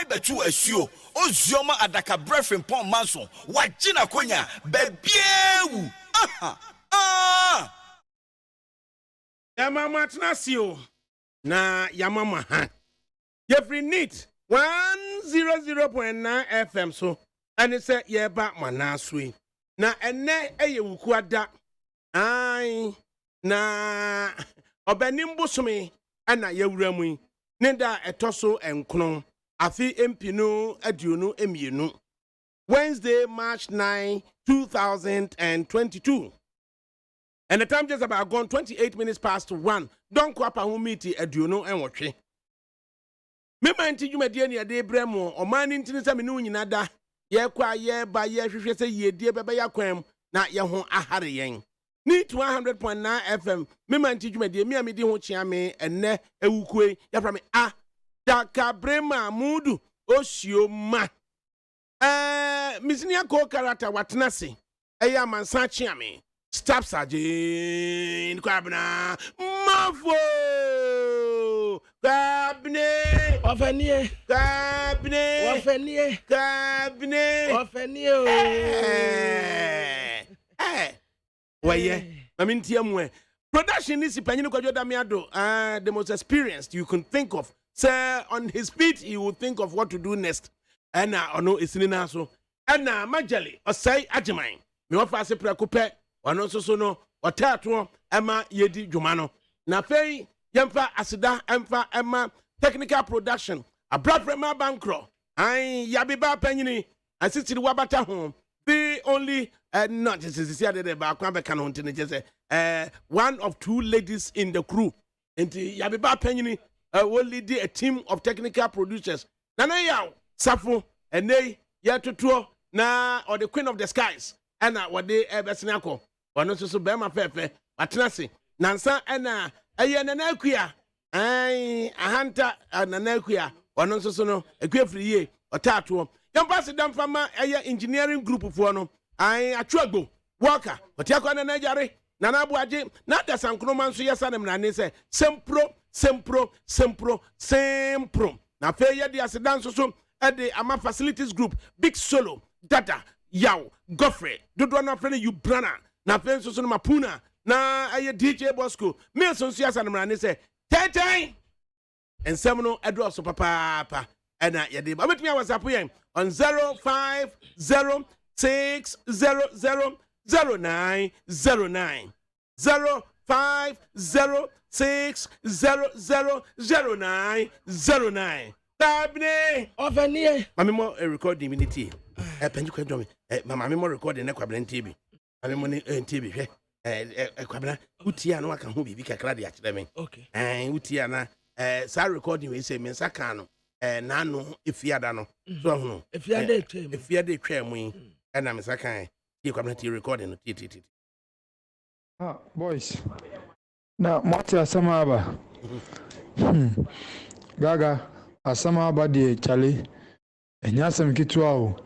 betu asio ozioma adaka brefin pon manso wagina konya bebiewu Yamama Tnasio na Yamama ha Jeffrey Neat 100.9 FM so and it's a yeba manaswe na ene eye wukuada ai na obenimbosomi ana yewuramu nenda etoso enkron afi empino aduonu emienu Wednesday March 9 2022 and the time just about gone 28 minutes past 1 don't kwapa hu meeti aduonu enwotwe mema nti dwumade ne ade bremo o man ntini sa me no nyina da ye kwa ye ba ye hwehwe se yedie bebe yakwam na ye ho ahare yen ni 100.9 FM mema nti dwumade mi amedi ho chia me enne ewukue ya fra me daka brema mudu osioma misinia ko karata watnase eya mansa chia me Stop Sergeant Kwabna Mafo Cabine Ofenie Cabine Ofenie Cabine Ofenie Waye Mamintiamwe Production is Panino Damiado the most experienced you can think of. Sir, on his feet he will think of what to do next. And no it's in so and Majali or say Ajimine me offer se preoccupé ono so no otato ema yedi dwumano na fei yemfa asida emfa ema technical production abrafrema bankro ai yabiba panyini asitiri wabata ho the only not is here the ba kwa be kan ho ntene je one of two ladies in the crew enti yabiba panyini will lead a team of technical producers nana yaw safo enei yetoto na or the queen of the skies ana wode ebesinako ono so bema fefe atnase nansa ena eye nana akua ai ahanta nana akua ono so no akua friye otato yampa dam fama eye engineering group fo no ai atwagbo worker otiakwa nana jare nana abuaje na da sankroman so yesa na mrane se sempro na fe ye dia sedan so e de ama facilities group big solo data yaw Godfrey dodo na friend you brana na fe so no mapuna na aye DJ Bosco me so yesa na mrane se ten ensem no edo so papa ena ye de ba betumi WhatsApp yen on 0506000909 0506000909 Tabne Ofenie mami mo recording minute penju kwadom mami mo recording na kwabra ntibi mami mo ntibi hwe kwabra utia na waka ho bibi kakra de akire men okay utia na sa recording we say mensa kan no na no efiada no so ho efiada etwa mu na mensa kan tie kwabra tie recording no tie boys na mati asama aba gaga asama aba de chale enyasem kitwa o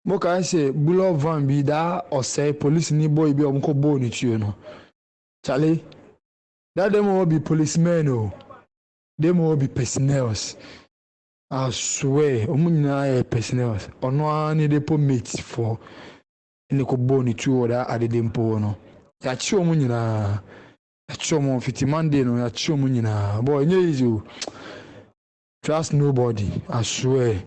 moka se bulo van bi da ose police ni boy bi omko bo ni tuo no chale that them will be policemen o them will be personnels. I swear omunyina personnels ono ani de po mate for ni ko bo ni tuo da adedempo no ya chi omunyina Chomo fiti Monday no ya chomo nyina boy nyezo trust nobody I swear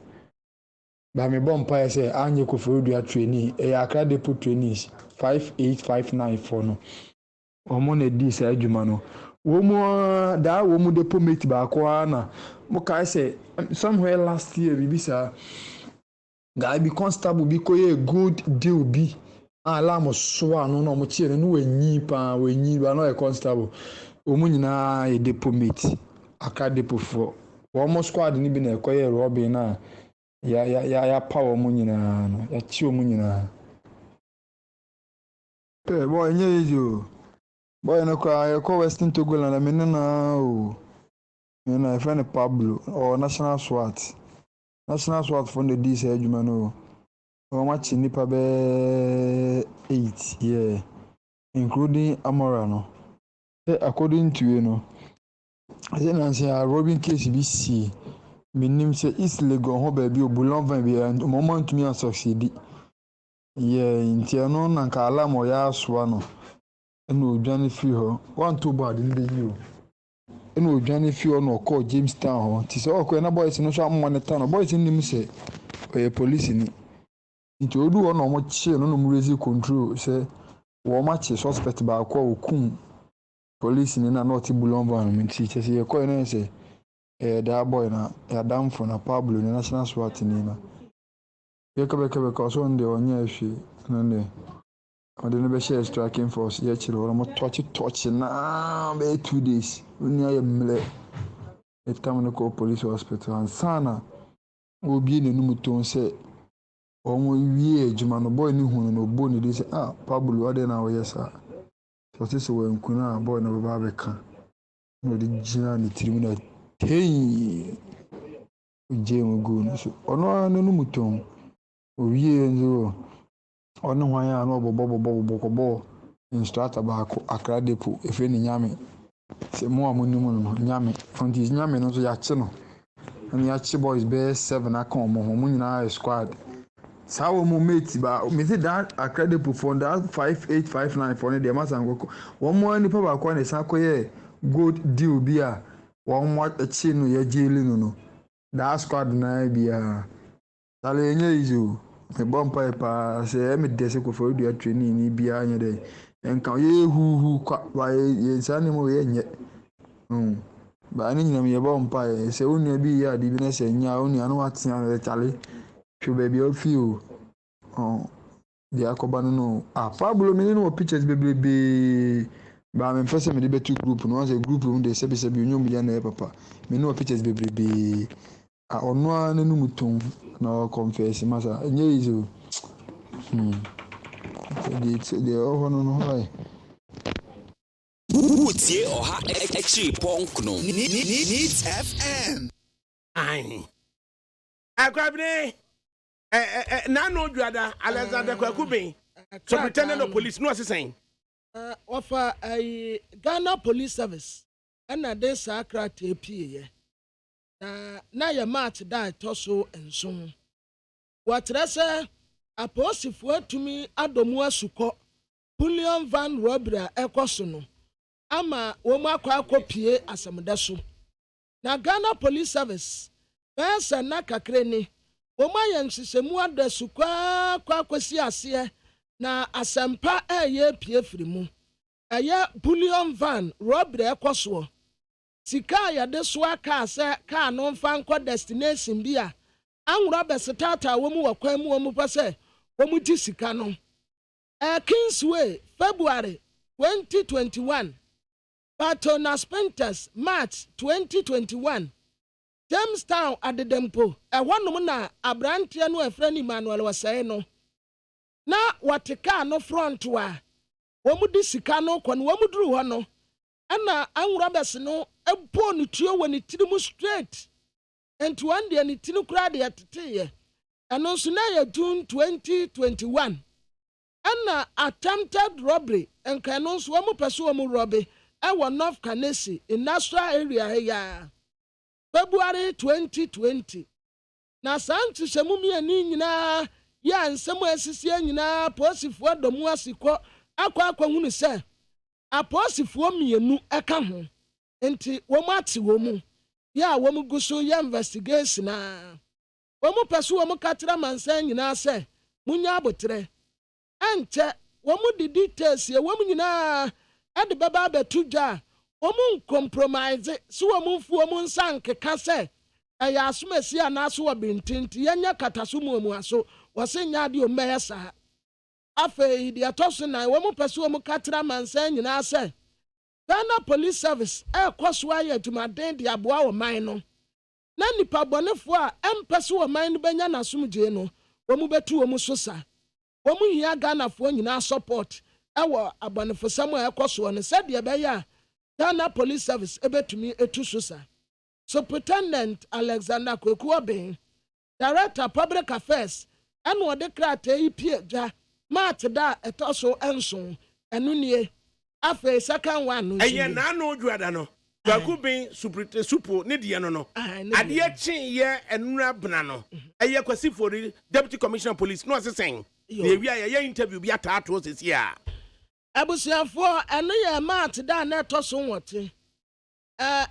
ba me bompa say anye ko forudu trainee Accra Depot trainees 58594 no omo na di say adwuma no wo mu da wo mu depot mate ba ko na mo kai say somewhere last year bibisa guy be constable be ko a good deal be alarm so anu no mo tie no wenyi pa wenyi ba no e constable o mu nyina e depot mate Accra Depot for wo squad ni bi na ekoye robin na ya power mu nyina no ya chi o mu nyina boy nyejo boy no kwa Western Togo na me na o me na friend Pablo or national SWAT from the DC adwuma no Omachi nipa be 8 yeah including Amora no according to you know I say Robin case BC Minim se East Legon ho baby obulon van bi and moment me succeed. Yeah, intiano na nka alarm o ya asoa no. Ena odwane free ho. One two bad ndi you. Ena odwane free ho no call Jamestown ho. Ti se okọ na boys no so am monitor no boys nim se police ni. Nti odu ho no mo chie no no raise control se wo ma che suspect ba akọ okun police ni na not bulon van mi ti che se ye ko na se that boy na ya dam for na Pablo ni national SWAT ni na ye ka be so nde onye ahwe na ne ode ne be share striking force ye chire wo mo touch na be 2 days oni aye mle etam no ko police hospital and sana obi ne numu ton se omo wie ejuma no boy ni hunu no bo ni de se Pablo ade na wo yesa so se wo nkuna boy na baba be ka no de jina ni tribunal hey ujemu gun so ono anu mutom owie nzo ono hwan ya no bobo instructor ba ko Accra Depot efe ni nyame se mo amunimu no nyame fonti nyame no so ya che no ani ya che boys be 7 aka mo nyina squad sawo mo mate ba me say that Accra Depot for that 5859 for the masango wo mo ani pa ba ko ne sa ko ye good deal bia one more achi no ye jeli no that squad na bia tale nye izu me bompa pa se me dese ko for do training ni bia anya de enka ye hu kwa ba ye sane mo ye nye ba ni nyina me bompa se onu bi ya di bi na se nya onu anu atia na tale hwe ba bi o fi o di akoba no Pablo me no pictures bebebe ba me first me dey betu group no as a group we dey sebi onyom bia na papa me no pictures bebrebe ono anu mutum na confess masa nye izo de ono no hai Utie oha extra punk no Needs FM ai akwabne na no dwada Alexander Kwakubin superintendent of police no assistant offer a Ghana Police Service and a day sacra TPA. Na ya match that toso and soon. What rasa a positive to me Adomua Suko, Bullion Van Robra Ecosono, Ama Woma Kwakopie Asamudasu. Na Ghana Police Service, Bensa Naka Kreni, Woma Yansisemua de Sukwa Kwakwesi Asia. Na asampa ye pie firi mu aya bullion van robbery ekoso sika ya de so aka se ka no mfa nko destination bia anwura besitata wo mu wakwan mu wo mu pese wo mu ti sika no Kingsway February 2021 Patona Spenters March 2021 Jamestown Adedempo wonom na abrante no afrani Emmanuel wasai no na wateka no front wa womu di sika no kwa no womu duru ho no ana anwura bes no ebo no tuo woni tirimu straight enti one day ni tinu kura de atete eno so na ya June 2021 ana attempted robbery enka no so womu pese womu robbery ewo North Kanesi industrial area ya February 2020 na santi semumi ani nyina ya nsemu asisi nyina posifuo domu asiko akwa hunu se aposifuo mienu eka ho enti wo mati wo mu ya wo mu guso ya investigation na wo mu peso wo mu katira mansan nyina se munya abotre enche wo mu di details ye wo mu nyina ade baba betudwa wo mu compromise so wo mu fu wo mu nsankeka se aya asomasi anaso wo bintinti yenya kataso mu aso wasinya di o meyasa afe di atoso na wo mu pese wo mu katira mansan nyina se Ghana Police Service koso aye adwumaden di aboa wo man no na nipa bonefo a empese wo man no benya nasomje no wo mu betu wo mu sosa wo mu hia Ghana fo nyina support ewo abonefo sam koso no se de be ya Ghana Police Service ebetumi etu sosa Superintendent Alexander Kwakubin Director Public Affairs and what the crate pie ja mat da etoso enso enu nie afa second one no eye na no dwada no kwaku bin suprete supo ne de no ade chen ye enura bna no eye kwasi fori deputy commissioner police no asesen na wi aye interview bi ataato sesi a abusiafo eno ye mat da na toso wote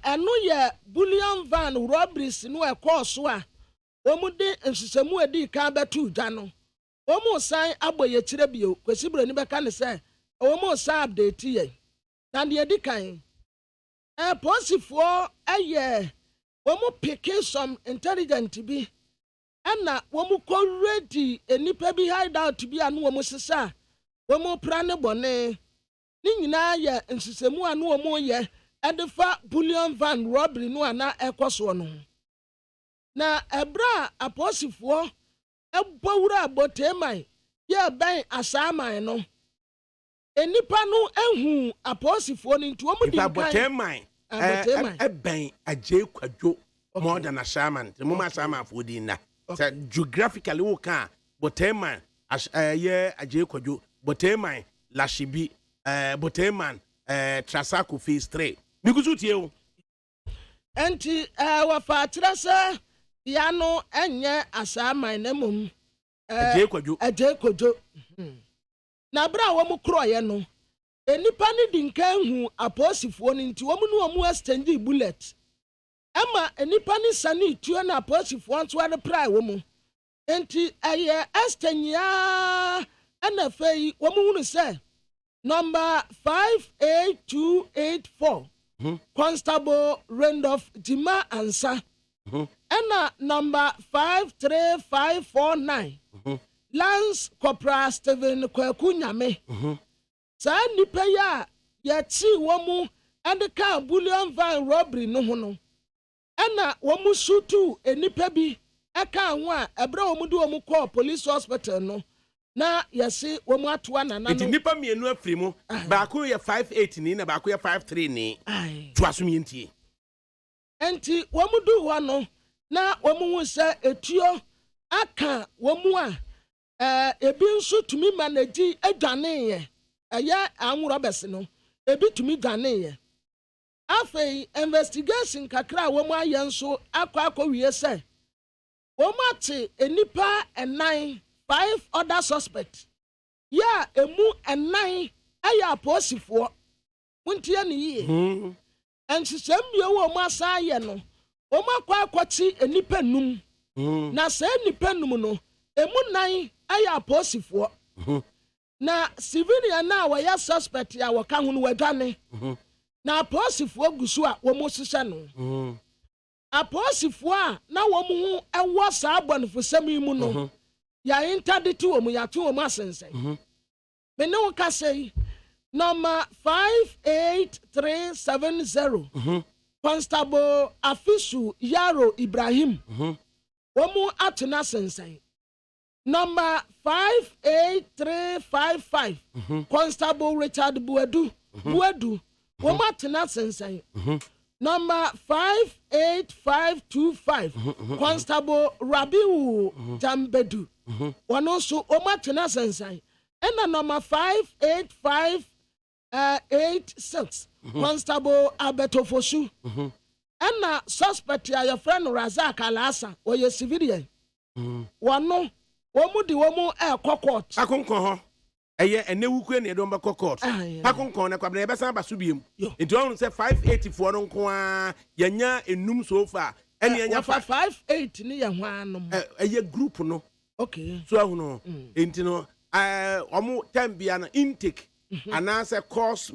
eno ye bullion van robberies no e course a omude nsesemu edi kan betu dwa no omu san aboye kire bio kwasi bro ni beka ne se omu san update ye na de edi kan posifo aye womu picking some intelligent bi ana womu ko ready enipa bi hideout bi anu womu sesa womu prane bone ni nyina ye nsesemu anu womu ye edefa bullion van robbery no ana ekoso no na ebra aposifo ebowura aboteman ye ben asaman no enipa no ehu aposifo ni nti womu di kan ben aje kwadwo more than a shaman the moment shaman for di na geographically wo kan boteman ye aje kwadwo boteman lashibi boteman trasako phase 3 mikuzu tie o enti wa fa trasa ya no enye asaman na mum aje kwadwo na bra wo mu kro ye no enipa ni di nka hu aposifo ni nti womu no omu exchange bullet ama enipa ni sani tuo na aposifo anto ade prai womu enti aye exchange ya ana fei womu hunu se number 58284 constable Randolph Jima Ansa ana number 53549 Lance Corporal Steven Kwaku Nyame sa nipa ya ti womu and ka bullion van robbery no ho no ana womu sutu enipa bi eka ho a ebra womu de womu call police hospital no na yesi womu atoa nana no nipa mienu afiri mu ba ko ye 58 ni na ba ko ye 53 ni tuaso mientie enti womu du ho no na womu hu se etuo aka womu a ebi nso tumi manage adwane ye aya anwura bese no ebi tumi dwane ye afei investigation kakra wo mu aye nso akwa wiye se wo mate enipa enan 5 other suspect ya emu enan aya aposifo muntie ne yi ensisem ye wo mu asa ye no wo makwa akwati enipa num na se enipa num no emu nan aya aposifo na civilian na waya suspect ya waka hunu wadwane na aposifo gusu a wo mo sisa no aposifo a na wo mo ewo sa abonfo sami mu no ya interdit wo mo ya to wo asensen me ne wo ka sei number 58370 constable Afisu Yaro Ibrahim wo mo atena sensen number 58355 constable Richard Buedu woman tena sensen number 58525 constable Rabiu Jambedu wono so woman tena sensen and number 58586 constable Alberto Fosu and suspect ya your friend Razak Alasa or your civilian wono womu di womu court akonkon ho eye enewuku ne dom be court akonkon na kwabna yebesa ba so biem enti on say 584 no nko a yanya enum so far ene yanya 58 ni ye ho anom eye group no okay so ahu no enti no omu tambia na intake anase course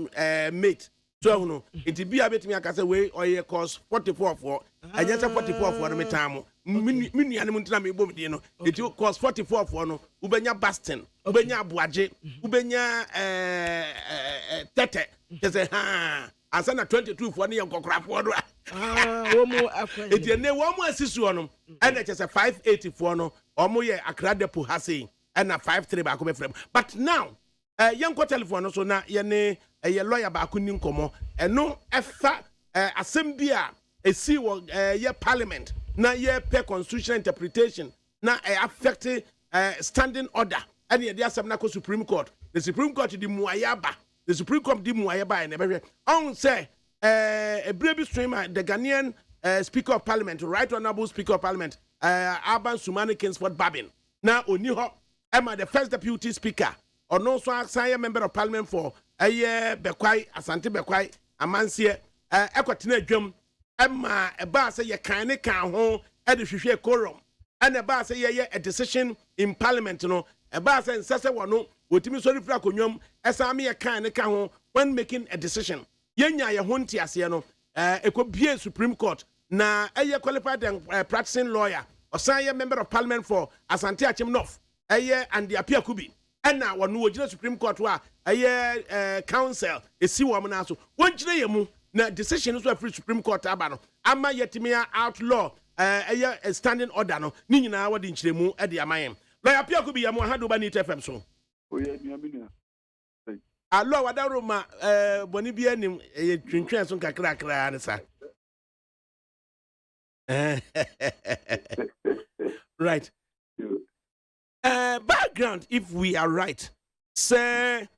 mate so ahu no enti bia betimi aka say we oye course 44 for anya say 44 for no metamo minu ya ne muntina me bom die no eti course 44 for no ubenya Baston ubenya Abuaje ubenya tete kese ha asa na 22 for ne yankokrafo do womu akwan eti ne womu asisu no ene kese 584 no omo ye Accra Depo hase ena 53 ba ko be frem but now yanko telephone no so na ye ne ye lawyer ba ko ni nkomo eno efa assembly esi wo ye parliament na ye per constitutional interpretation na affect standing order and ye dey asem na ko Supreme Court the Supreme Court di muayaba the Supreme Court di muayaba na be on say a brave streamer, the Ghanaian Speaker of Parliament, Right Honorable Speaker of Parliament, Alban Sumani Kingsford Babin. Now, Oniho, Emma, the first deputy speaker, or no so member of Parliament for a year, Bekwai, Asante Bekwai, Amansie, Equatina Jum, Emma, a bar say a kind can home, Edishia Quorum, and a bar say a decision in Parliament, a bar saying Sasa Wano, with Timmy Sorry Flaconium, as I mean a kind can home when making a decision. Yenya ya honti asiano could be a Supreme Court na a qualified and practicing lawyer or say a member of Parliament for Asante Achimnof and the Apia Kubi and now one who Supreme Court wa a council is see woman also one mu na decision is free Supreme Court abano ama yetimia outlaw a standing order no ni nyina wadi nchiremu e de amayem lawyer Apia Kubi ya mo hado ba ni TFM so Allo wadaroma boni bia nim twintwen so kakra ne sa right background if we are right say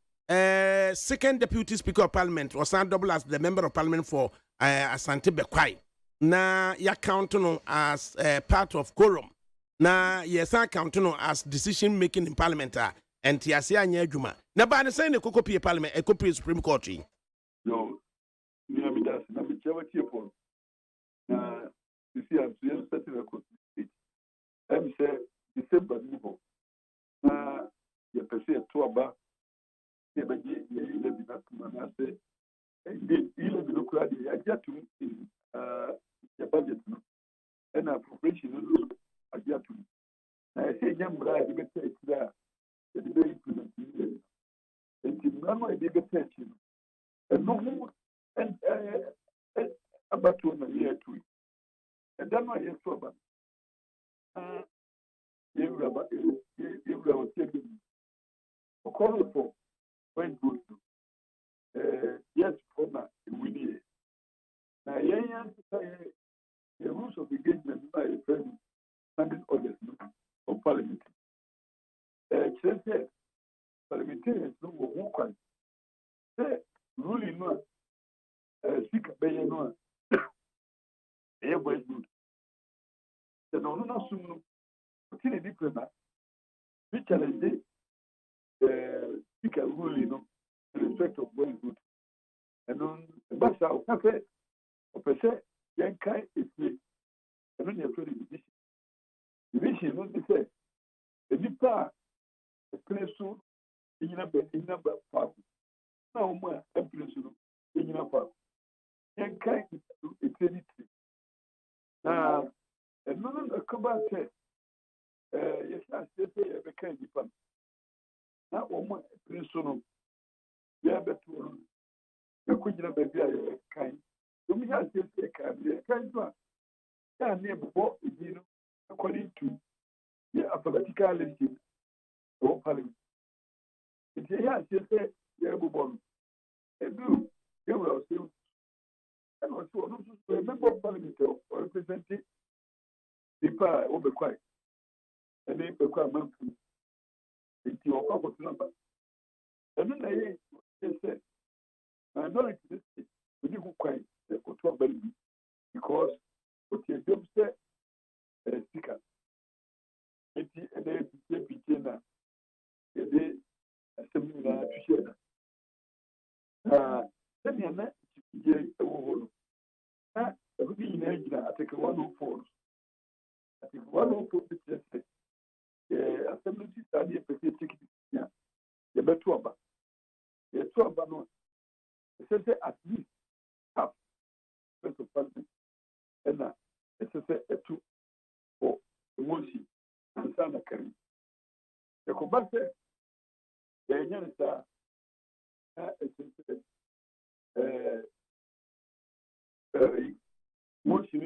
second deputy speaker of parliament was double as the member of parliament for Asante Bekwai na ya count no as part of quorum na yes count no as decision making in parliament and tiase anya adwuma na ba ne say ne kokopie parliament ekopie Supreme Court no ni amida na me chewa tiepon na sisi am so yes setting record am say December nibo na ye pese to aba ye beji ye ile bi na kuma na say ile bi lokura de ya jatu ya budget no and appropriation no ajatu na say nyambra de bete tira the debate implemented. And the number of the attention. And no more and about 1 year to it. And then I have trouble. You will take it. A call for when good. Yes, for that, we need it. Now, the rules of engagement by the president standing orders of parliament. Parliamentarians no who can say ruling no speaker be no e boy good the no sum no tini diploma we challenge speaker ruling no in respect of boy good and on basa o cafe o pese yan kai is and on your division no be say the dipa the place so in number 5 now more employees in number 5 and kind eternity now and no come say yes I say be kind of now more employees no ya betu ya kujina baby ya kind so me has say kind to ya neighbor you according to the alphabetical list of parliament. It's a say, Yabubon. And do you will see. And also, a member of parliament or representing the power of the quiet. And they become monthly. It's your corporate number. And then they said, minority district, we do quiet, because what your job said, speaker. And they begin now. They assembly to share that. Then you know, everything in Nigeria, I take 104. I think 104 pictures. Assembly study a specific yeah. The better about. The 2 about no. At least half first of parliament. And it's a 2 for the motion and Sana Kari. The combat said, the Union Star, motion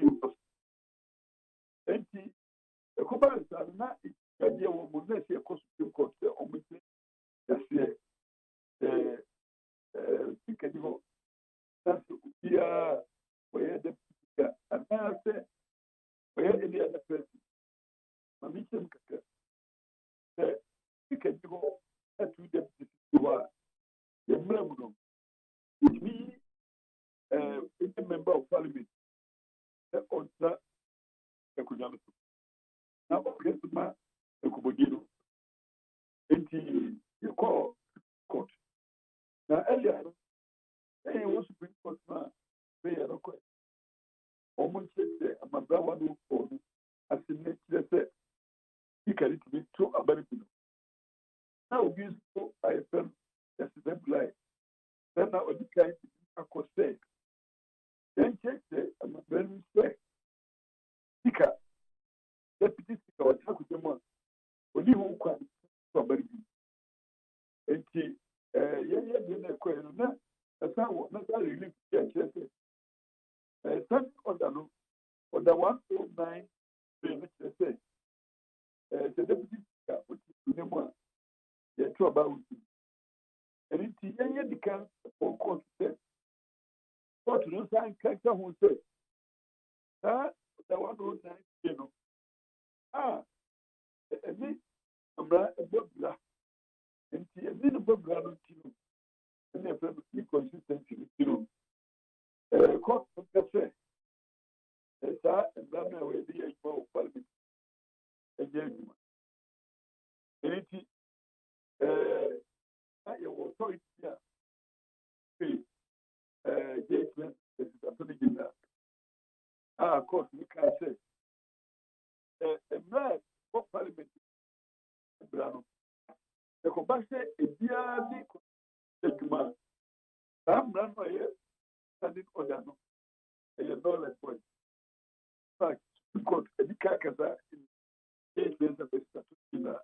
and the combat are not the idea of Monesi, a costume court, or that's the Piccadilly. That's where the and I say, where any other person, my mission, the Piccadilly. That we deputy to the Memorandum, which means a member of parliament. On that, the Kujano. Now, get the man, the Kubodino. And you call court. Now, earlier, they was Supreme Court man, they are not quite. Almost said, my brother who for me, as the next said, he can it be too abandoned. Now, we so I felt that's the like. Then I would kind of say, then check the very respect. Speaker, Deputy Speaker, or talk with them on. Only who can somebody. And she, yeah, question. That's how really get some on the 109, say, the Deputy Speaker, which is the one, yeah, two about it. And it's the can for court said. Court no sign character who said, the 109, you know. And this, I'm not a bubla. And she has been a bubla, you. And they're perfectly consistent, you know. Court of say, and that way the age of parliament. And gentlemen. And it's your authority here. Judgment is happening in that. Of course, we can say a man for parliament. The Kobashe is the Juma. I'm not here standing on that. And you know that point. Fact, because the Kakasa in 8 years of the statute.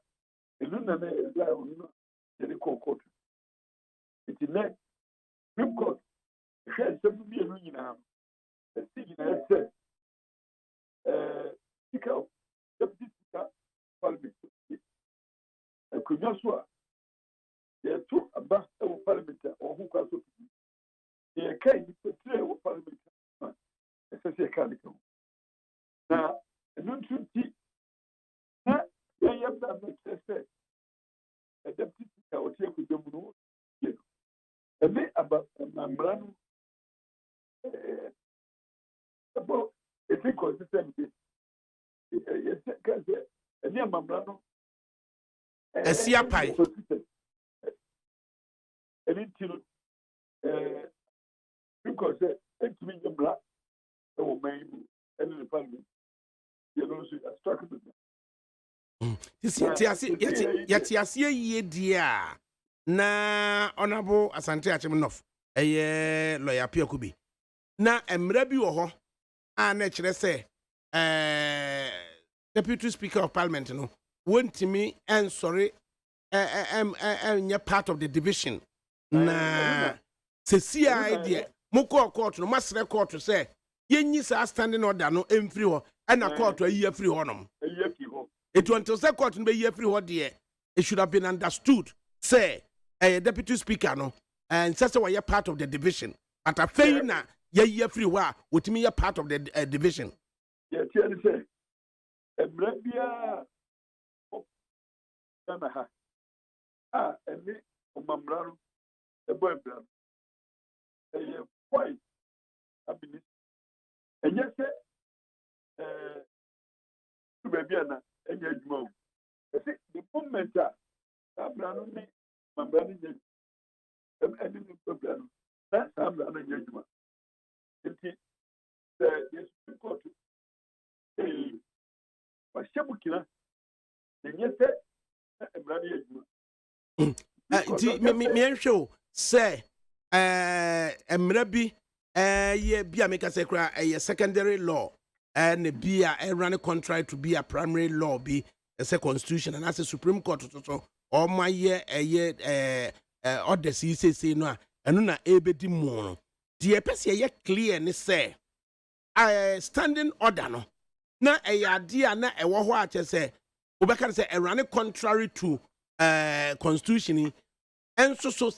And none is the court. It's in that. Supreme Court. Share some of you now. The city said, Speaker, Deputy Speaker, Parliament. And could you swear? There are two ambassadors of Parliament or who can so be. They are kind of the Parliament. Especially a candidate. Now, and don't you see that they have that much said. A deputy speaker will take with them. And they about Mambrano. About it's inconsistent. Yes, because a near Mambrano. A sea pie. And until because it's me the black. Oh, maybe and the parliament. You know, so I struck with them. Yet, ye dear. Na honorable Asante Achiminoff, a lawyer Pio Kubi. Na emrebi wo and chere say Deputy Speaker of Parliament no won't me and sorry you're part of the division. Na se see idea moko court no masre court to say yenyi sa standing order no emfiri ho and a court a year free honom. It went to say court no be year free ho there. It should have been understood say a deputy speaker no and says why you're part of the division. But a fail na ye free wa with me a part of the division. Yeah, tell me say Ebrabia and me Mambrano, a boy brother. A quite happiness. And yes, to Babiana and your mom. The moment that Mambrano me, Mambrano, and problem. That's Mambrano and your mom. The Supreme Court. But Shabukina, and yes, me show say emrabi ye bia make say kra a secondary law and be a run contrary to be a primary law be as a constitution and as a Supreme Court so all my year order say no enu na ebedi mu no the person ye clear ni say standing order no na idea na ewo ho a che say obeka say a run contrary to constitution and so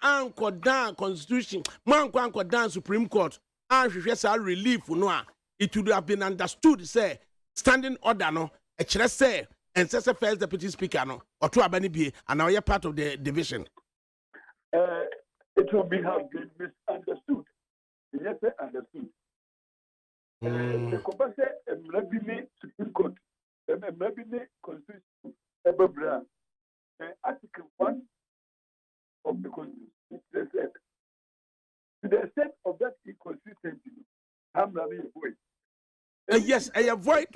anko down constitution anko down Supreme Court and hwehwe relief no it would have been understood say standing order no e kire say and say first deputy speaker no or to abani bi and now you're part of the division it will be have been misunderstood Yes, I understood. The compassion and Supreme Court, and Constitution, Article 1 of the Constitution said, to the extent of that inconsistency, I'm not a voice. Yes, I avoid.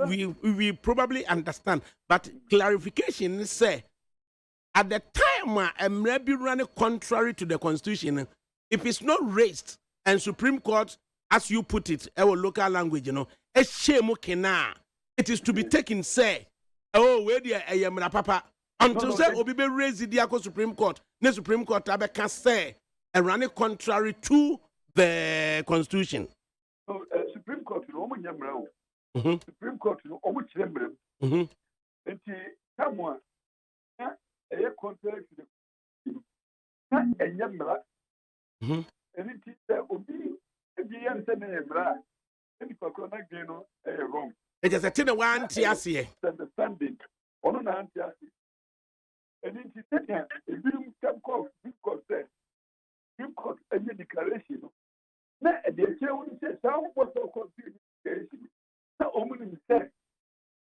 We probably understand, but clarification say at the time a may be running contrary to the Constitution. If it's not raised and Supreme Court, as you put it, our local language, a shame it is to be taken. Say, oh, where the I am papa until say obi be raised the Supreme Court. The Supreme Court can say and running contrary to the Constitution. So, Supreme Court, Supreme Court, almost remember. And someone, a contrary to the and Yamra, and it is Obi, and the answer Yamra, and if I cannot gain wrong. It is a tin of one understanding, on an answer. And it is a Supreme Court, Supreme Court, and the declaration. Now, the chairman says, how was so confused? Now, Omen said,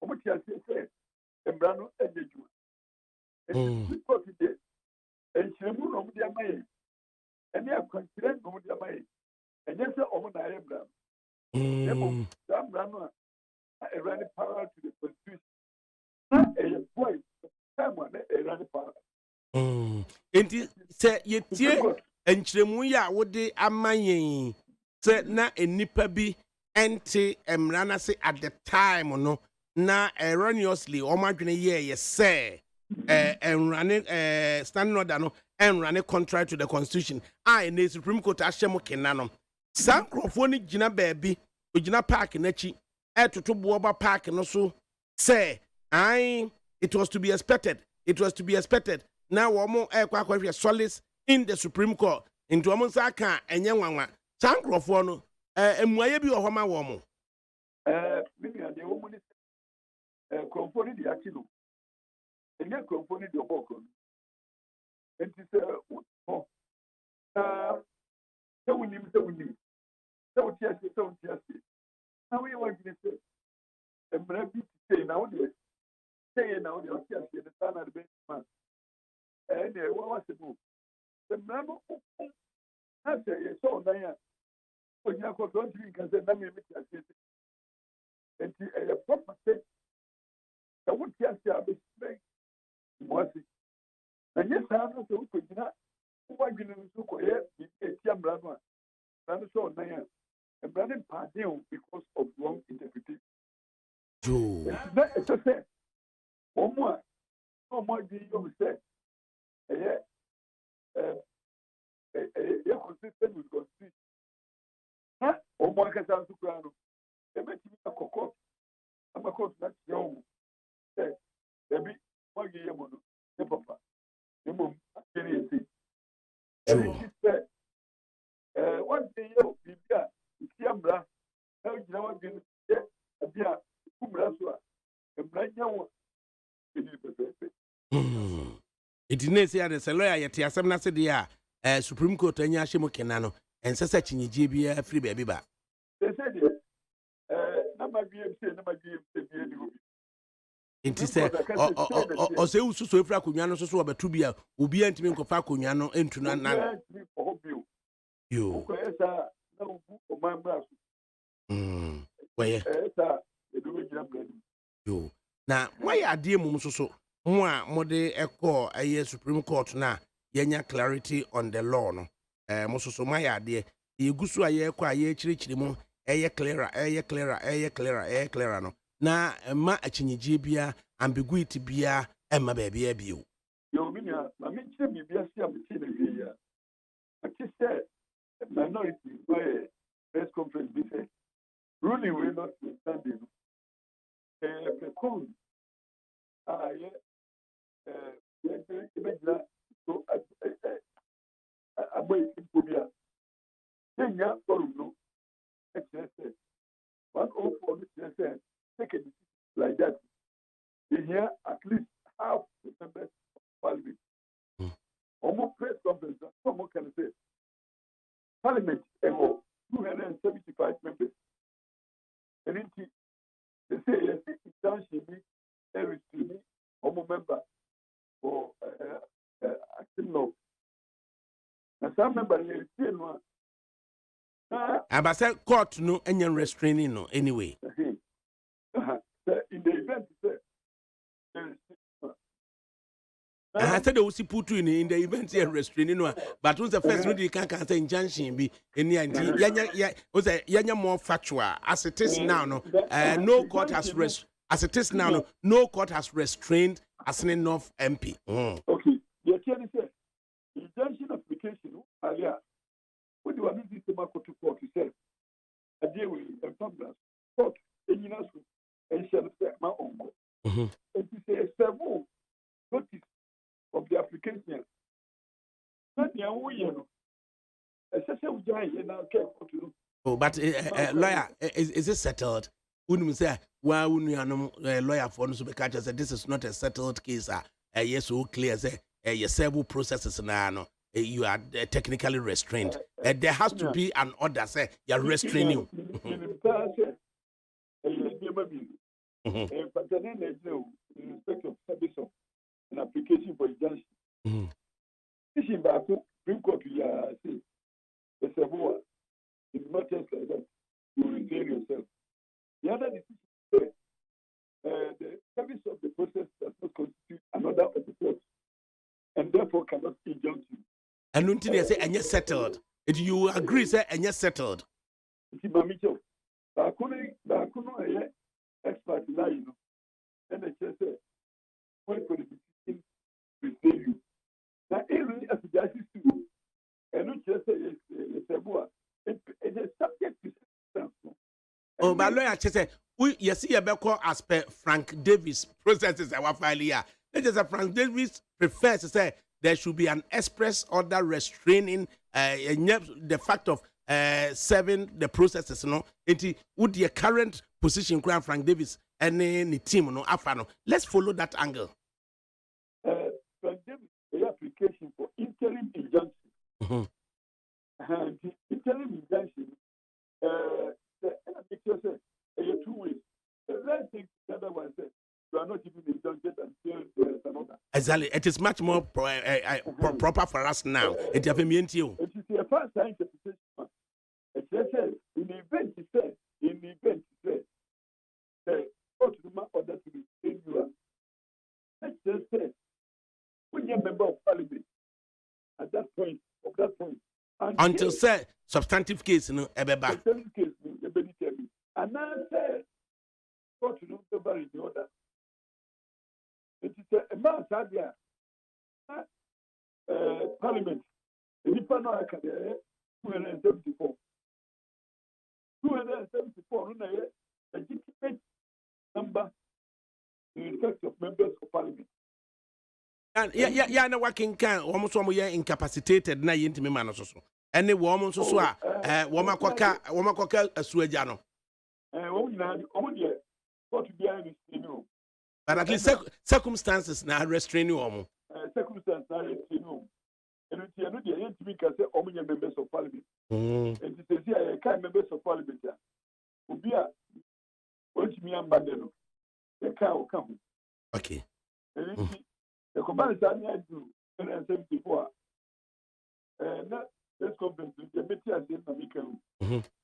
Omen said, and Brano and the Jew. And the court did. And she moved over the Amay. And they are confident over the Amay. And yes, Omen I am Brano. Sam Brano, a running power to the Constitution. Not a boy, someone a running power. And say, yet, and Chemuya would de Amaye. Say, na a nipper be anti emrana say at the time or no, na erroneously, or my year, yes, say, and running standing order no, and running contrary to the Constitution. I in the Supreme Court Ashemo Kenano. San Crofoni Gina Baby, Ujina Park in Echi, to Tubuaba Park and also say, it was to be expected. It was to be expected. Now, one more aircraft solace in the Supreme Court into Amonsaka and Yangwa. San Crofoni, and why be a Homa woman? Maybe the woman is Crofoni the Achino. And then Crofoni the Boko. And it's so we need so yes. Now we want to say, and maybe say now, say now, the son of the best man. And what was the move? The member I say, so Diane, when you have don't drink and say, let me meet you. And a proper state, I would just have a spray. Was it? And yes, I know so could not. Why didn't you go here? It's young brother. And so Diane, and Brandon Pardon because of wrong interpretation. It's a fact. One more. No more do you say. Consistent with Constitution. Or more can sound to crown. They make me a cocoa. I'm a coach that's young. Say, baby, one year, the papa. The mum, I can't see. And she said, one day, you got Yambra, how you know what you get a beer, Kumbrasua, and Brian Yawa. It didn't say as a lawyer yet, as I'm not said, yeah, Supreme Court and Yashimo Kenano, and such in GB free baby back. They said, number GMC, It is said, or say, so Fracuano, so about Tubia, will be entering Cofacuano into none. You, you. Now, why are dear Mumso? More de echo a Supreme Court na yenya clarity on the law no mososo my idea ye gusu aye kwa ye chirichiri mu clearer no na ma achinyije bia ambiguity bia emma baby abio yo minia ma me chire bibia sia me chire bia I just said minority by press conference be say ruling will not stand in so aboy phobia kenya forum excess 104 take a decision like that in here at least half the members of parliament almost press conference someone can say parliament 275 members. And they say, yes, it should be every member for acting law. And some members say, no. But say court no any restraining no anyway. In the event, I said they will see put in the event here restraining no. But once the first you can say injunction be any idea. Was a more factual as it is now. No, no court has as it is now. No court has restrained as an enough MP. Okay, the attorney said injunction application. What do I need this to court? He said, a deal with a public court, and you know, and shall say my uncle. And he says, several notice of the application. Not the only, you know, a session giant in our care. Oh, but lawyer, is it settled? Wouldn't we say, why wouldn't you lawyer for us to be catch us? This is not a settled case. Yes, so clear, say, your several processes now. You are technically restrained. There has to be an order, say, you're restraining you. An application for injunction. This is back to Supreme Court. It's a war. It's not just like that. You retain yourself. The other decision, the service of the process does not constitute another of the court, and therefore cannot injunct you. And until you say, and you're settled. If you agree, say, and you're settled. Michel, I couldn't expert now, you know. And the church said, when for the decision to save you. Now, even as the justice to you, and not just say, it is subject to circumstance. Oh, my lawyer said, you see a better as per Frank Davis processes our file here. Let's just say Frank Davis prefers to say, there should be an express order restraining the fact of serving the processes. No, would the current position, Frank Davis, and the team, no, afano. Let's follow that angle. Frank Davis, the application for interim injunction. And the interim injunction, the picture says, two ways. The right thing, the other one says, you are not even injuncted until there is another. Exactly. It is much more proper for us now. It is a first time interpretation. It says, in the event, the court order to be in you. Let's just say, when you're a member of parliament, at that point, until say substantive case, you know, substantive case, and now say, court to know the in order. It is a man there. Parliament. The Nipano Academy 274. 274 legitimate number in respect of members of Parliament. And yeah, no working can almost one year incapacitated na yintimi man so. And the woman so woman kwaka asuajano. But at least circumstances now restraining you. Circumstances now restraining. And you know the entity can say omnia members of Parliament. And it says here kind members of Parliament. Ubia, what me ambadeno. The car come. Okay. And the command is only do 174. Now let's compare the media in America.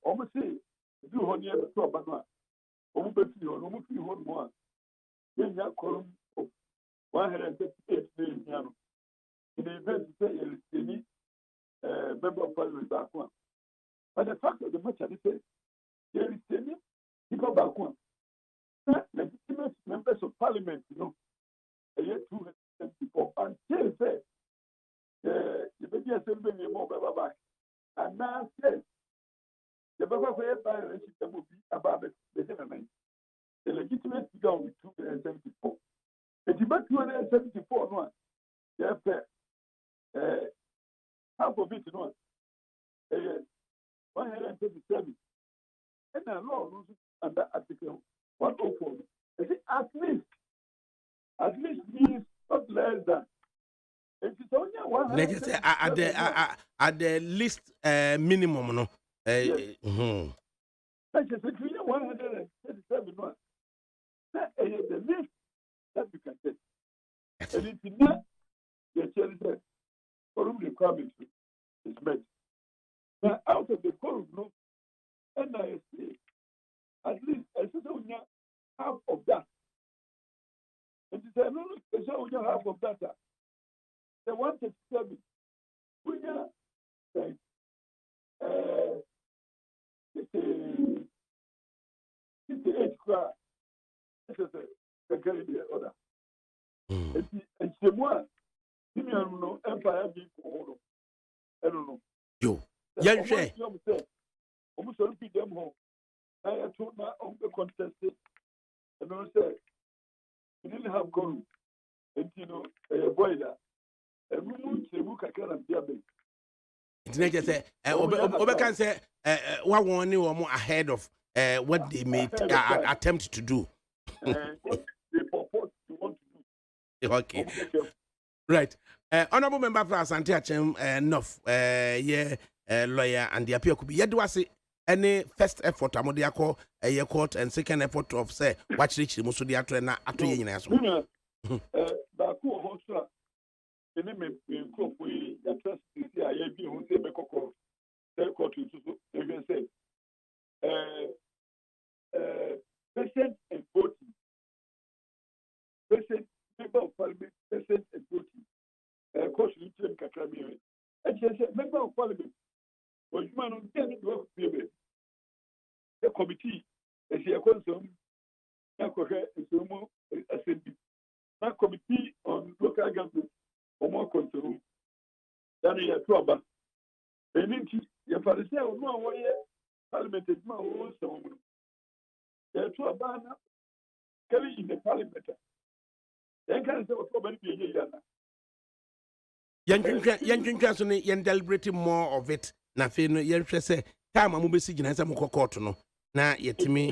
Almost say do honey to Abana. Almost you hold more. Then you call 138 million. In the event, say any member of Parliament back one. But the fact of the matter is, there is any people back one. Legitimate members of Parliament, you know, a year 274 until say the baby assembly more back. And now says the Baba for by will be about the gentleman. The legitimate figure will be 274. The debate 274 one. Therefore, half of it, you know, 137. And the law rules under Article 104. At least means not less than. It is only 100. Let's say at the least minimum, no. That's just 137 one. That is the least that you can take. And it's not the chair said, forum requirements is met. Now, out of the forum, no, NISA, at least half of that. And it's only half of that. The 137, we are 58 crowd. This is the carry the order. And the one, Empire being for I don't know. Yo, yeah, sure. Almost all of them home. I told my uncle contested, and I said, we didn't have gone, and a boiler, and we moved to look at Caribbean. It's not just Obekan say what one or more ahead of what they made attempt to do. What they purport to want to do. Okay. Right. Honorable member for Asante Achem enough lawyer and the appeal could be yet do I say any first effort amodiako a court and second effort of say watch rich most of the actor na atu yin so. Ba ko hosta ene me ko we ya trust see aye bi hu say be kokko court to so even say patient and voting patient member of parliament patient and voting court you train kakra bi e say member of parliament was man on the committee is a concern that committee on local government or more concern than a trouble. And if I say, no one parliament is my own so there to a banner carry in the parliament. Then can say what probably be a Yan deliberating more of it. Na fe no yen hwe se time amu besi gina se mko court no na yetimi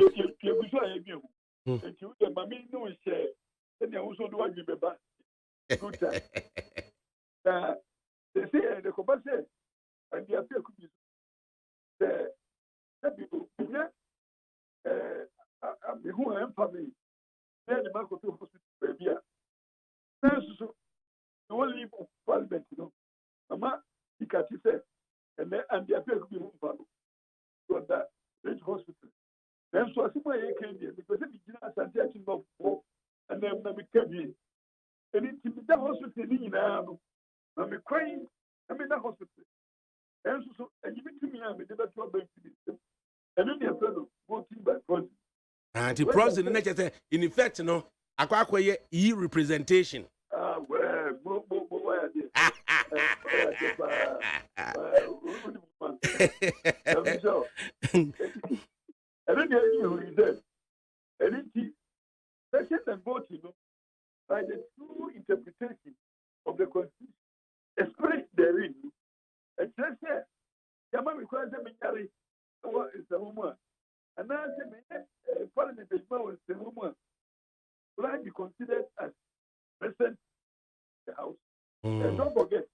and the appeal could be moved to that rich hospital. Then so I see why he came here because if you are Santiago of four and then we came here. And it's the hospital in now. I'm crying, I'm in the hospital. And so and give it to me, I'm in the trouble. And then the fellow voting by voting. And the president in effect, no, akwa ye representation. I don't know he said. And second and voting by the true interpretation of the Constitution expressed therein. And just said, Yama requires a military is the woman. And now the parliament is the woman. Will I be considered as present in the House? And don't forget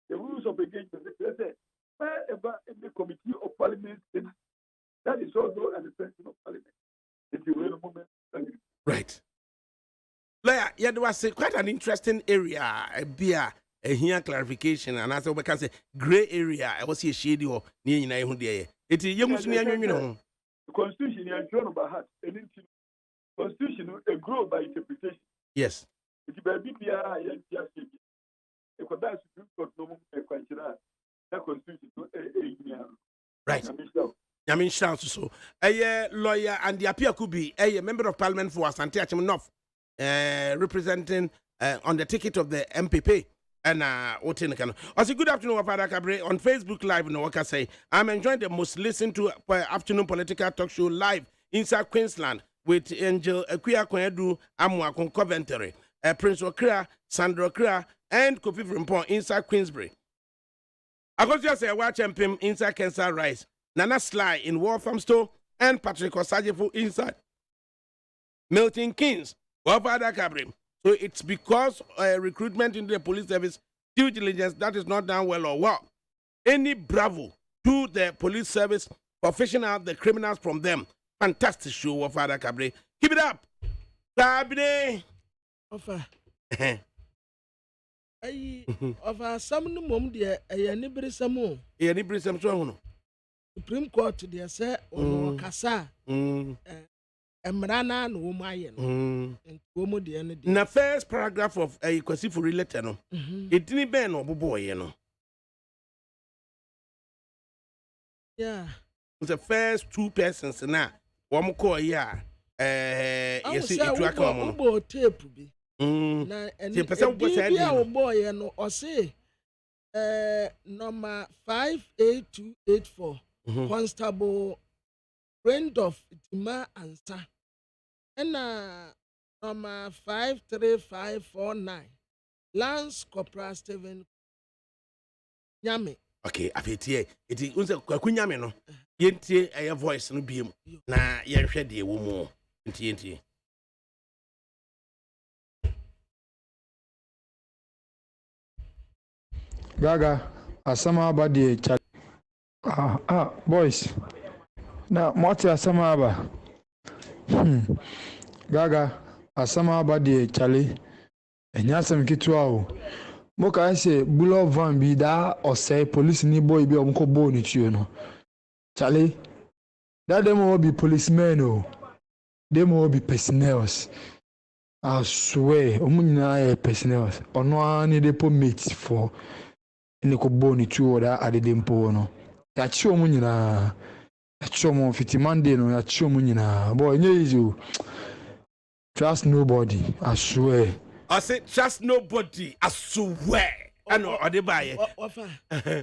the rules of engagement. Wherever in the committee of parliament, that is also an extension of parliament. If you wait a moment. Right. Lawyer, yeah, there was quite an interesting area, here clarification, and as we can say, gray area. I was here shady or near in Ihudia. It is young, the Constitution is drawn by heart. Constitution is grown by interpretation. Yes. It's by BPI, right. I mean, so a lawyer and the appeal could be a member of parliament for Asante Achem North, representing on the ticket of the MPP. And also, good afternoon, Father Cabre. On Facebook Live, no worker say, I'm enjoying the most listened to afternoon political talk show live inside Queensland with Angel Akuya Kwedu Amwa Coventry, Prince Okra, Sandra Okra, and Kofi Frimpong inside Queensbury. I got just say watch Pim inside Kensal Rise, Nana Sly in Wolfram Store, and Patrick Osajefu inside Milton Keynes, Father Cabre. So it's because recruitment into the police service due diligence that is not done well or what. Any bravo to the police service for fishing out the criminals from them. Fantastic show of Father Cabre. Keep it up. Cabre. Offer. Offer some no mum dear, a nibri samo. A nibri some strong. Supreme Court, dear sir, or Cassa. Emrana no mayen. And Womo the end. In the first paragraph of a Quasifu letter, no. It didn't ban or boy, you know. Yeah. The first two persons now. One call, yeah. Yes, it was a tape. Na and boy, and or say number 58284 Constable Friend of Tima Answer and number 53549 Lance Corporal Stephen Nyame. Okay, I feel here. It is unse kwakunyame no. Yentie a voice no biem. Na yenhwe de wo mu. Yentie. Gaga, asama aba de chale. Boys. Na moti asama aba. Gaga, asama aba de chale. Enyasem kitua o. Moka say bulo van bi da ose police ni boy bi omko bo ni tuo no. Chale. That them will be policemen o. Them will be personnels. I swear, omunyina personnels. Ono ani de po mates for ni ko bo ni tuo da adede mpo no. Ya chi omunyina. Ya chi omo fiti Monday no ya chi omunyina. Boy, nye easy. Trust nobody, I swear. I said, trust nobody. I swear. I know, or they buy it.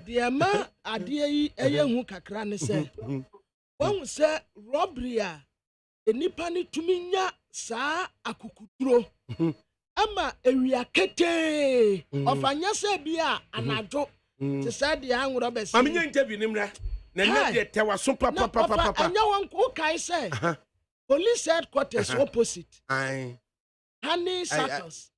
The man, I dear a young kakran say, one say, robbery, a nipani to me, sa a kukutro. Ama a reacate of a nyasa bia, and I drop to say the young robbers. I'm in interview him. Then there was super papa. And no one cook, I say. Police headquarters opposite. Honey circles.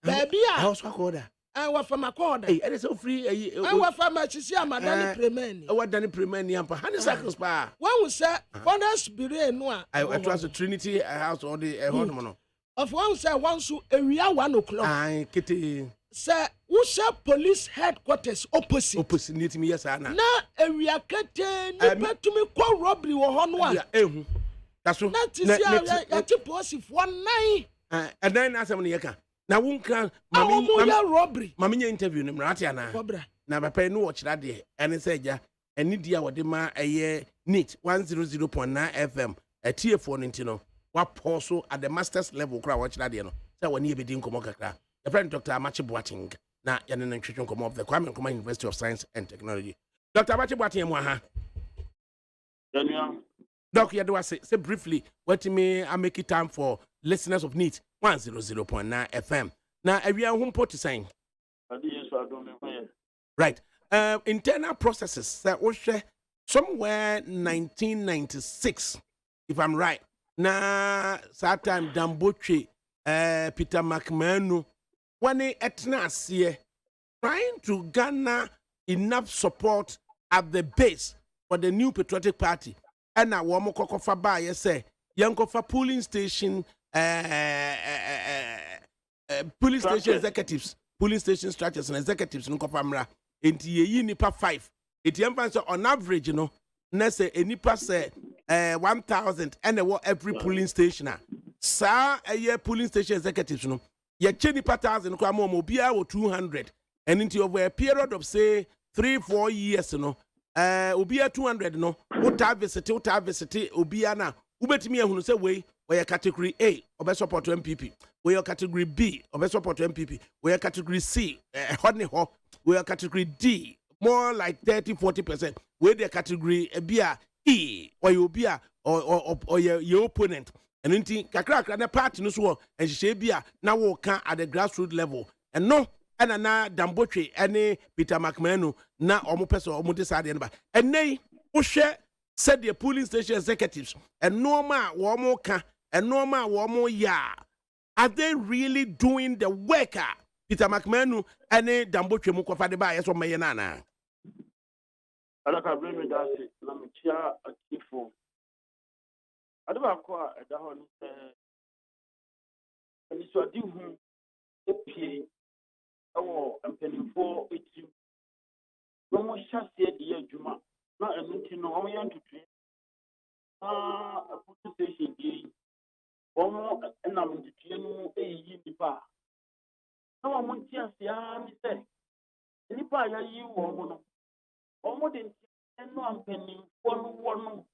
Baby, I was called. I was from a corner. Hey, and it's so free. I was from a Chisia, Madame Premeni. What done Premeni, Honey circles bar. One was said, Founders Bire Noir. I trust the Trinity house or the Hormono. Of one said, once area 1 o'clock. I kitty. Sir, who said police headquarters opposite? Opposite me, yes, Anna. Now, area curtain, to me, call robbery or one. That's what that is your positive 1 night. And then as I'm yaka. Now won't can robbery. Mammy interview him Ratiana. Now my pay no watch that day. And it said ya and need ya what dema a year neat 100.9 FM a tier 4 Nintino. What also at the master's level crowd watch that no. So when you be doing Komokaka. The friend Dr. Amachi Boating. Now Yan nutrition come up the Kwame Nkrumah University of Science and Technology. Dr. Amachi Boating Waha. Doc, you do say briefly what me I make it time for listeners of NEAT 100.9 FM. Now, everyone who put to sign. Right. Internal processes that was somewhere 1996, if I'm right. Now, that time Damboche, Peter McMahon, when he etnas here, trying to garner enough support at the base for the new patriotic party. And now, one more cocoa bar, you say, Yankofa polling station, police station executives, police station structures and executives, no Kofamra, into ye nipa 5. It emphasis on average, you know, let's say a nipa say 1,000 and every polling station. Sa a year polling station executives, you know, ye nipa 1,000, Kwamo Mobia or 200, and into over a period of say 3-4 years, you know. Ubia 200 no uta visit ubiana ubetimi ehunu say we category A obe support MPP we category B obe support MPP we category C hodne ho we category D more like 30-40% we the category bia E or you bia or your opponent and inti kakra na party no so and she bia na wo kan at the grassroots level and no and na Damboche and Peter McMahon na omo person omo decide ba and nay wo share said the polling station executives and normal womo ka and normal womo ya are they really doing the work Peter McMahon and Damboche mu kofa de ba yeso meye na na alaka bring me that let me Abusia Akifo. I don't know at the horn. And it's what you pay. Oh, I'm penning for it. No more shall say the Juma. Not a minute, no, I'm young to train. A police station game. One more, and I'm the train, a year bar. No one wants to see how say. Any part you want. Almost in no I'm penning one.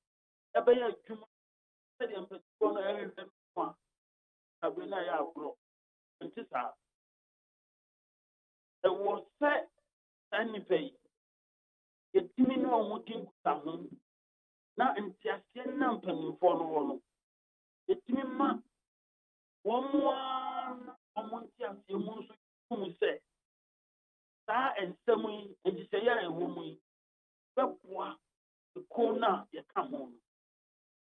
A bay of Juma. I'm penning one. I've been a bro. And this there was set any pay. It didn't know what you could now in Tiasian Nampany for no one. It didn't matter. One more Tiasian who say, Sir and Sammy and you say, I woman, but the corner you come home.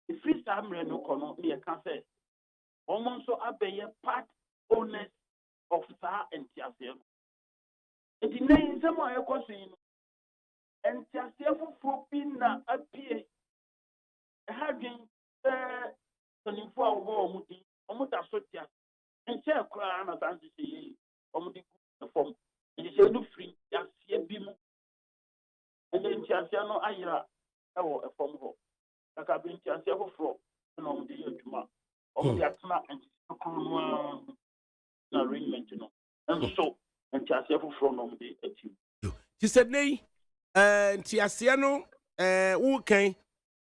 If it's Amran no corner, me I can say, almost so I be a part owners of Sir and Tiasian. It is named somewhere question. And Tiasian for Pina appear. Having 24 war, almost a soldier, and share crown as I say, almost the form. And you say, no free, just see a beam. And then Tiasiano Ayra, a form home. Like I've been Tiasiano for and on the year tomorrow. Only a snack and arrangement, you know. And so, and Tiasiano from on the 18. She said, nay, Tiasiano, okay.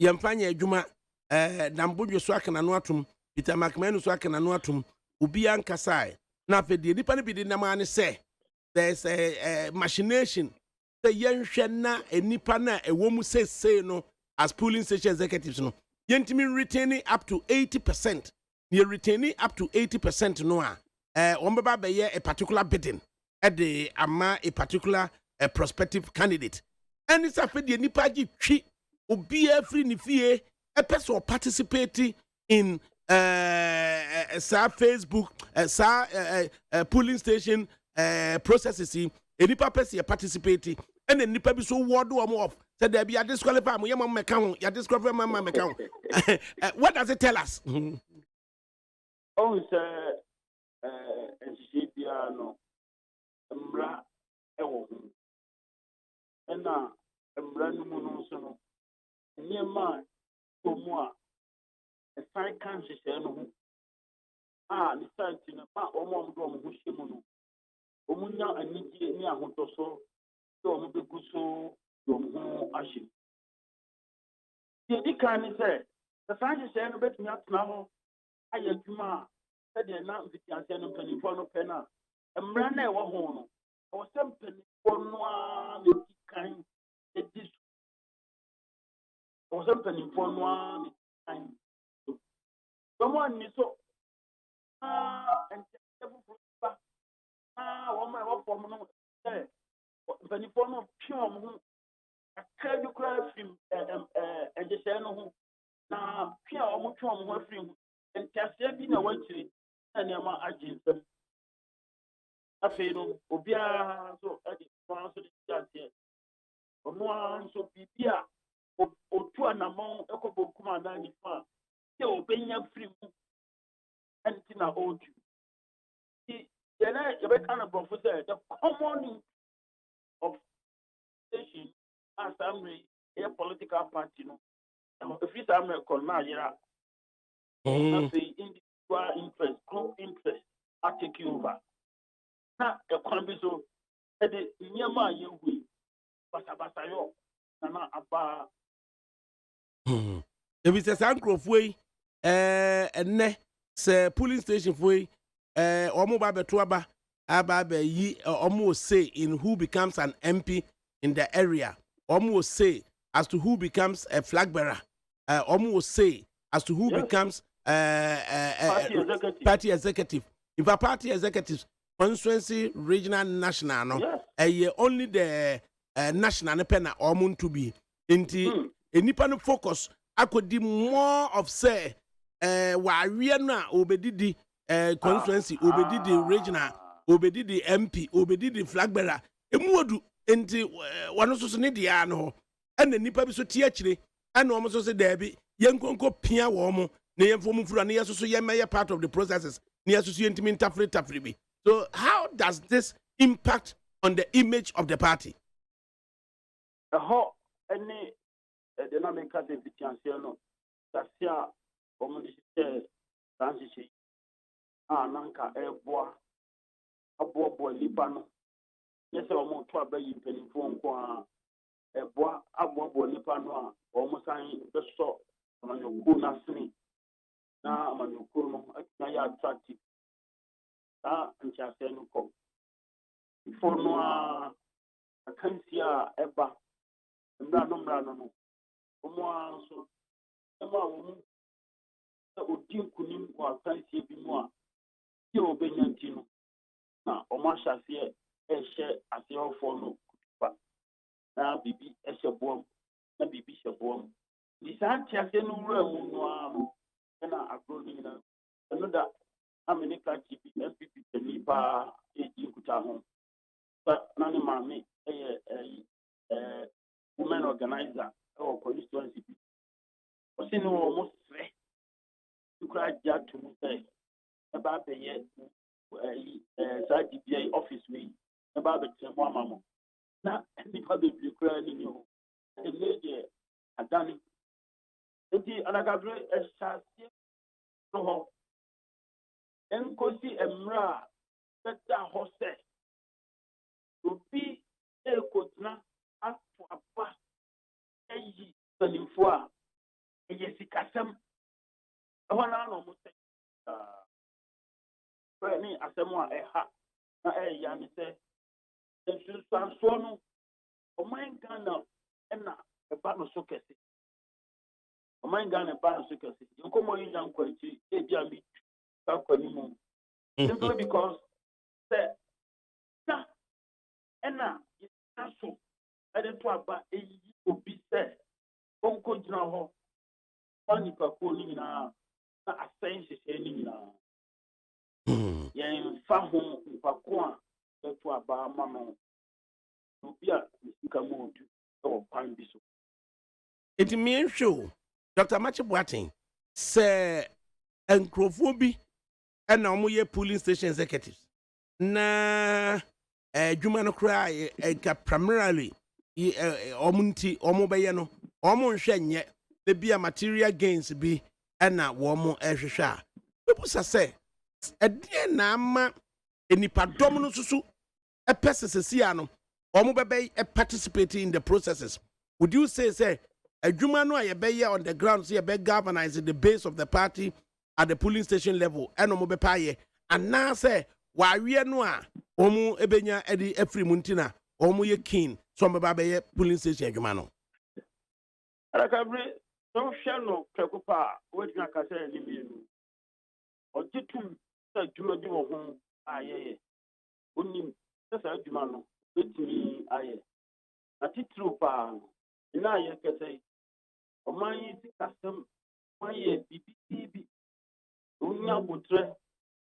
Yamfanya adwuma Nambodwo so aka na no atom Peter McMahon so aka na no atom obi ankasai na afedie nipa ne bi de nam ane say there's a machination say yenhwe na enipa na ewo mu say no as polling station executives no yentimi retaining up to 80%. Ye retaining up to 80% no a ombeba be ye a particular bidding at the ama a particular prospective candidate and it's afedie nipa gi twi obi every nifie a person participating in sa Facebook polling station processes a nipa person participating and a nipa be so ward one off said there be a disqualify my mama account ya disqualify my mama account. What does it tell us? Oh, sir, and she piano, Mbra, and now, Mbra no near my Pomua, a fine country, the sight in a part or more from Hushimono. Omunya and Niki near Hontoso, so the Guso, Ashim. The can say, the fancy saying about me up now. I am Juma, said the announced the Canton Penny Penna, and ran there one home, or something for no kind. Or something for one time. Someone is so and one my work for no penny for no pure a curly cry film and the channel now pure almost one film and Cassian away to and Yama agent. I feel Obia so at the France of the Cassian. Or no so Pipia. Otu anamon ekobo kuma na nifa ye obenya free anti na odu the be kind of professor the common of station as a political party no if it's American na yera say individual interest group interest are taking over na e kwan bi so e de nyama ye hui basa yo na aba. If it's a Sancroft and say polling station for Omo Tuaba Ababe ye almost say in who becomes an MP in the area, almost say as to who becomes a flag bearer, almost say as to who becomes party executive. If a party executive, constituency, regional, national, no, only the national penna or moon to be into. Nipa no focus akodi more of say waria na obedidi constituency obedidi regional obedidi MP obedidi flag bearer emuodu enti wano so ne dia no and nipa bi so tie akire and almost say Debbie, young conco pia woman, near from Fura, near so ye part of the processes, near so tafri. So, how does this impact on the image of the party? Any dynamic as a Vitianciano, Tassia, Community, Transition, Nanka, Airbois, a boy, Libano. Yes, I want to be penny phone, a boy, a boy, Libano, almost saying the sort on your good nasty. Now, I'm on your cool, I attractive. And Chaseno come. Before no, I can't see ever. No. So, Odin Kunim or Fancy Bimoa, you obey Yantino. Now, Omasha here, a share as your phone. Now, Bibi, as your bomb, and Bibi, your bomb. This Antiano realm, and I grow in another. How many can't keep MPP the Nipa, a Kutahom? But none of my women organizer or constituency. But you know, almost you cried that to me about the side DBA office way about the Mama. Now, anybody be crying you, and the lady had done it. And I got very no. And Kosi Emra, that horse to be a cotna for a pass. Four, yes, Cassam. I want to almost say, as someone a hat, a young say, and should transform a mind gunner and a battle socket. A mind gun and battle socket. You come on, young quality, a jammy, simply because, and now, it's not so. I didn't talk about a will be said. Onko jina ho pani pa ko ni na asense se ni na yen fa ho pa ko a to aba ma no obi a sika mo odu o pan bi so It means show Dr. Machi Boateng say enkrofo bi na omo ye polling station executives na adwuma no kra primarily omunti omo be ye no omo nhwe nye the be material gains bi na womo ehwehwe a people say edie na ama enipadom no susu epesesesi ano omo bebe participate in the processes. Would you say adwuma no ayebe on the ground say be galvanize the base of the party at the polling station level and omo be paye and now say wawie no a omo ebenya edi efri muntina omo ye keen so omo be polling station adwuma no Alakabre, don't share no preocupa, waiting a cassa in the or jitum, said Juma do home, aye. Only that's a Jumano, with me, aye. A titrupa, and I can say, or my custom, my BBB, Unya Butre,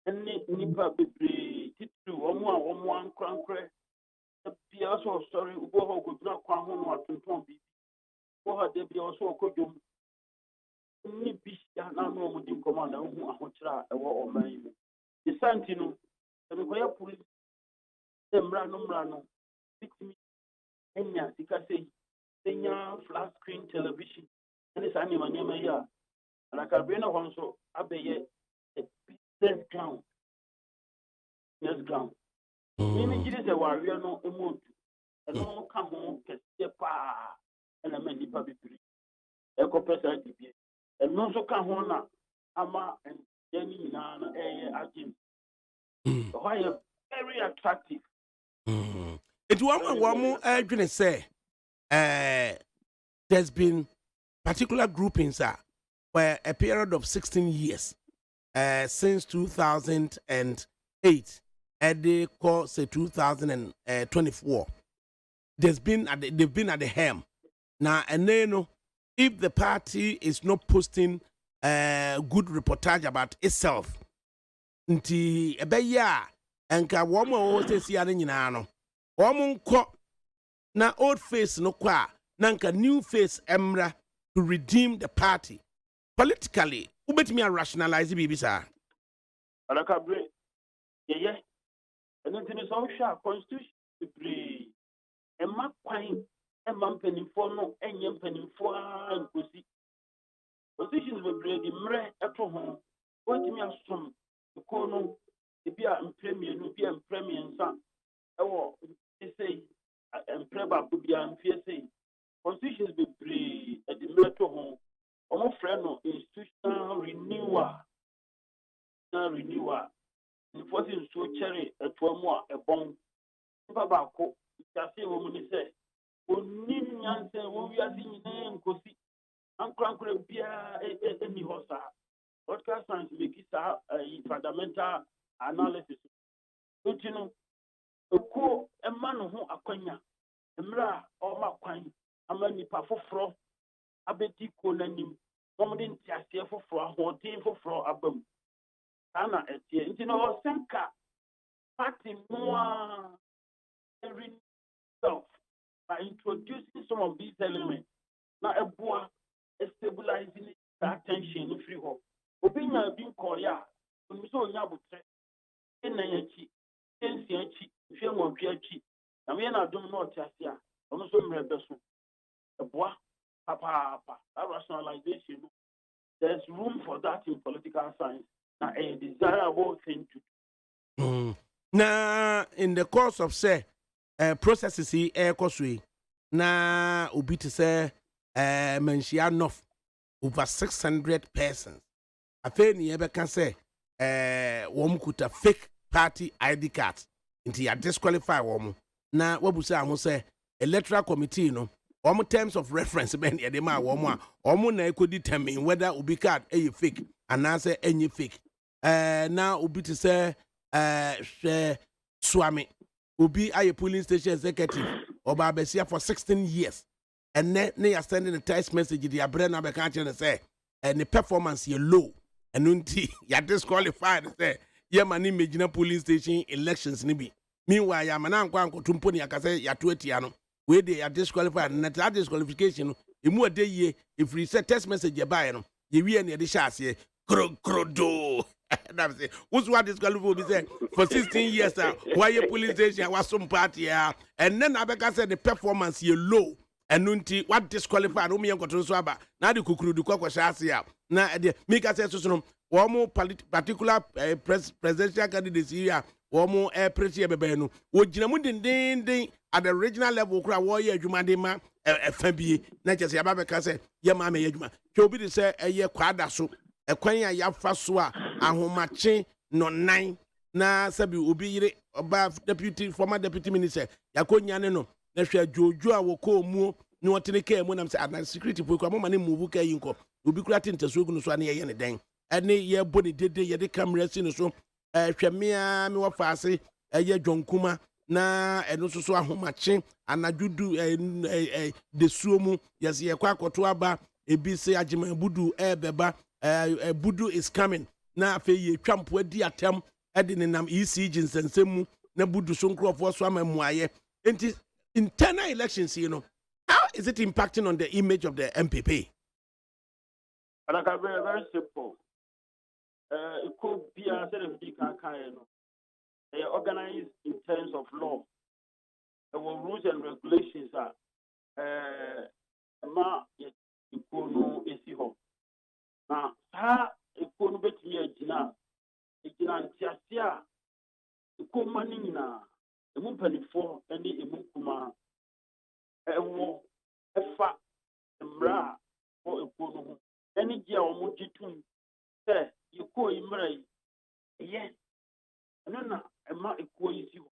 and Nipa Bibri, Titru, one crown crack. The Piasso story, Ubo could not come home or to be. For they be also could do only be now no commander who are a war of my the Santino, and the police, them rano, 6 minutes, Enya, Ticase, Senya, flat screen television, and this animal near my yard. And I can bring a honso, Abbey, a business ground. Yes, ground. Maybe it is a warrior no mood, and no come home, pa. And I mean, the Eco Pesa DBA. And no so can Hona, Ama, and Jenny Nana, Ajin. Why very attractive. It one more urgent say, there's been particular groupings for a period of 16 years since 2008, and they call say 2024. They've been at the helm. Now, and then, if the party is not posting good reportage about itself, nti ebeya enka womo o sesi ane nyina no womo nko na old face no kwa na nka new face emra to redeem the party. Politically, who bet me a rationalize it, sir? Alakabre, yeah, and then it's all sharp constitution to pray. And my pine, and my penny for no, and young penny for and pussy. Positions will bring the mre at home. What me as some the corner, the beer and premier, no beer and premier and son. Oh, they say, and preba could be unfierce. Constitutions will bring at the metro home. Almost friend of institutional renewal. Now renewal. Enforcing so cherry at one more a bomb. Babako, just say woman say, Onin Yan say, what we are seeing in Kosi, and Crankle Pia, any hosa. Podcast science make it a fundamental analysis. Don't you know? A co a man who acquanya, a mra or Maquine, a many powerful fro, a betty conanim, woman in Tiasia for fro, or team for fro abum. Anna Etienne, you know, Senka, party more every self by introducing some of these elements. Now, a boy is stabilizing that tension in free hope. Opinion being Korea, when we saw Yabutre, in Nayachi, in Siachi, film of Piachi, and we are not doing not Tasia, also Rebesu. A boy, papa, that rationalization, there's room for that in political science. Now, a desirable thing to do. Now, in the course of say, processes here, cosway, now, ubi to say, mention enough over 600 persons. I think you ever can say, one could have fake party ID cards until you disqualify one. Now, what we say, I must say, electoral committee, no. Terms of reference, ben yadema woman, na could determine whether ubi card a fake and answer any fake. Now ubi to say Swami ubi a polling station executive or Babesia for 16 years. And then they are sending a text message to the brand of country and say, and the performance you low and unti you disqualified say, yeah, my name is polling station elections nibi. Meanwhile, ya manan kwanko tumponi akase ya 20 where they are disqualified and that disqualification imu a day if we set text message you buy no you we any the shots here krodo that's it who's what disqualified be say for 16 years why your police station was some party and then Abeka said the performance you low and nunti what disqualified no me control so aba na the kukuru du kwakwa shots here na the make us say so one more particular presidential candidates here one more pretty bebe no wo gina mu den at the regional level kura wo ye adwuma de ma FBA na chese ya babeka say ye ma me adwuma ke obi de say ye kwada so ekwan ya yafa so a ahomache no nan na sabi obi yire oba former deputy minister yakonya ne no na hwa jojo a wo ko mu no otene ka mu na say na security po kwa mama ne move ka yinko obi kura tintaso gu no so na ye ne den ene ye boni dede ye de camera si no so hwemia me wa faase ye dwonkuma na eno so ahomache anajudu de suomu yes ye kwa akoto aba ebi se agema budu beba budu is coming na afi ye twampo adi atem ede ne nam ECG nsensemu na budu so nkrofo so amamuaye enti internal elections you know how is it impacting on the image of the MPP? Very simple. It could be a set of they are organized in terms of law. There were rules and regulations are ma ikono esiho. Now, ha ikono beti ya jina ntiasia ikono manina emu panifo eni emu kuma ewo efa mra o ikono ho eni dia omo jitum se iko imrai yes no ema iko isi ho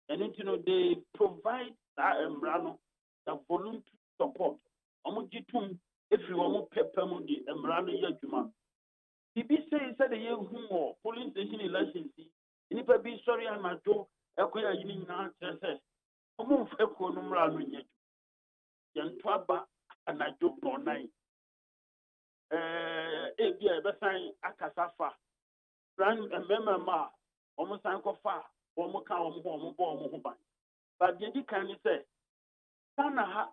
and you know they provide that embrano the voluntary support omo jitum if you omo pepper mo di embrano ya djuma bibi say the ye hu police station elections ni pa bi sorry anajo ekoya yini na tese omo feko no mra no nya yanto aba anajo no nine ebia e be san akasafa ran emema almost anko fa omo ka omo ho ban but the kan say sana ha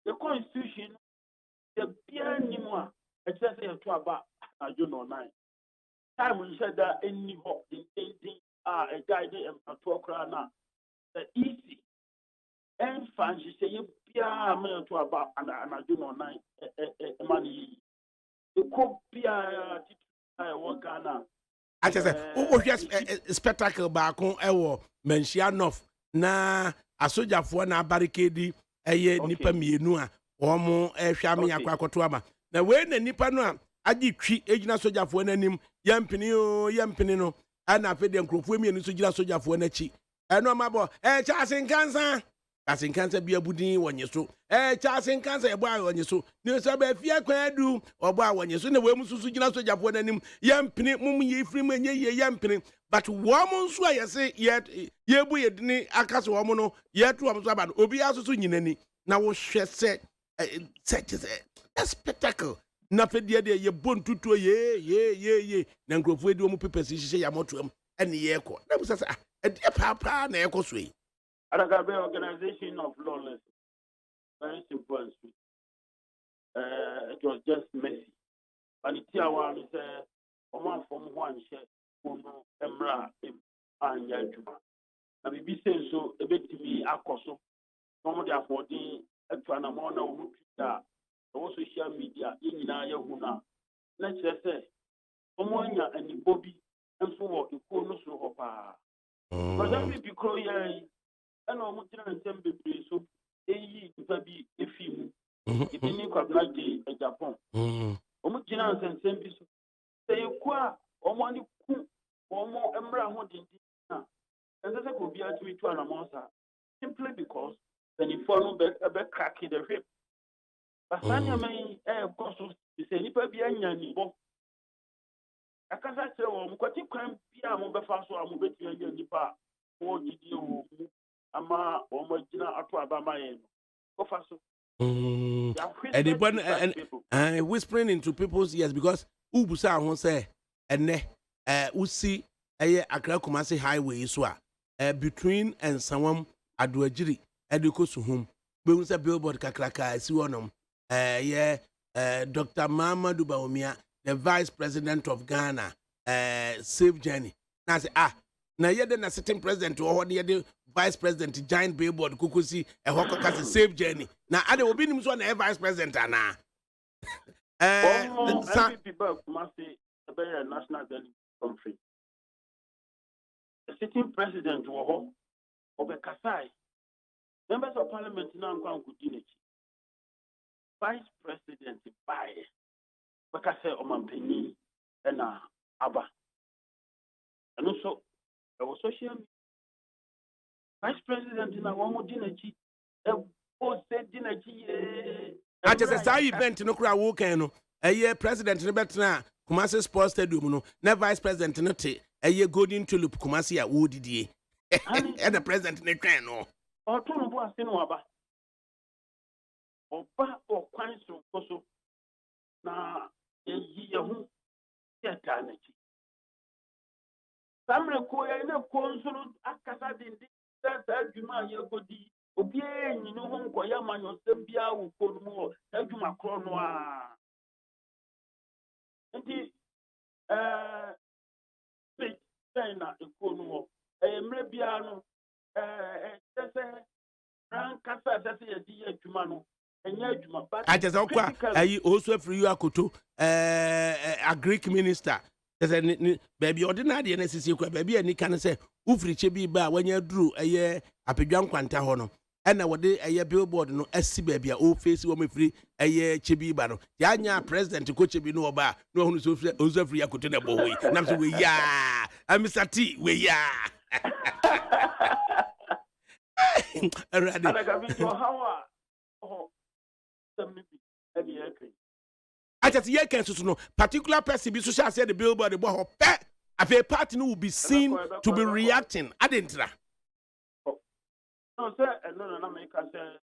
the constitution the beer anymore. It's just a trouble. I do not know. Time we said that any hop in anything a guy and a talk now. The easy and fancy say you beer man to about and I do not know money. The cook beer work now. I just say, oh, yes, spectacle back on our Menchianoff. Na a soldier for na barricade nipa mienu a omo ehwa me yakwakoto ama na we na nipa no a agi twi ejina soldier for nanim yampini no ana afede nkrofo mienu so gira soldier for na chi eno mabo chasenkansa bia budin wonye so chasenkansa ebo a wonye so ne so ba fia kwan adu obo a wonye so na we mususu gira soldier for nanim yampini mum ye free menye ye yampini. But woman so I say yet ye bu yedini akase woman no yet to am so about obi aso nyinani na wo hwe se a spectacle na fedie de ye bontuto ye na nkrofo edi omu pepesi hye ya motoam ene ye ko na bu say e de papa na ye ko so yi Adagabe organization of lawless very simple and sweet. It was just messy and it here one say one from one share Uno Emra and Yajuma. Na bibi say so ebetimi akoso. No dey affording etwa na mo na wo Twitter, wo social media, nyina ya hu na. Na kire say omo anya ani bobi enso wo iko no so ho pa. Because we be crow yan ana omo tira nsem bebre so eyi nipa bi efimu. Ebi ni kwabla de Japan. Omo tira nsem bi so. Say kwa omo ani ku omo emra ho dindi na and that's go be at me to an amonsa simply because when you follow back crack the rib but sanya me cost say nipa bi anya ni bo akasa che wo mkwati kwan bia mo befa so amo beti anya nipa wo didi wo ama wo mo gina ato abama yen go fa so and whispering into people's ears because ubusa ho say ene usi Accra Kumasi highway so between and Sawam Aduajiri Ediko Suhum be say billboard kakraka si wonom Dr. Mamadou Bawumia the vice president of Ghana safe journey na say na yede na sitting president or the vice president giant billboard kukusi hokaka safe journey na ade obi nim so na vice president ana people Kumasi the national country. The sitting president of a Kasai, members of parliament now vice president by Bakase Omampeni and Abba. And also, there was social vice president in a one dinachi, said dinachi. I just a event no crowd walking. A year president Rebetna, Kumasi Sports Stadium, no, never vice president note. A year golden tulip Kumasi at Woody, and the president Necrano. Or two of us in Waba. Or Ba or Quanso, also. Now, a year, yet, some require no consul, Akasa didn't that Juma Yagodi, Obien, you know, home Koyaman or Sembia who called more, Juma Cronoa. And China economy mrebiano rankasa sase yedi adwuma no enya adwuma but I just also free you akoto a Greek minister baby ordinary na sisi kwa baby ani kan say ufri chebi ba wanya duru apedwan kwanta ho no na wode billboard no asi baby a o face wo mefri chebi ba no ya nya president ko chebi no oba no hunu so free akoto na bo we nam so we ya Mr. T we ya already how I just hear can no particular person be social say the billboard bo ho pe afi party no will be seen to be reacting adentra no sir no make say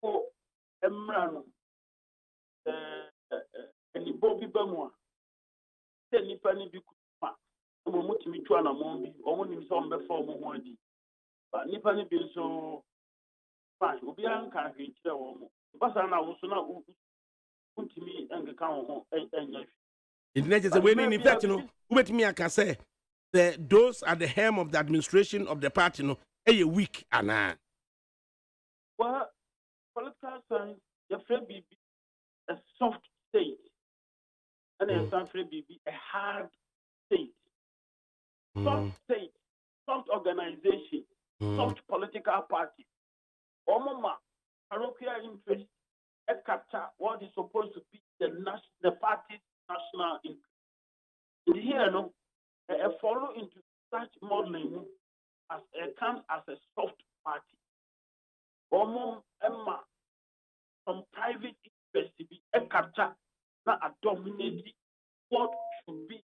oh emrano any bobi bamwa say nipa ni bi kuma mo mutimi twa na mo bi o mo nim so on be for mo ho adi ba nipa ni bi so fine obi an kan hwe kire wo mo Basana was not ultimately and count and It's not just a way in fact, wait me, I can say those at the helm of the administration of the party, a week and well, political science, your friend be a soft state, and a friend be a hard state. Soft state, soft organization, soft political party. Omoma, parochial interest, a capture what is supposed to be the party's national interest. And here, a follow into such modeling as comes as a soft party. Omo Emma, some private interest to be a capture, not a dominating what should be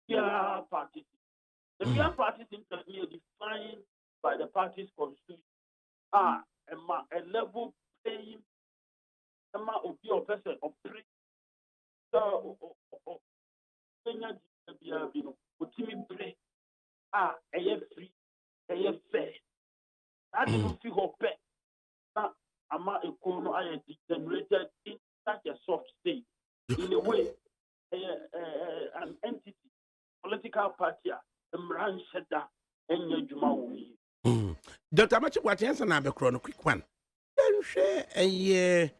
peer parties. The peer parties interest are defined by the party's constitution. Emma, a level playing, Emma, or be a person of praise. So, free, free, fair. I didn't feel her pet. Now, Ama Econo, I degenerated in such a soft state. In a way, an entity, political party, a Mran Shedda, and Yajumawi. Dr. Machi, what answer now? A quick one. Then share a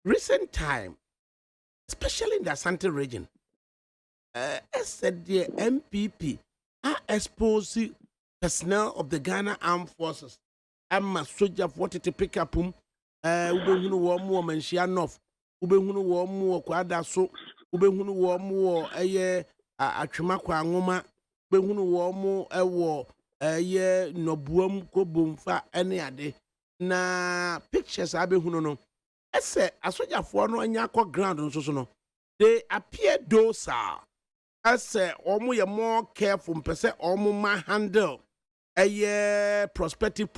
recent time, especially in the Asante region. As said the MPP are exposing personnel of the Ghana Armed Forces. I'm a soldier of what to pick up ube hunu wo mu manhia nof ube hunu wo mu kwada so ube hunu wo mu atwema kwa nwoma ube hunu wo mu ewo nobuam kobomfa ene ade na pictures abe hunu no ese asojafo no anya akọ ground nso so no they appear docile ase omo ye more careful mpese omo ma handle prospective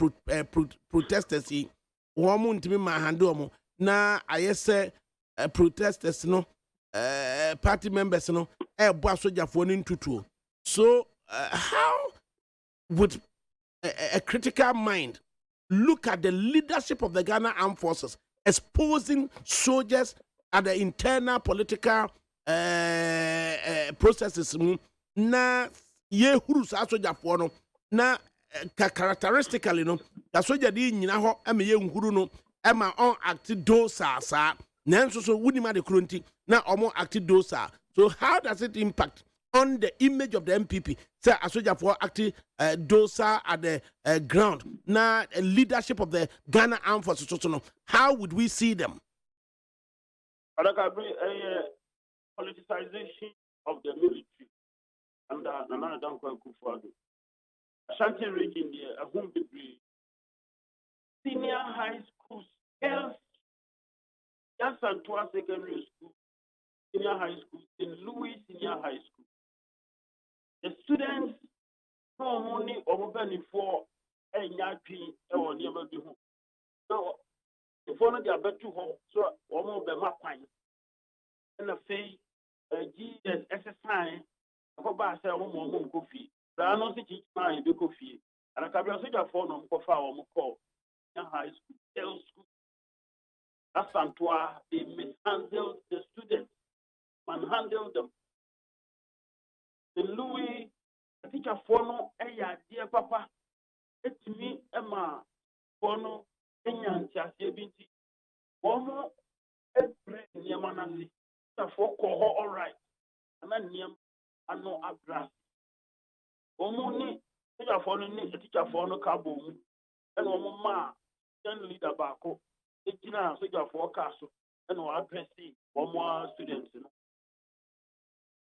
protesters yi womo ntimi ma handle omo na ayese protesters no party members no bo asojafo ni ntutuo. So how would a critical mind look at the leadership of the Ghana Armed Forces exposing soldiers at the internal political processes na ye huru sa soldier no na characteristically no the soldier di nyina ho ema ye nhuru no ema on act dosa sa nanso so wuni ma de kronti na omo act dosa. So how does it impact on the image of the MPP? Say a soldier for acting dosa at the ground na leadership of the Ghana Armed Forces. How would we see them? Politicization of the military under Nana Dankwa Kufuor. Ashanti region there, a home degree. Senior high schools, girls, Yasantua Secondary School, senior high school, in Louis Senior High School. The students no money or money for a yapping or never do home. Now, if one of the better home, so almost the map pine. And a fee, GS exercise, a cobas, a woman coffee. There are no such time the coffee. And a cabin such a phone on Kofa or Moko, high school, girls' school. That's Santua, they mishandled the students, manhandled them. The Louis, a teacher for no, dear papa, it's me, Emma, for no, Kenyan Chasibinti, Womo, a bread near Manasi, for all right, and then near and no address. Omoni, teacher for no, a teacher for no cabo, and Omoma, then leader Bako, 18 hours, teacher for castle, and no addressing, one more students.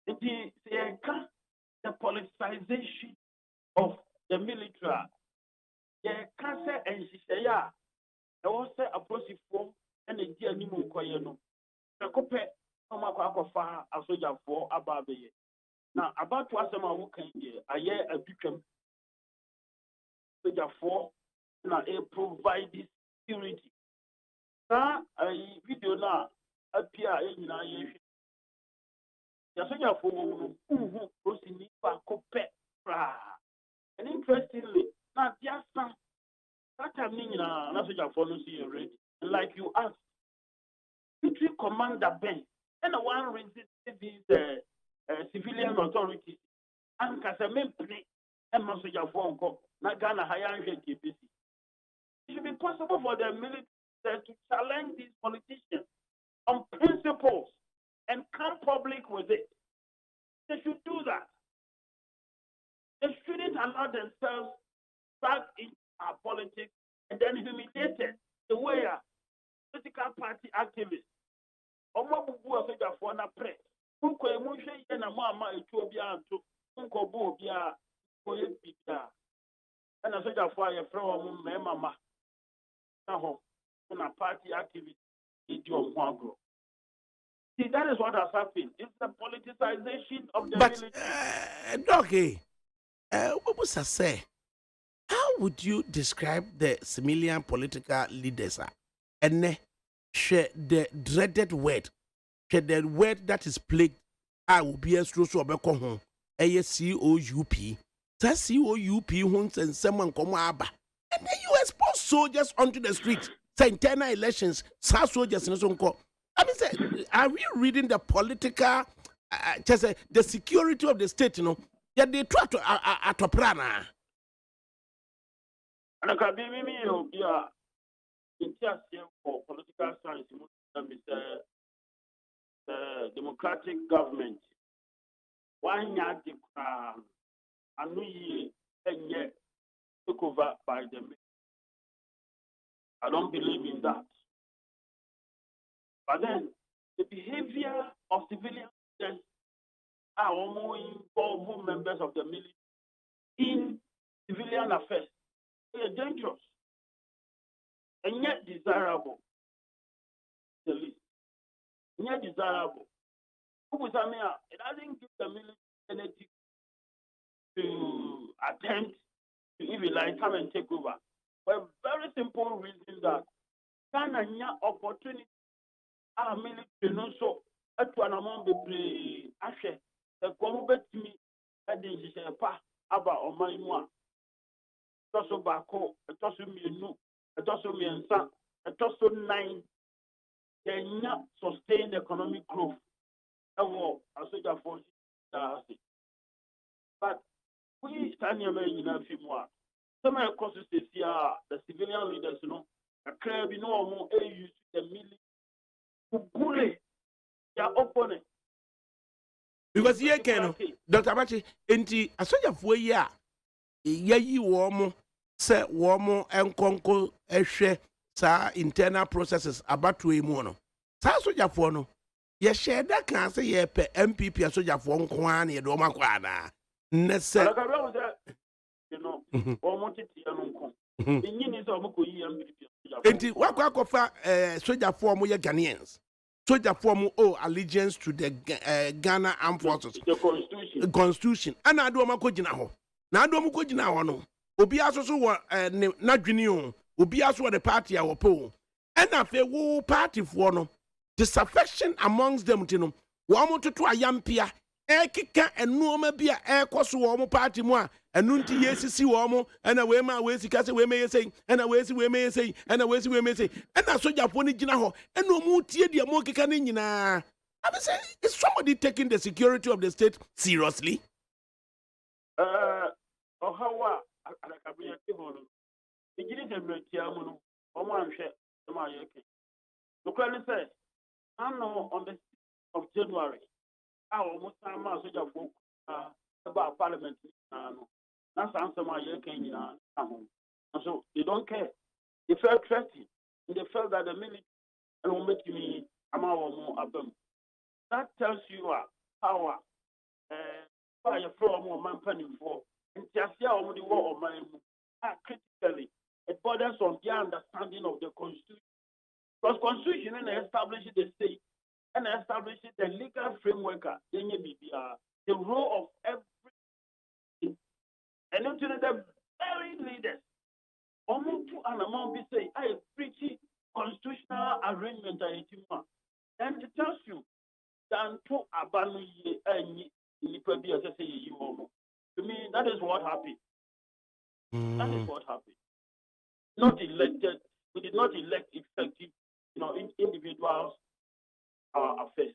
It is the politicization of the military. The cancer and Shishaya, there was a process for and a dear Nimu Koyano. The copy from a far a soldier for above the year. Now, about to ask them who can hear, I hear a become soldier for now, it provide this security. Now, a video now appear in our Yasoja for Rosini Cope. And interestingly, not just that time Nasoja for already. And like you asked, military commander Ben, and the one resist these civilian authorities, and Casamen play, and Masoja Fonko, Nagana Hayan KPC. It should be possible for the military to challenge these politicians on principles and come public with it. They should do that. They shouldn't allow themselves back into our politics and then humiliated the way a political party activists. Omo bubu asoja for na pre. Nko emu hwe ye na mo ama etu obi anto. Nko bo obi a ko ye bibia. Na asoja for ye frɛ wo me mama. Na ho na party activists idiom ho agro. See, that is what has happened. It's the politicization of the military. Doggy, what was I say? How would you describe the civilian political leaders? And share the dreaded word, share the word that is plagued. I will be a strong so about home. COUP. That COUP homes and someone come aba. And then you expose soldiers onto the streets. Say internal elections, some soldiers and so on. I mean, say, are we reading the political, just the security of the state? You know, yeah, they try to plan. And I can be me, yeah, interest for political science, the democratic government. Why not the and we yet took over by the military? I don't believe in that. But then the behavior of civilian leaders are almost involved members of the military in civilian affairs. They are dangerous and yet desirable. The least. And yet desirable. It doesn't give the military energy to attempt to even like come and take over. For a very simple reason that Ghana opportunity our military no so at one among the ashe the combat me at the pa about on my one. Tosso Bako, a tosso me no, a tosso me and son, a tosso 9, then not sustain economic growth. A war, a soldier force. But we stand here in a few more. Some of the causes the civilian leaders, you know, a crab, you know, more use the military. Bully their opponent. Because here can Dr. Abachi, enti asoja for ya yi womo se womo enkonko ehwe sa internal processes abatu emu no. Sa asoja for no ye share that kan say ye pe MPP asoja for nko an ye do makwa na. Ne se you know, womo titi anu nko. Nyini so mo ko yi MPP. Enti wakwa kofa soja for mo ye Ghanaians. Soja form allegiance to the Ghana Armed Forces. The Constitution. And I do a makojina ho. Now do mukojina ho no. Obi aso wa na dwini o. Obi aso the party a po. And afa wo party for no. Disaffection amongst them tino. Wo mo toto ayampia. Kika enuoma bia ekoso wo mo party mu a enu nti yesisi wo mo na we ma we sika se we me yesei na we si we me yesei na we si we me yesei na sojafo ni gina ho na omu tie dia mo kika ni nyina. I say, is somebody taking the security of the state seriously? Ohawa alakabuya kihono igiri temretia mu no omo anhwe ma yeke no kwani say on the 6th of January almost time as sojafo about parliament no that's answer my yeke so they don't care. They felt threatened. They felt that the military will make me more abem. That tells you power fire from more man penning for and just the war of my critically it borders on their understanding of the constitution. Because constitution establishes the state and establishes the legal framework, the role of every and into the very leaders. Almost to an amount be say I pretty constitutional arrangement then it tells you than to abandon any to me that is what happened. That is what happened. Not elected, we did not elect effective, individuals our affairs.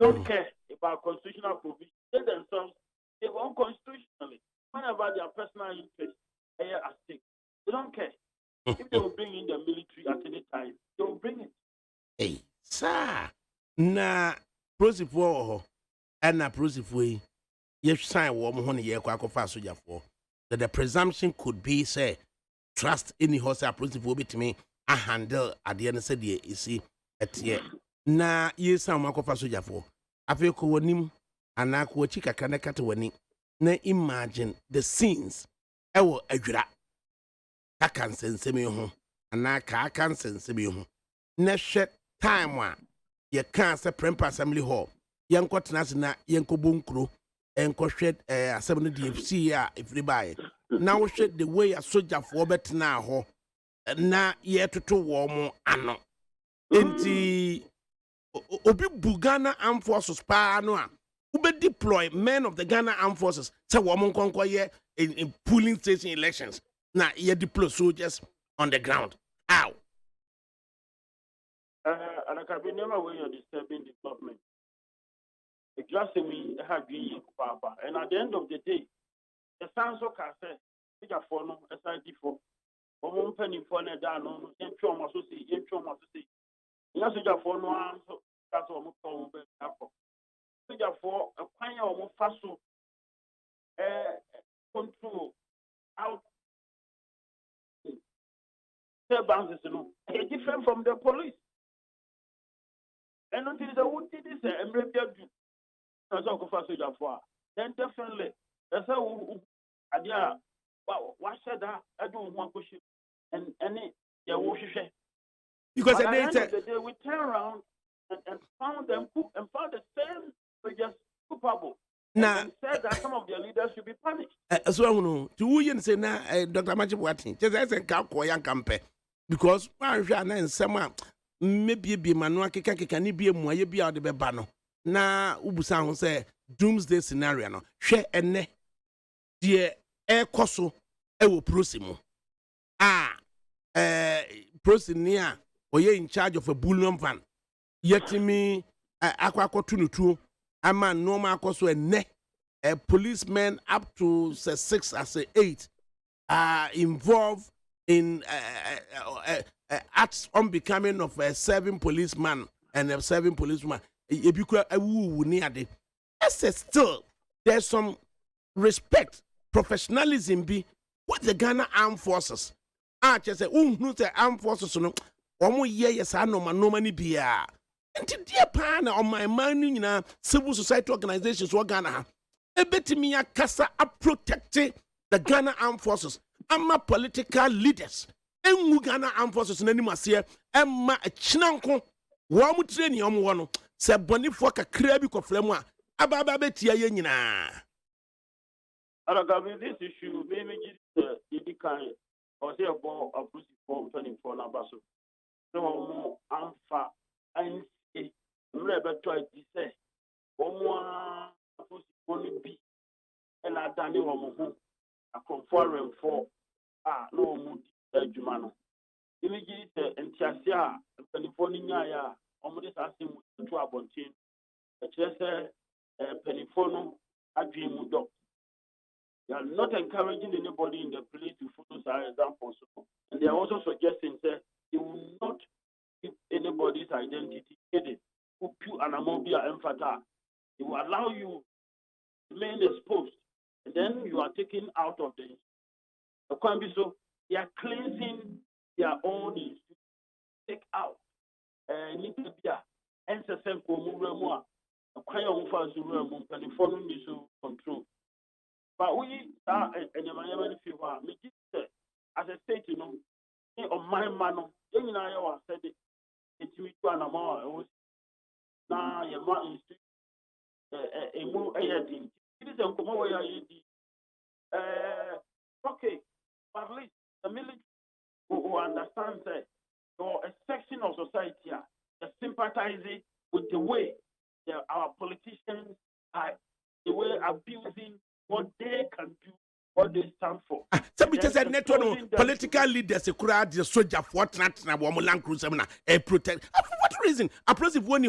Don't care about constitutional provision. They themselves, they run constitutionally. Whenever their personal interests are at stake, they don't care. If they will bring in the military at any time, they will bring it. Hey, sir. Na prosifo and na prosifo you sign warm honey ye kwa kofa soja for that the presumption could be say trust any horse prosifo bit me a handle at the end said ye see at ye na ye sound makofa soja for afi ko wonim ana ko chika kana kata wani na imagine the scenes ewo adwira ka kan sensemi ho ana ka kan sensemi ho na hwɛ time a ye can say Prempa Assembly Hall yanko tenase na yanko bonkro enko hwɛ assembly DFC a everybody na wo hwɛ the way a soldier for betena ho na ye toto wo mo ano enti obi bu Ghana Armed Forces pa no a ube deploy men of the Ghana Armed Forces say wo mo nkonko ye in polling station elections na ye deploy soldiers on the ground how And I can remember when you're disturbing development. The just me have been papa. And at the end of the day, the sounds of Cassa, which are for no SID for penny for a down on trauma to see, trauma to see. Yes, for no answer, that's almost all. For a pioneer almost fast control out. Their bounces, different from the police. And until the wood did this, and maybe then definitely, that's how I why said that I don't want to shoot and any because at the end of the day, we turn around and found them and found the same just culpable. Now, and said that some of their leaders should be punished. So, no, to William say now, Dr. Machibuati, just as a cow campe because one and someone. Maybe be manual can be a moye be out the bebano. Na ubusan say doomsday scenario no. Share ene dear air coso ewo prosimo. Prosinia or ye in charge of a bullion van. Yet me aqua tunutu a man normal coso a policeman up to say 6 as 8 are involved in acts unbecoming of a 7 policeman and a 7 policeman. Still, there's some respect, professionalism be with the Ghana Armed Forces. Just say, the armed forces, no, yes, I know my no money be. And dear partner on my mind, civil society organizations, what Ghana, a bit me a casa up protecting the Ghana Armed Forces. I'm a political leaders. Emu Ghana Armed Forces na nimu ase emma achinanko wo mu training omo wo no se bonifo kakra bi kofremu a ababa betia ye nyina Aragabi this issue maybe just kind or say about a pussy for 24 number so mo amfa and say mrebe to it say omo pussy only be and adani wo mo ho akonforen for no mo Jumano. Immediately, Entiasia, Pennyfonia, almost asking to a bontin, a chester, Pennyfono, a dream dog. They are not encouraging anybody in the police to follow their examples. And they are also suggesting that they will not keep anybody's identity hidden. Who pure anamobia emphata. They will allow you to remain exposed. And then you are taken out of the crime. So they are cleansing their own needs to take out. Nipia, and the same Komura, a choir of us who are California control. But we are in a Miami fever, as a state, on my manner, young and I said it's me to an amount. Now, your man is a move ahead. It is a commodity. Okay, but at least the military who understands that or a section of society that sympathizing with the way our politicians are the way abusing what they can do, what they stand for. Political leaders, a crowd, the soldier, for Land Cruiser, a protect. For what reason? A prosive one,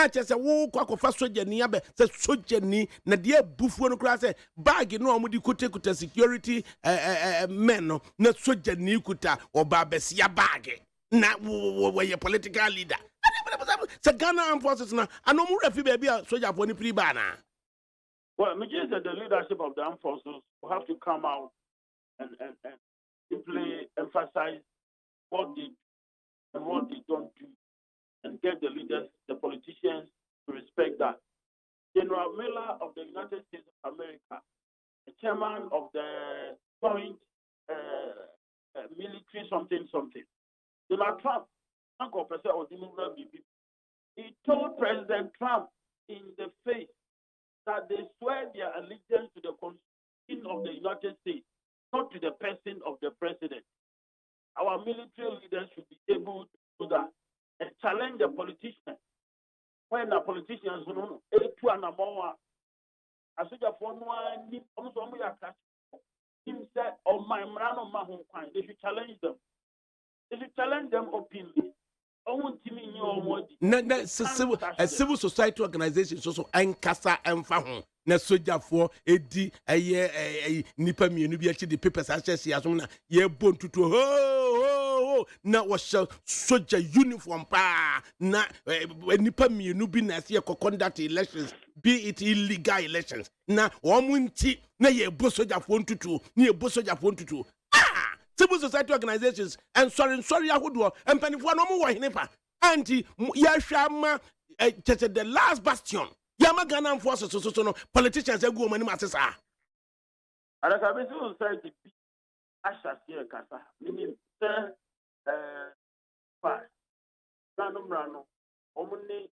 ache se wo kwakofa soja ni abe se soja ni na de bufuo no kra se bag no omudi kuta security men no na soja ni kuta oba besia bag na wo ye political leader se Ghana Armed Forces na anomu refi baby soja for ni pri ba na. Well, me just that the leadership of the armed forces will have to come out and simply emphasize what they do and what they don't do, and get the leaders, the politicians, to respect that. General Miller of the United States of America, the chairman of the Joint Military something. Donald Trump, Uncle Professor Odinura Bibi, he told President Trump in the face that they swear their allegiance to the Constitution of the United States, not to the person of the president. Our military leaders should be able to do that and challenge the politicians. When the politicians know, they should challenge them. They should challenge them openly. Na civil society organization so enkasa emfa ho na soja for edi nipa mienu bi achi the papers access asom na ye bontutu ho na wo soja uniform pa na nipa mienu bi na se conduct elections, be it illegal elections, na omunti na ye bo soja for ntutu na ye bo soja for ntutu. Civil society organizations and sorry ahodo and penifo no mo wo hinepa anti yahwama the last bastion yama Ghana forces so no politicians egu omani masesa alaka be civil society asha sie kasa meaning pa nanomrano omuni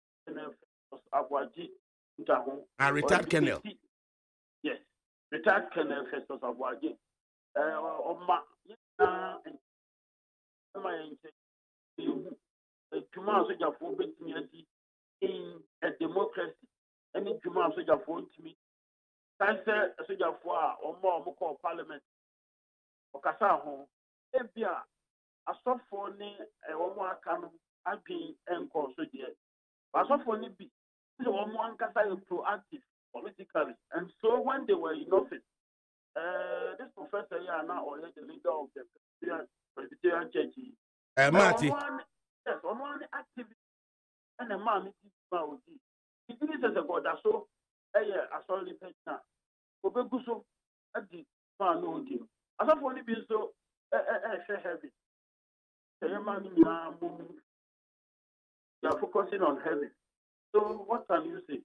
abwaji ntaho retired colonel. Yes, retired colonel Festus Abwaji Oma in a democracy, any Juma soldier for me. Cancer soldier for or more parliament. Okasaho, Ebia, a soft for me, a woman can be and call so dear. But so for me, one can proactive politically. And so when they were in office, this professor here now already the leader of the Presbyterian Church. Marty. Yes, on one activity and a man it is as a god so a solid pension. Obeguso at the man no deal. As of only being so heavy. The man you are focusing on heaven. So what can you say?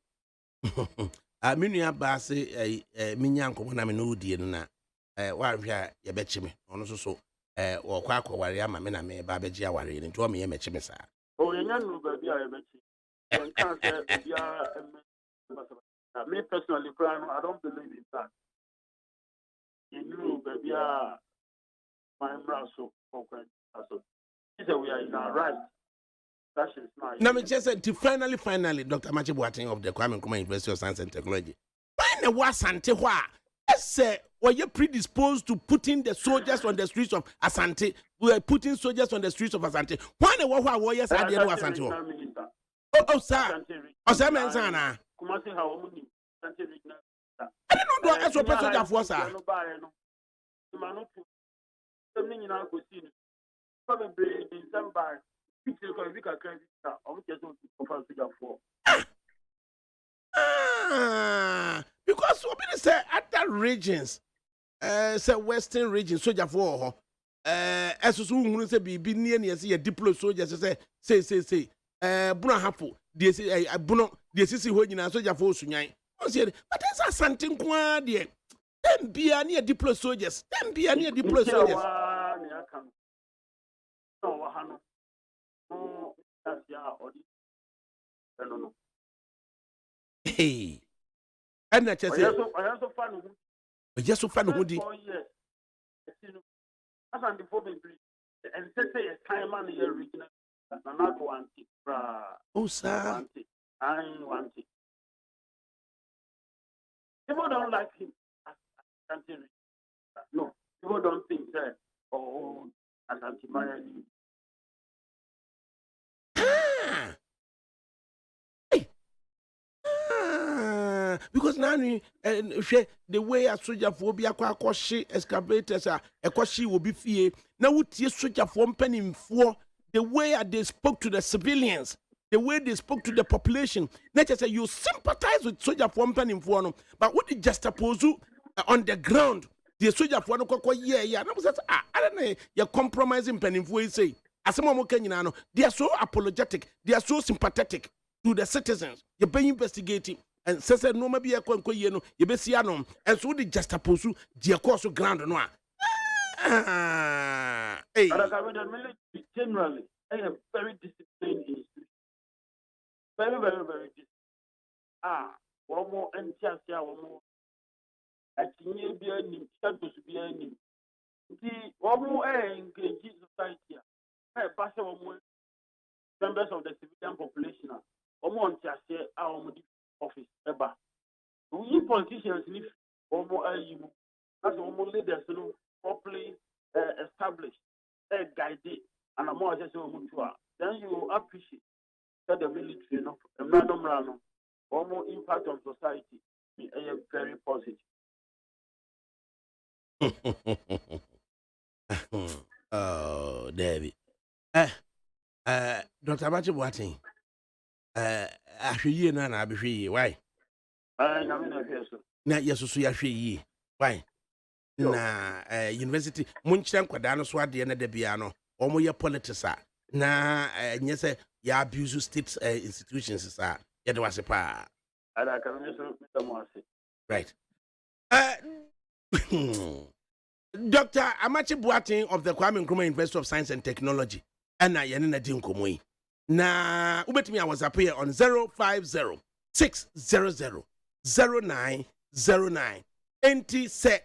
Minua ba se minyanko na me no die no na wa hwa ye bechi me ono so wo kwa akware ama me na me ba beji aware ni nto me ye mechi me sa oh yenya no ba bia ye bechi and can say bia me personally I don't believe in that. You know bia my braso okay so we are in our right. Now, me just said to finally, Dr. Machi Boateng of the Kwame Nkrumah University of Science and Technology. When was Asante wa? Say, were you predisposed to putting the soldiers on the streets of Asante? We are putting soldiers on the streets of Asante. When were you saying Asante? Oh, sir. Oh, sir, man, sir. I don't know what a soldier for, sir. Because we say other regions, say western region, soldier for as soon as we be near see a deployed soldiers say Buna Hapo, they say Buno, the CC when you soldier for Sunyan. But that's something quite dear. Then be a near deployed soldiers, then be a near deployed soldiers. Hey, and I just say, I also found just so fun who did. And say a time on the original, not one thing. Oh, sir, I want it. People don't like him. No, people don't think that. Oh, as anti-marriage. because now the way a soldier for be a she excavators a she will be fear. Now would see soldier for penny for the way they spoke to the civilians, the way they spoke to the population. Not just say you sympathize with soldier for penny for no, but what did just oppose you on the ground? The soldier for no yeah. No, I don't know. You're compromising penny for say. As some more Kenyan, they are so apologetic, they are so sympathetic to the citizens. You're being investigating and says no maybe a conco you be siano and so they just oppose you the course of ground no. Hey. The military generally a very disciplined institution. Very, very, very disciplined. One more NTSA, one more. I think you'll be any status be any. One more engage society. Pass members of the civilian population. One more NTSA, our office ever. We politicians live one more as one more leaders properly established, guided, and a more just then you appreciate that the military, one more impact on society, very positive. Oh, David. Dr. Abachi Boateng. I should ye na na be why? Na yeso so ya hwe yi. Why? Na university munchira nkwada no so ade na da bia no omo ye politics a na nye se ya abuse state institutions sa ye de wase pa. Right. Dr. Amachi Boateng of the Kwame Nkrumah University of Science and Technology and na yene na di nkomo yi. Na ubetimi I was up here on 050-600-0909. Enti se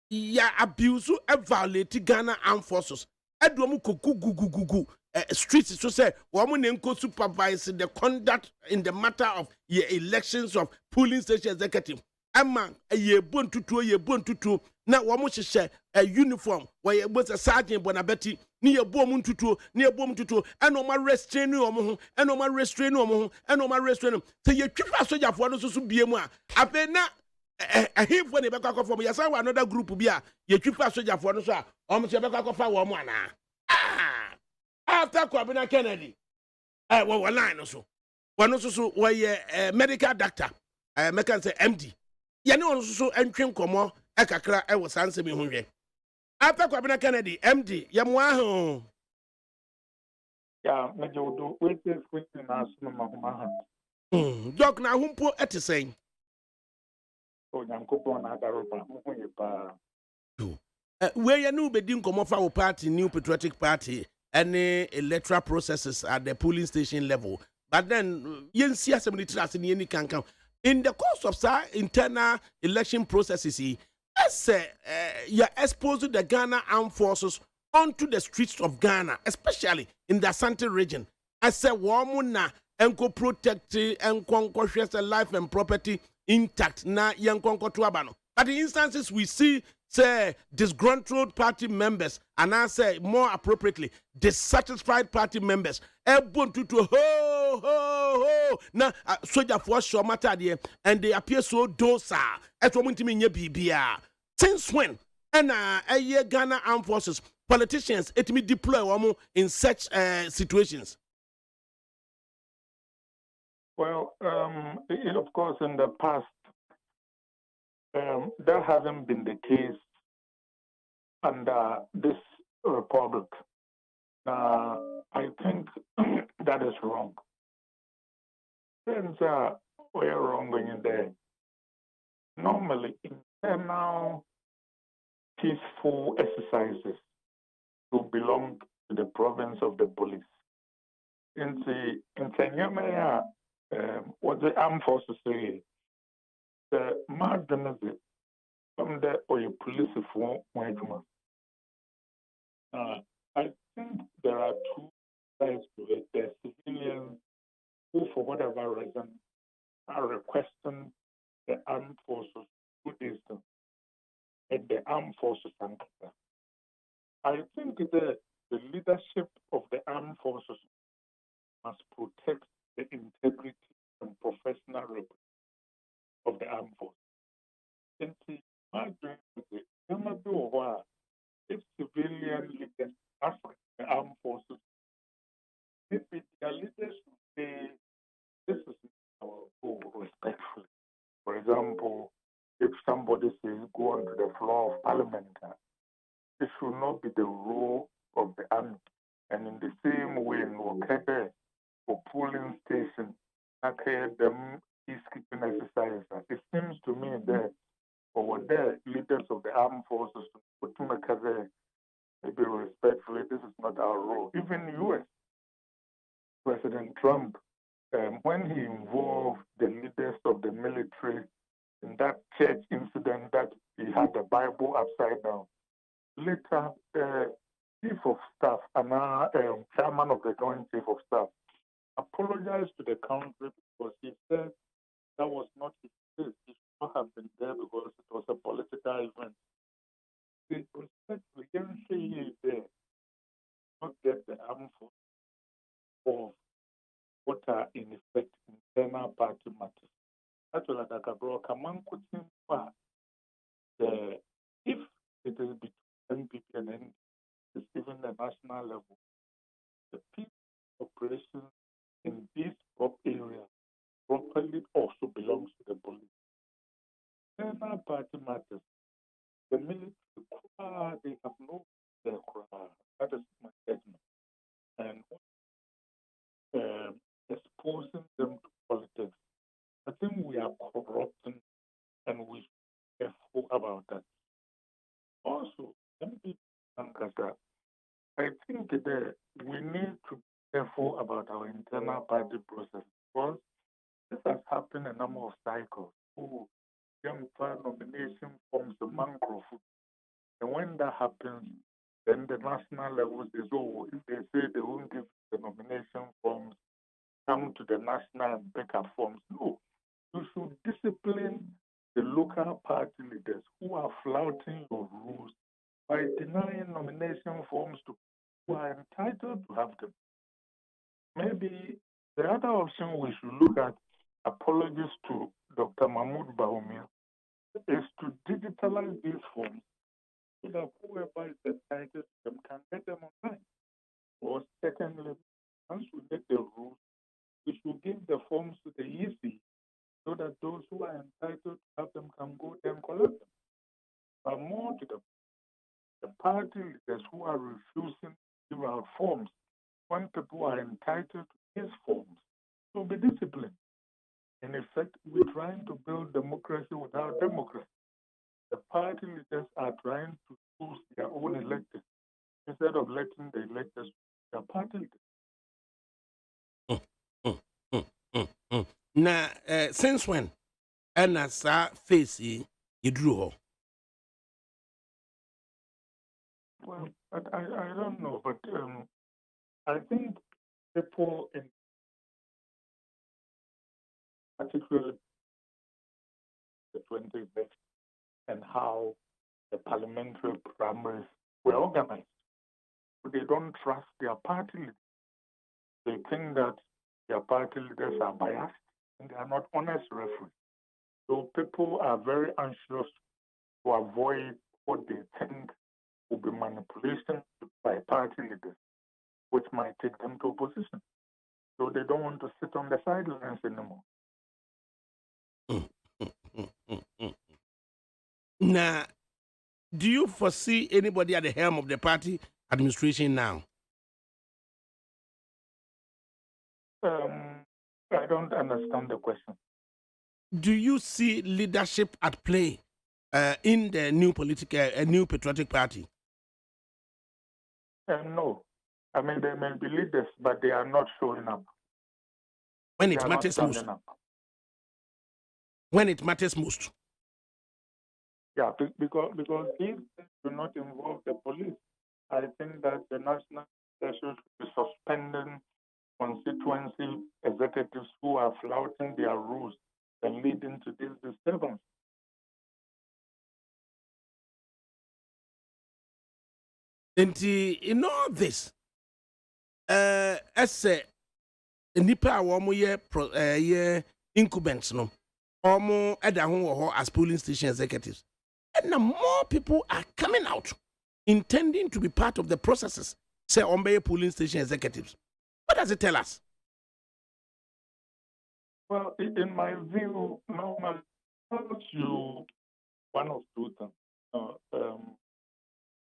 ya abuse e violate Ghana Armed Forces. Edwomu gugu streets so say woman enko supervise the conduct in the matter of your elections of polling station executive. Ama ye bon tutu na woman hye a uniform where was a sergeant bonabeti ni ye bom tutu and no ma restrain no mo ho and no ma restrain no mo ho and no ma restrain no say ye twifa soldier for no so biemu a abena him for the back of from ya say another group bi a ye twifa soldier for no so a omo se back of fa wo mo ana after Kwabena Kennedy we line no so one so we medical doctor me can say MD ye ne on so entwen komo ekakra e wo sanse me hunwe after Kwabena Kennedy MD ye mo aho ya me jodo waiting na so ma homa ha doc na humpo etisen o nyankopon na daroba mo hu ye pa we ye no be din komo fa wo party New Patriotic Party any electoral processes at the polling station level but then yen see assembly trust in any can in the course of internal election processes you expose the Ghana Armed Forces onto the streets of Ghana, especially in the Asante region. I said, Wamuna enko protect and conscious life and property intact na yankonko tuabano. But in instances we see say disgruntled party members and I say more appropriately dissatisfied party members ebuntu to ho na soldier for sure matter there and they appear so docile as woman to me bibia since when and Ghana Armed Forces politicians it me deploy in such situations. Well, of course, in the past, that hasn't been the case under this republic. I think that is wrong. Things we're wrong in there. Normally, internal peaceful exercises to belong to the province of the police. In Kenya, what the armed forces say, the margin from the police for I think there are two sides to it. The civilians who, for whatever reason, are requesting the armed forces to do this at the armed forces. I think the leadership of the armed forces must protect the integrity and professional reputation of the armed forces. And see, if civilian leaders ask the armed forces, maybe their leaders should say, this is our goal respectfully. For example, if somebody says go onto the floor of parliament, it should not be the role of the army. And in the same way, in Wakebe, for polling station, them peacekeeping exercises, it seems to me that for the leaders of the armed forces to put maybe respectfully, this is not our role. Even U.S. President Trump, when he involved the leaders of the military in that church incident that he had the Bible upside down, later the chief of staff and chairman of the joint chief of staff apologized to the country because he said that was not his case. He should not have been there because it was a political event. The respect we can see there, not get the armed forces of what are in effect internal party matters. Actually, like a bro, if it is between NPP and NDP, it's even the national level, the peace operation in these areas properly also belongs to the police. Internal party matters. The military, they have no that is my statement. And exposing them to politics, I think we are corrupting and we should be careful about that. Also, I think that we need to be careful about our internal party process because this has happened a number of cycles. Young nomination forms the mangrove. And when that happens, then the national level says, if they say they won't give the nomination forms, come to the national and pick up forms. No, you should discipline the local party leaders who are flouting your rules by denying nomination forms to people who are entitled to have them. Maybe the other option we should look at, apologies to Dr. Mahmoud Baumia, is to digitalize these forms so that whoever is entitled to them can get them online. Or secondly, once we get the rules, we should give the forms to the EC so that those who are entitled to have them can go there and collect them. But more to the party leaders who are refusing to give out forms when people are entitled to these forms to be disciplined. In effect, we're trying to build democracy without democracy. The party leaders are trying to choose their own electors instead of letting the electors choose their party leaders. Now, since when? And as I face you drew. Well, I don't know, but I think people in particularly the 25th and how the parliamentary primaries were organized. But they don't trust their party leaders. They think that their party leaders are biased and they are not honest referees. So people are very anxious to avoid what they think will be manipulation by party leaders, which might take them to opposition. So they don't want to sit on the sidelines anymore. Now, do you foresee anybody at the helm of the party administration now? I don't understand the question. Do you see leadership at play in the new new patriotic party? No. I mean, there may be leaders, but they are not showing up. When it matters most. When it matters most. Yeah, because these do not involve the police. I think that the national leadership should be suspending constituency executives who are flouting their rules and leading to this disturbance. And in all this, as a nipa a wɔn yɛ incumbents no, Omo Edaho as polling station executives. And now more people are coming out intending to be part of the processes. Say Ombe polling station executives. What does it tell us? Well, in my view, normally, you one of two things.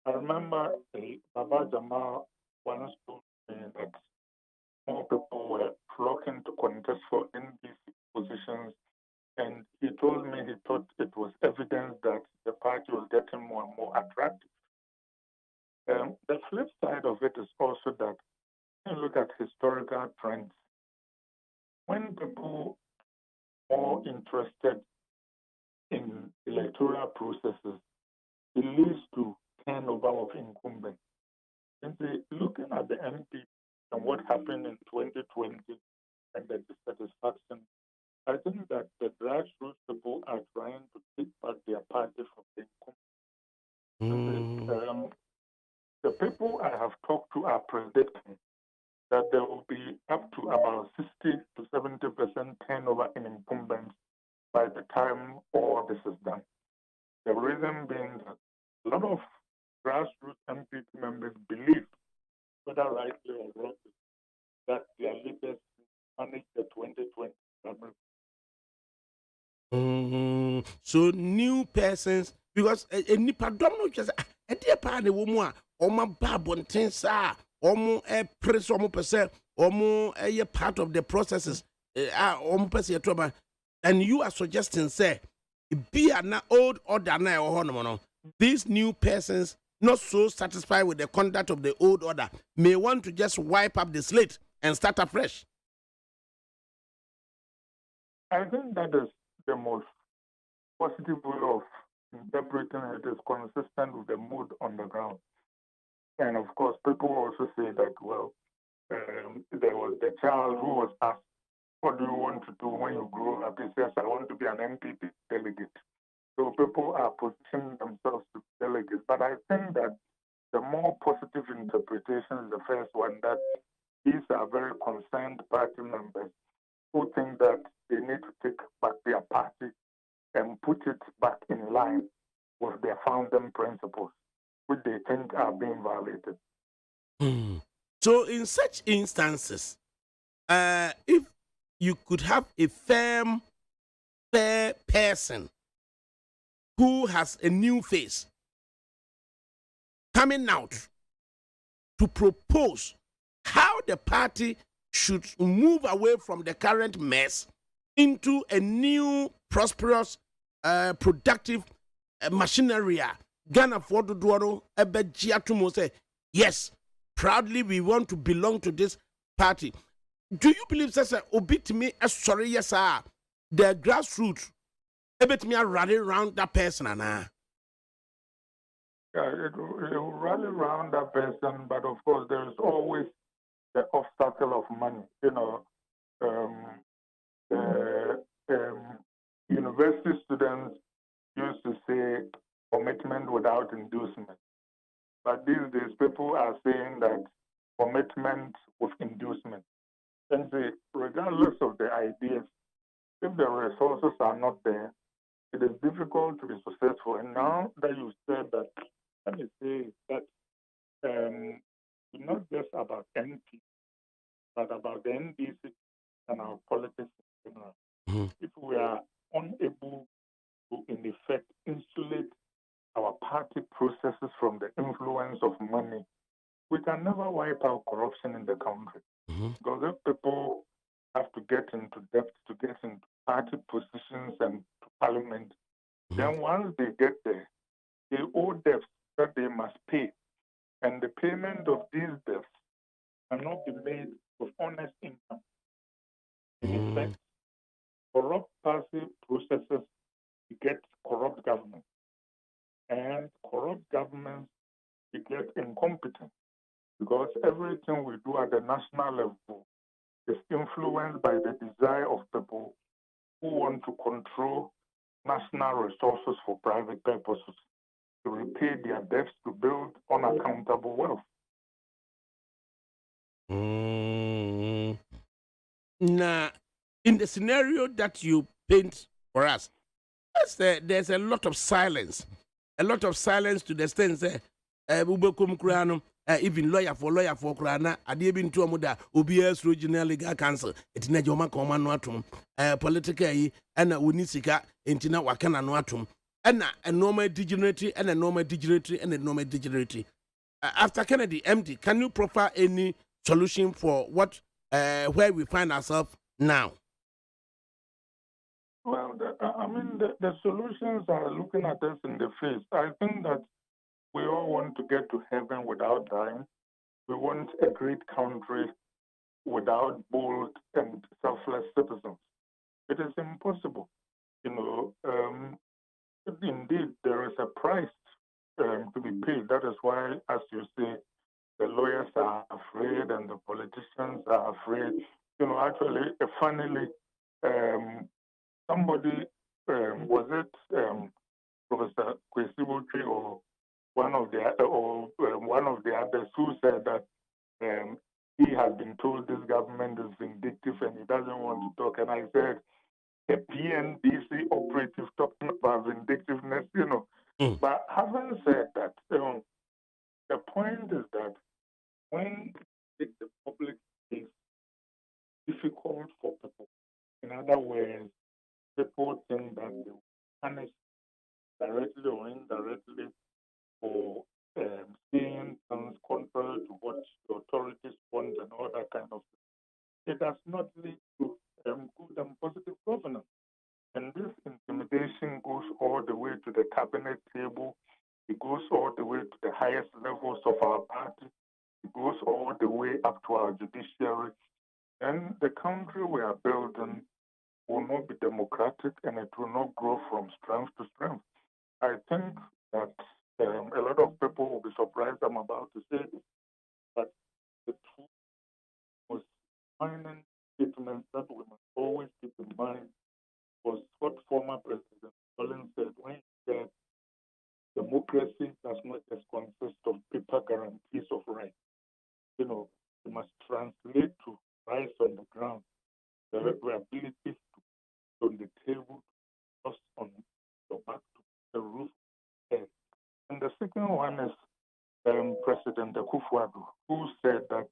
I remember Baba Jamal once told me that more people were flocking to contest for NDC positions, and he told me he thought it was evidence that the party was getting more and more attractive. The flip side of it is also that when you look at historical trends, when people are more interested in electoral processes, it leads to turnover of incumbents. And looking at the MP and what happened in 2020 and the dissatisfaction, I think that the grassroots people are trying to take back their party from the incumbents. The people I have talked to are predicting that there will be up to about 60 to 70% turnover in incumbents by the time all this is done. The reason being that a lot of grassroots MPP members believe, whether rightly or wrongly, that their leaders manage the 2020 government. So new persons, because a nipa domino just a dear part of the woman, or my babon tensa, or more a press or more percent, or more a part of the processes, and you are suggesting, say, be an old order now or no. These new persons not so satisfied with the conduct of the old order may want to just wipe up the slate and start afresh. I think that is the most positive way of interpreting it. Is consistent with the mood on the ground. And of course, people also say that, well, there was the child who was asked, what do you want to do when you grow up? He says, I want to be an MPP delegate. So people are positioning themselves to be delegates. But I think that the more positive interpretation is the first one, that these are very concerned party members who think that they need to take back their party and put it back in line with their founding principles, which they think are being violated. So in such instances, if you could have a fair person who has a new face coming out to propose how the party should move away from the current mess into a new, prosperous, productive machinery. Ghana for the Duoro, say, yes, proudly we want to belong to this party. Do you believe, sir, obit me as sorry, yes, sir, the grassroots, bit me rally around that person, Yeah, it will rally around that person, but of course, there is always the obstacle of money. You know, university students used to say commitment without inducement. But these days, people are saying that commitment with inducement. And regardless of the ideas, if the resources are not there, it is difficult to be successful. And now that you said that, let me say that it's not just about NP, but about the NDC and our politics in general. If we are unable to, in effect, insulate our party processes from the influence of money, we can never wipe out corruption in the country. Because if people have to get into debt to get into party positions and to parliament, then once they get there, they owe debts that they must pay. And the payment of these debts cannot be made with honest income. In effect, corrupt party processes get corrupt government. And corrupt governments get incompetent, because everything we do at the national level is influenced by the desire of people who want to control national resources for private purposes, to repay their debts, to build unaccountable wealth. Now, in the scenario that you paint for us. There's a lot of silence. A lot of silence to the extent that even lawyer for krana ade bi nto omoda obi as regional legal council etina joma koma no atom political yi na woni sika entina wakana no atom na normal degenerate and normal degenerate and normal degenerate. After Kennedy MD, can you proffer any solution for what where we find ourselves now? Well, the solutions are looking at us in the face. I think that we all want to get to heaven without dying. We want a great country without bold and selfless citizens. It is impossible. Indeed, there is a price to be paid. That is why, as you say, the lawyers are afraid and the politicians are afraid. Actually, funnily, somebody, was it Professor Kwesi or one of the others who said that he has been told this government is vindictive and he doesn't want to talk. And I said, a PNDC operative talking about vindictiveness, Mm. But having said that, the point is that when the public is difficult for people, in other words, people think that they will punish directly or indirectly for saying things contrary to what the authorities want and all that kind of thing. It does not lead to good and positive governance. And this intimidation goes all the way to the cabinet table. It goes all the way to the highest levels of our party. It goes all the way up to our judiciary. And the country we are building will not be democratic and it will not grow from strength to strength. I think that a lot of people will be surprised I'm about to say this, but the two most defining statements that we must always keep in mind was what former President Collins said when he said democracy does not just consist of paper guarantees of rights. It must translate to rights on the ground, the ability to put on the table, just on your back to the roof. And the second one is President Akufo-Addo, who said that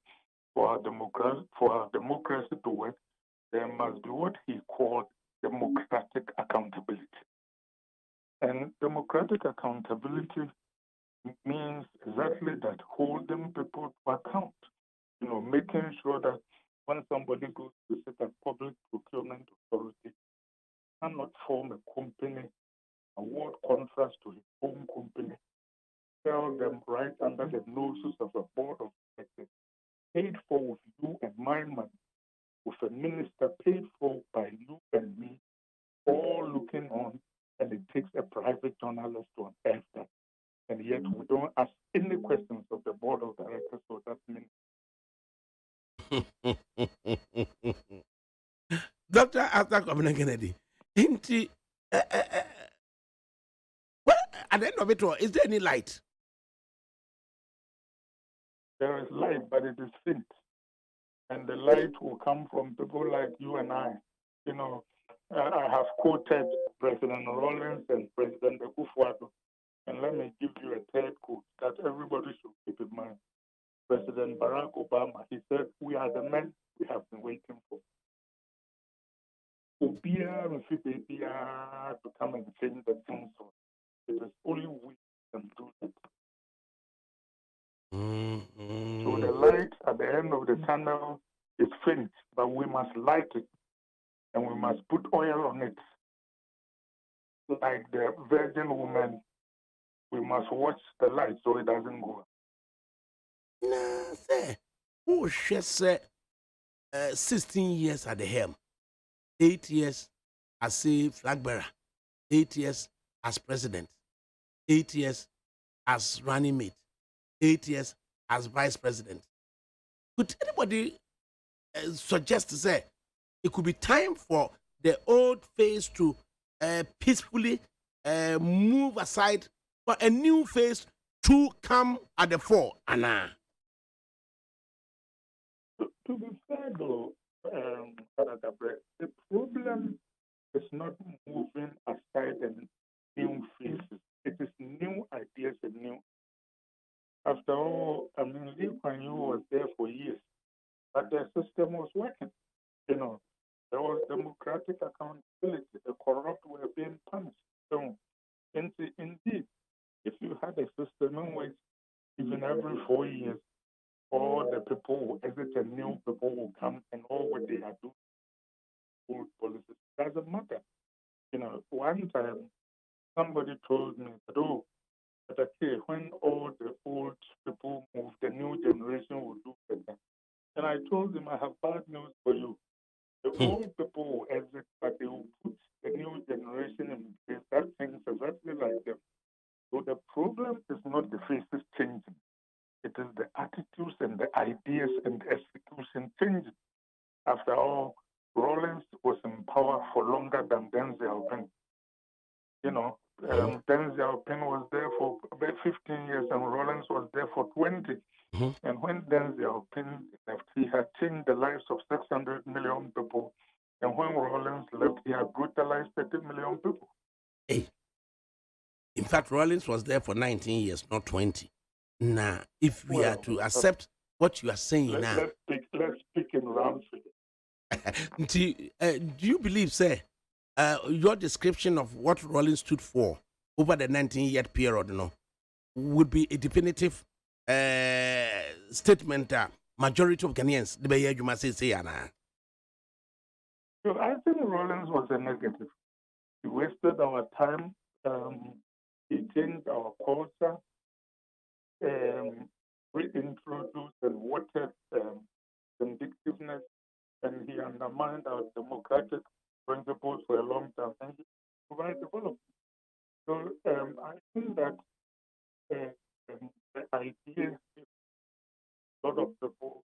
for our democracy to work, there must be what he called democratic accountability. And democratic accountability means exactly that, holding people to account. Making sure that when somebody goes to sit at public procurement authority, cannot form a company, award contracts to his own company, tell them right under the noses of a board of directors, paid for with you and my money, with a minister paid for by you and me, all looking on, and it takes a private journalist to unearth that. And yet we don't ask any questions of the board of directors or that minister. Dr. Arthur Governor Kennedy, well, at the end of it all, is there any light? There is light, but it is faint. And the light will come from people like you and I. I have quoted President Rawlings and President Akufo-Addo. And let me give you a third quote that everybody should keep in mind. President Barack Obama, he said, "We are the men we have been waiting for." To come and change the things. It is only we can do that. So the light at the end of the tunnel is faint, but we must light it and we must put oil on it. Like the virgin woman, we must watch the light so it doesn't go. Nah, say, who said 16 years at the helm, 8 years as a flag bearer, 8 years as president, 8 years as running mate, 8 years as vice president. Could anybody suggest to say it could be time for the old phase to peacefully move aside for a new phase to come at the fore? Anna. To be fair, though, the problem is not moving aside and new faces. It is new ideas and new. After all, I mean, Lee Kuan Yew was there for years, but the system was working. You know, there was democratic accountability. The corrupt were being punished. So, indeed, if you had a system in which even every 4 years, all the people who exit and new people will come and all what they are doing, old policies, doesn't matter. You know, one time somebody told me that, oh, but okay, when all the old people move, the new generation will do better. And I told him, I have bad news for you. The old people will exit, but they will put the new generation in place that thinks exactly like them. So the problem is not the faces changing. It is the attitudes and the ideas and the execution changing. After all, Rawlings was in power for longer than Deng Xiaoping. You know, Deng Xiaoping was there for about 15 years and Rawlings was there for 20. And when Deng Xiaoping left, he had changed the lives of 600 million people. And when Rawlings left, he had brutalized 30 million people. Hey. In fact, Rawlings was there for 19 years, not 20. Now, if we are to accept what you are saying now. Let's speak in round figures. Do you believe, sir, your description of what Rawlings stood for over the 19-year period, would be a definitive statement majority of Ghanaians, the way you must say, Anna? So I think Rawlings was a negative. He wasted our time. He changed our culture, reintroduced and watered vindictiveness, and he undermined our democratic principles for a long time, and he provided development. So I think that the idea is a lot of people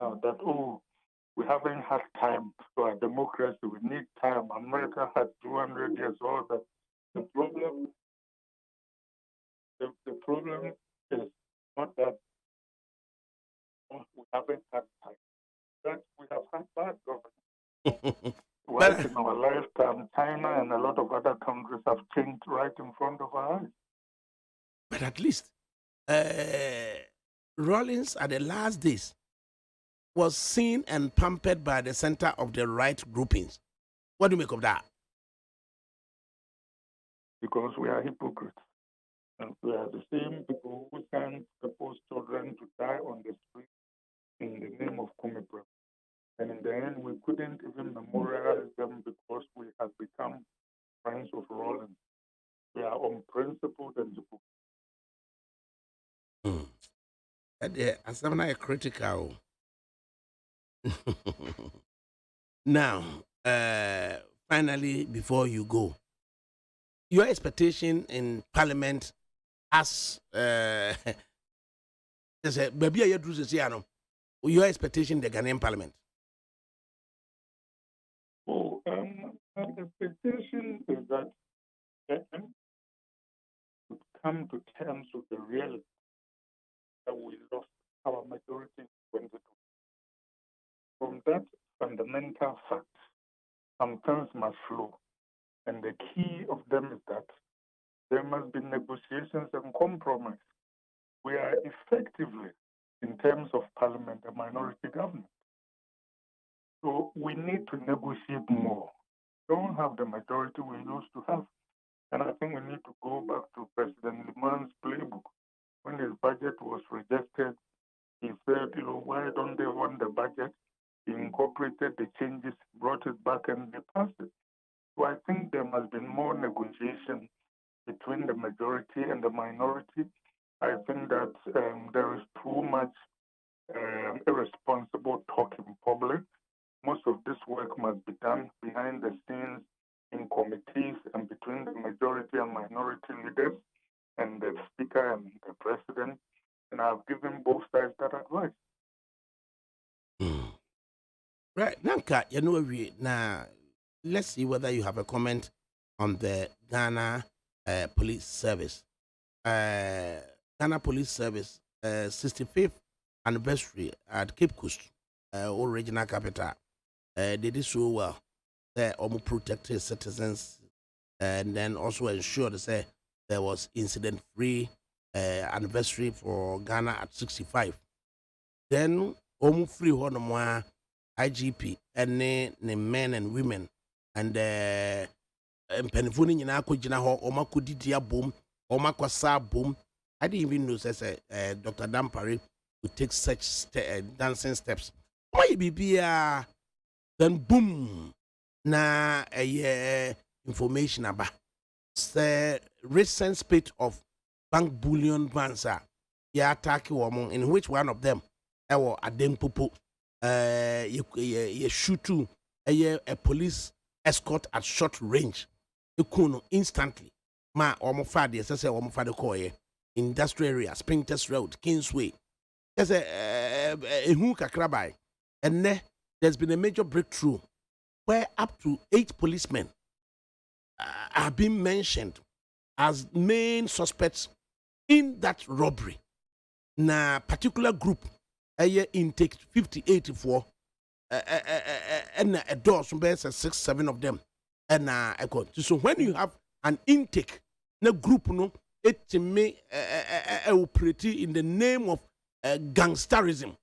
that, oh, we haven't had time for a democracy, we need time. America had 200 years, all that. The problem is not that we haven't had time, that we have had bad government. Right in our lifetime, China and a lot of other countries have changed right in front of our eyes. But at least Rawlings at the last days was seen and pampered by the center of the right groupings. What do you make of that? Because we are hypocrites. And we are the same people who send people's children to die on the street in the name of Kumipra. And in the end, we couldn't even memorialize them because we have become friends of Rawlings. We are unprincipled and hypocrites. As I'm not critical. Now, finally, before you go, your expectation in Parliament as maybe your expectation in the Ghanaian Parliament. Oh, my expectation is that we come to terms with the reality that we lost our majority in 2022. From that fundamental fact, some things must flow. And the key of them is that there must be negotiations and compromise. We are effectively, in terms of parliament, a minority government. So we need to negotiate more. We don't have the majority we used to have. And I think we need to go back to President Liman's playbook. When his budget was rejected, he said, why don't they want the budget? He incorporated the changes, brought it back, and they passed it. So I think there must be more negotiation between the majority and the minority. I think that there is too much irresponsible talk in public. Most of this work must be done behind the scenes in committees and between the majority and minority leaders and the speaker and the president. And I've given both sides that advice. Right. Nanka, now let's see whether you have a comment on the Ghana Police Service. Ghana Police Service 65th anniversary at Cape Coast, old regional capital. They did so well. protect his citizens, and then also ensure that there was incident-free anniversary for Ghana at 65. Then free one IGP and the men and women and penifuni nyina ko gina ho omakodidia bom omakwasa bom. I didn't even know Dr. Dampare would take such dancing steps. Why bibia then boom na information about the recent spate of bank bullion vans ya attack woman, in which one of them Adem Popo ye shoot to a police escort at short range. You could instantly ma omofade say omofade call industrial area, Springtest Road, Kingsway. There's a kakrabai, and there's been a major breakthrough where up to 8 policemen have been mentioned as main suspects in that robbery. Na particular group, intake 5084, and a door, some 6-7 of them, and so when you have an intake, na group no, it may operate in the name of gangsterism.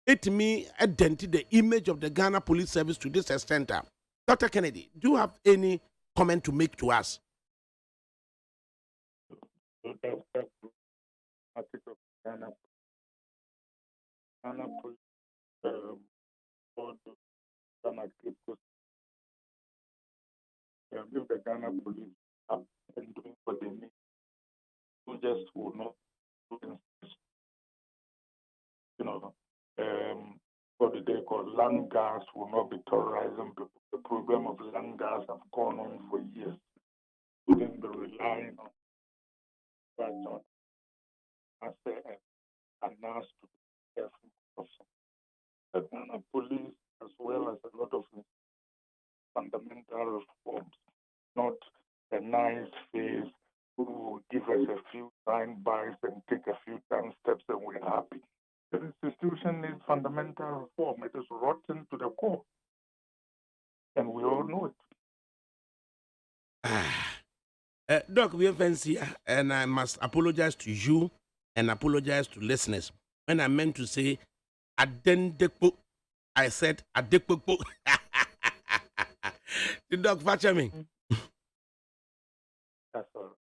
It may identify the image of the Ghana Police Service to this extent. Dr. Kennedy, do you have any comment to make to us? Ghana Police, if the Ghana Police are doing what they need, soldiers will not do, what do they call, land gas will not be terrorizing people. The program of land gas have gone on for years. We wouldn't be relying on that as a nurse to be careful. The Ghana Police, as well as a lot of fundamental reforms, not a nice face who will give us a few time buys and take a few time steps and we're happy. The institution needs fundamental reform. It is rotten to the core. And we all know it. Doc, we fancy, and I must apologize to you and apologize to listeners. When I meant to say Adendekpo, I said Adekpo. The dog fatcha me. that's all.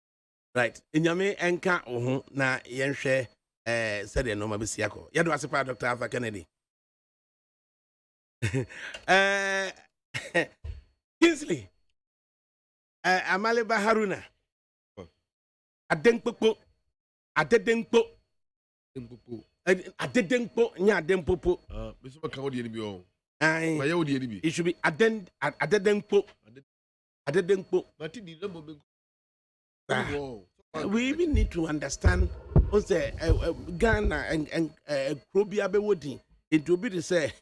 Right. Inyame enka na yenhwe said no mabisiako. Yado asipa Dr. Alpha Kennedy. Kingsley. Amaleba Haruna. Adenkpopo. Adedenkpo. Adedenkpo nya adempopo. Mr. Makao di ebi o. It should be Adedenkpo. Adedenkpo. We even need to understand what's Ghana and Krobia Bewodi. It will be to say,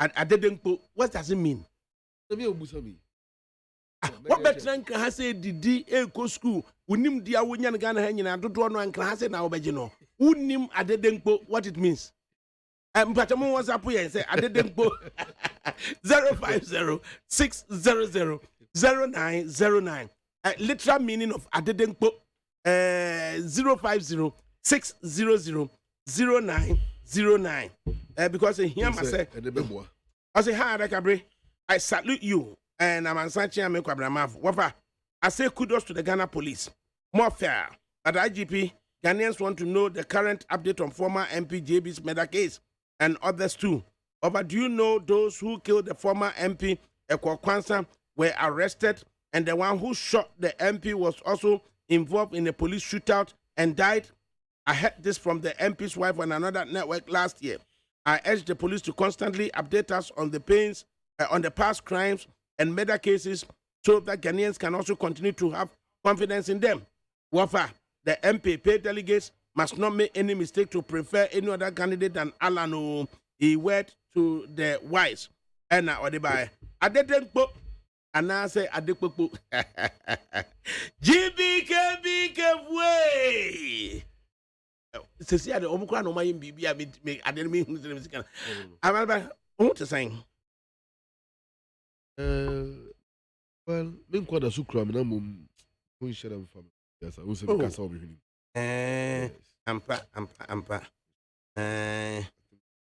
Adedenkpo. What does it mean? What better has said the Eco School? Unim dia Winyan Ghana hanging and do no and class and our Begino. Unim Adedenkpo, what it means. But I'm was up here and say Adedenkpo 050-600-0909. Literal meaning of Adedenkpo 050-600-0909. Because here I say, hi, I salute you. And I'm Ansachi Amekwabramaf. Wafa, I say kudos to the Ghana Police. More fair. At IGP, Ghanaians want to know the current update on former MP JB's murder case and others too. But do you know those who killed the former MP Ekwo Kwansa were arrested, and the one who shot the MP was also involved in a police shootout and died? I heard this from the MP's wife on another network last year. I urge the police to constantly update us on the on the past crimes and murder cases so that Ghanaians can also continue to have confidence in them. Wafa, the MP paid delegates must not make any mistake to prefer any other candidate than Alano. He went to the wise. And now, Adedenkpo, and I say Adepopo. GBK way. Says the Omicron on my baby. I didn't mean What is saying? Well, me kwada sukra me na mum won share them for me. Yes, I won say because of me. Ampa.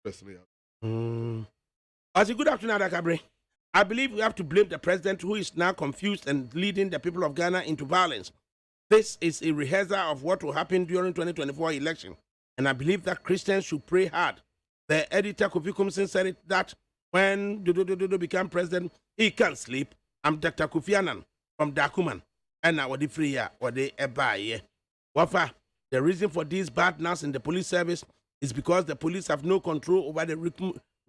Personally, As a good afternoon, Adakabre. I believe we have to blame the president who is now confused and leading the people of Ghana into violence. This is a rehearsal of what will happen during 2024 election. And I believe that Christians should pray hard. The editor, Kofi Kumsin, said it that when Dodo became president, he can't sleep. I'm Dr. Kofi Annan from Dakuman. And now, what the free year, or the Ebaye. Wafa, the reason for this badness in the police service is because the police have no control over the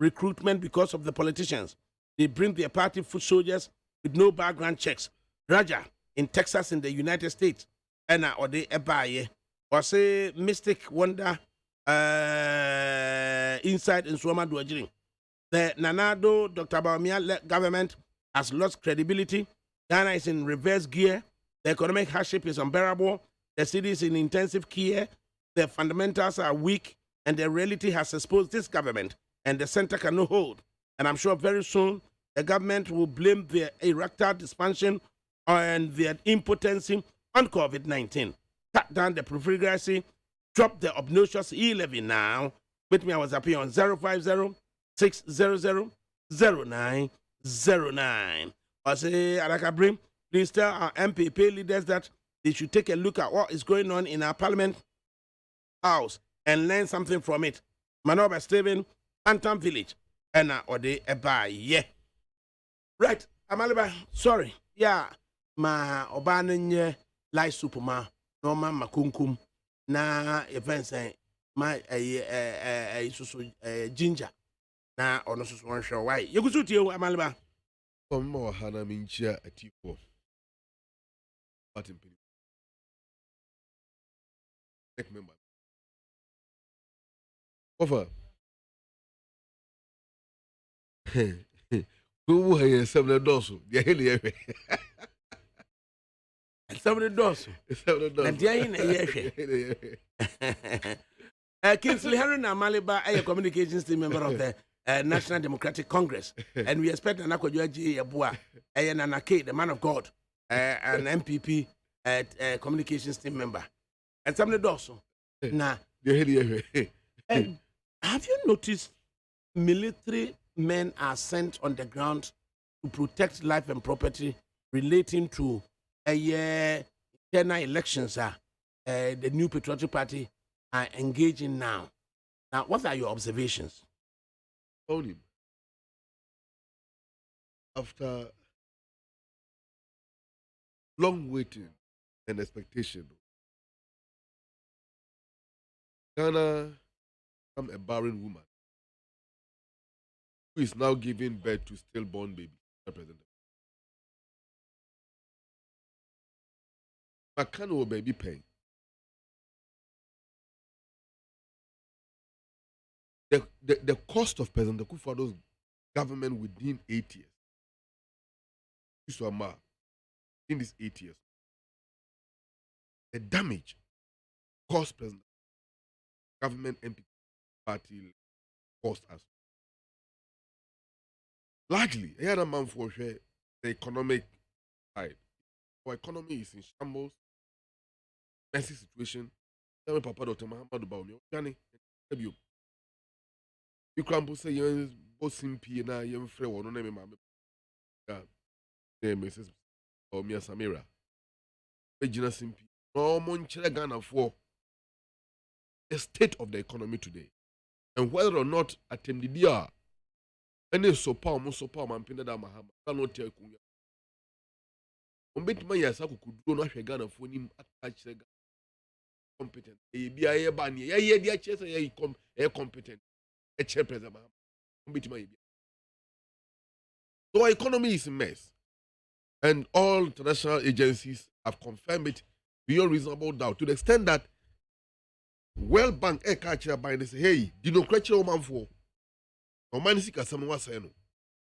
recruitment because of the politicians. They bring their party foot soldiers with no background checks. Raja in Texas in the United States. And or the Ebaye. Or say Mystic Wonder inside in Swama Duajiring. The Nanado Dr. Baumia government has lost credibility. Ghana is in reverse gear. The economic hardship is unbearable. The city is in intensive care. The fundamentals are weak. And the reality has exposed this government. And the center cannot hold. And I'm sure very soon the government will blame their erectile dysfunction and their impotency on COVID-19. Cut down the profligacy, drop the obnoxious e-levy now. With me, I was up here on 050-600-0909. I say, Adakabrim, please tell our MPP leaders that they should take a look at what is going on in our parliament house and learn something from it. Manoba Steven, Anton Village, and Ode Ebaye. Right, Amaliba, sorry. Yeah, ma Obanenye Lai Superma, Norma Makunkum, na events, my ginger, na or no one show. Why? You go to you, Amaliba. come more Hana Minchia at T4. But in Take member. Over. Who has seven dorsal? The Hilly. Some of the doors. And Kingsley Harry Maliba, a communications team member of the National Democratic Congress. And we expect an Akwaji Yabua, a Nanake, the man of God, an MPP communications team member. And some of the doors. Now, have you noticed military men are sent on the ground to protect life and property relating to internal elections? The new patriotic party are engaging now. Now, what are your observations? Only after long waiting and expectation, Ghana become a barren woman who is now giving birth to stillborn babies. Makano baby pain. The cost of President Kufuor's government within 8 years. This was in these 8 years. The damage cost President government MP party cost us. Largely, I had a man for the economic side. Our economy is in shambles, messy situation. Tell me, Papa Dr. Muhammad Baumi, you can't say you're both simpy and I am free or no name, Mrs. or Mia Samira. Regina Simpy, no Monchela Ghana for the state of the economy today. And whether or not attend the DR, any so power, most so power, man, Pinada Mahama, cannot tell you. On bit my yes, I could do not Ghana for him attach competent. A BIA ban, yeah, dear chess, a competent, a chairperson. So our economy is a mess. And all international agencies have confirmed it beyond reasonable doubt to the extent that World Bank catcher by and say, hey, do no crutch man for no man sick as someone say no.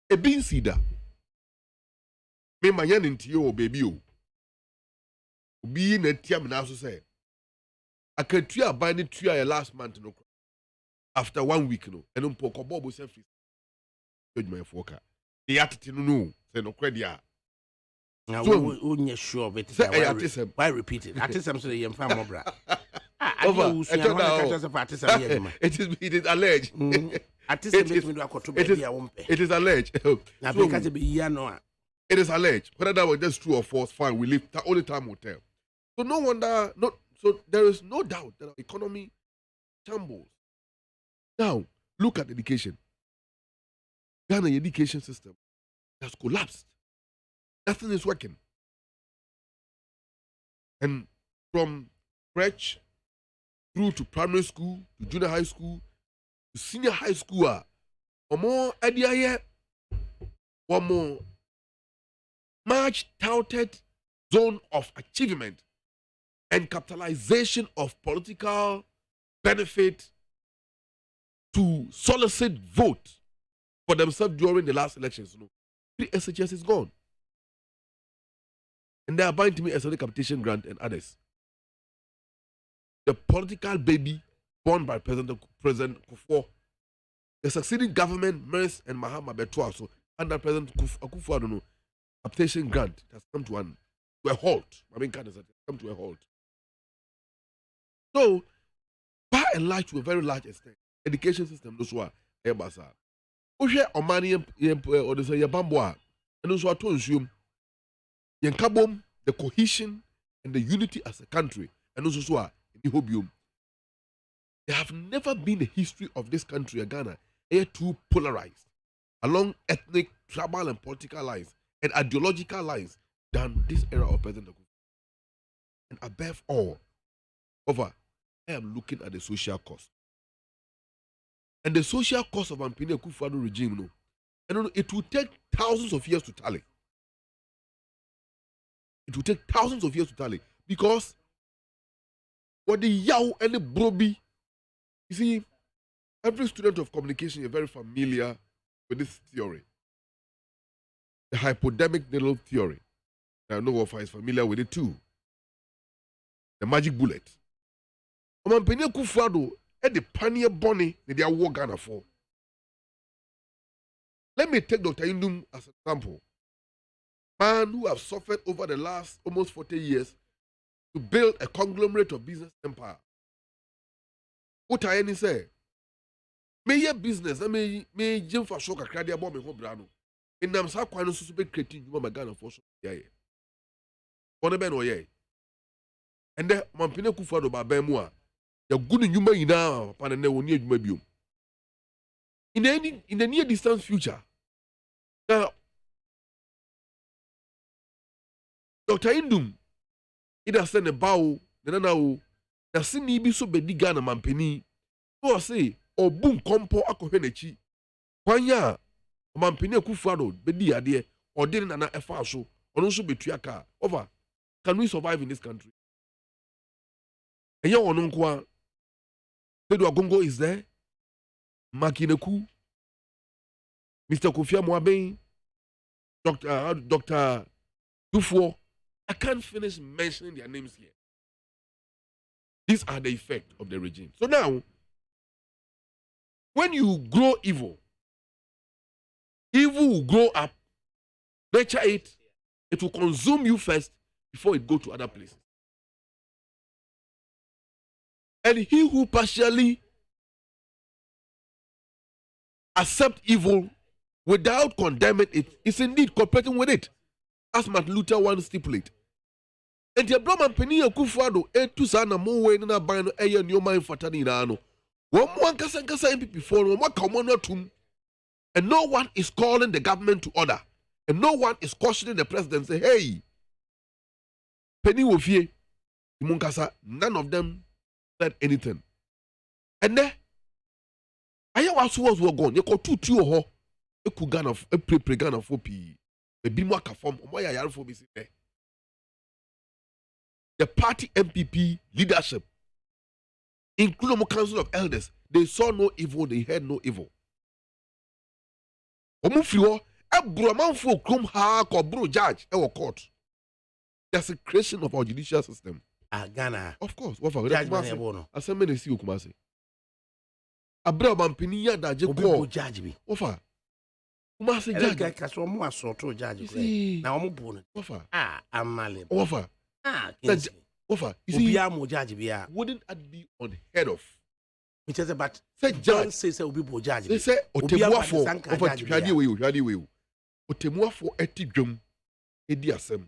A bean cedar. Me my yan into you, baby. Be in a tiam now so say. I can try buying it last month no. After 1 week no, and poke bobo self. adwumayɛfoɔ ka de yɛatete no sɛ nokorɛ deɛ a Now, So- we sure of it. Say, I artism. Why repeat it? Artism so the young family bra. Over. It is alleged. Artism It is- makes me do a quarter baby. I won't pay. It is alleged. Now, So, because it be ya no. it is alleged. Whether that was just true or false, fine. We live. Only time will tell. So no wonder. So there is no doubt that our economy shambles. Now look at education. Ghana education system has collapsed. Nothing is working. And from crèche through to primary school, to junior high school, to senior high school, or more idea, one more much touted zone of achievement and capitalization of political benefit to solicit vote for themselves during the last elections. You know, 3 SHS is gone. And they are buying to me a capitation grant and others. The political baby born by President Kufuor, the succeeding government, Mers and Mahama Betua, so under President Kufuor, I don't know, capitation grant has come to a halt. I mean, has come to a halt. So, by and large, to a very large extent, education system, those who are Ebasa. Oshe Omani or the Yabamboa, and those who are to assume Yankabom, the cohesion and the unity as a country, and those who are in Hobium. There have never been a history of this country, Ghana, too polarized along ethnic, tribal, and political lines and ideological lines than this era of President Kufuor. And above all, I am looking at the social cost. And the social cost of Ampine Kufuor regime, no, and it will take thousands of years to tally. It will take thousands of years to tally because what the yaw and the broby, you see, every student of communication is very familiar with this theory, the hypodermic needle theory. I know if I is familiar with it too. The magic bullet. Ampine Kufuor at the pioneer bunny that they are war Ghana for. Let me take Dr. Indum as an example. Man who have suffered over the last almost 40 years to build a conglomerate of business empire. What I any say? May your business, I may Jim for shock a cradia bomb in Hobrano. In Namsa Quano Super creating you my Ghana for yeah. On a ben or ye. And then Mampine Kufuor by Bemua. You're good in you now, upon a near you. In the near distant future. Now, Dr. Indum, it has sent a bow, the now, the sini be so bedi Ghana Mampini. So I say, or boom compo akohenechi. Kwanya, Mampini Kufuor, bedi adie, or didn't an affair so, or also be triaka. Over. Can we survive in this country? And your onunkwa, Pedro Agongo is there, Makineku, Mr. Kofi Mwabe, Dr. Kufuor. I can't finish mentioning their names here. These are the effect of the regime. So now, when you grow evil, evil will grow up, nurture it, it will consume you first before it go to other places. And he who partially accept evil without condemning it is indeed cooperating with it, as Martin Luther once stipulated. And the Brahman Penny Kufuor, to Sana Moe and a band a new mind for Tanino. One Kasa MPP for one common tomb, and no one is calling the government to order, and no one is cautioning the president. Say, hey, Penny Wofie, Munkasa, none of them said anything. And then I was gone. You got 2 or a Kugan of a pre-Ghana of 4P. A Bimwaka form, why I are for me. The party MPP leadership, including the Council of Elders, they saw no evil, they heard no evil. Omufio, a broman for Chrome Hark or Bro Judge, or court. That's a creation of our judicial system. Ghana. Of course, what for Judge that? I said, many see Kumasi. A broman Pinia that you call judge me. What for? Kumasi ɛlɛ judge. kaso ɔmo asɔɔto judge You kura see, na ɔmo bu no Wafa, amale Wafa, Kingsley Wafa. You see, obiara mo judge biara wouldn't that be unheard of? which is but Say don't judge. say we bo judge They say Obiara otemuafo. pa ne sanka Wafa, judge hwade we o. Otemuafo eti dwom edi asem.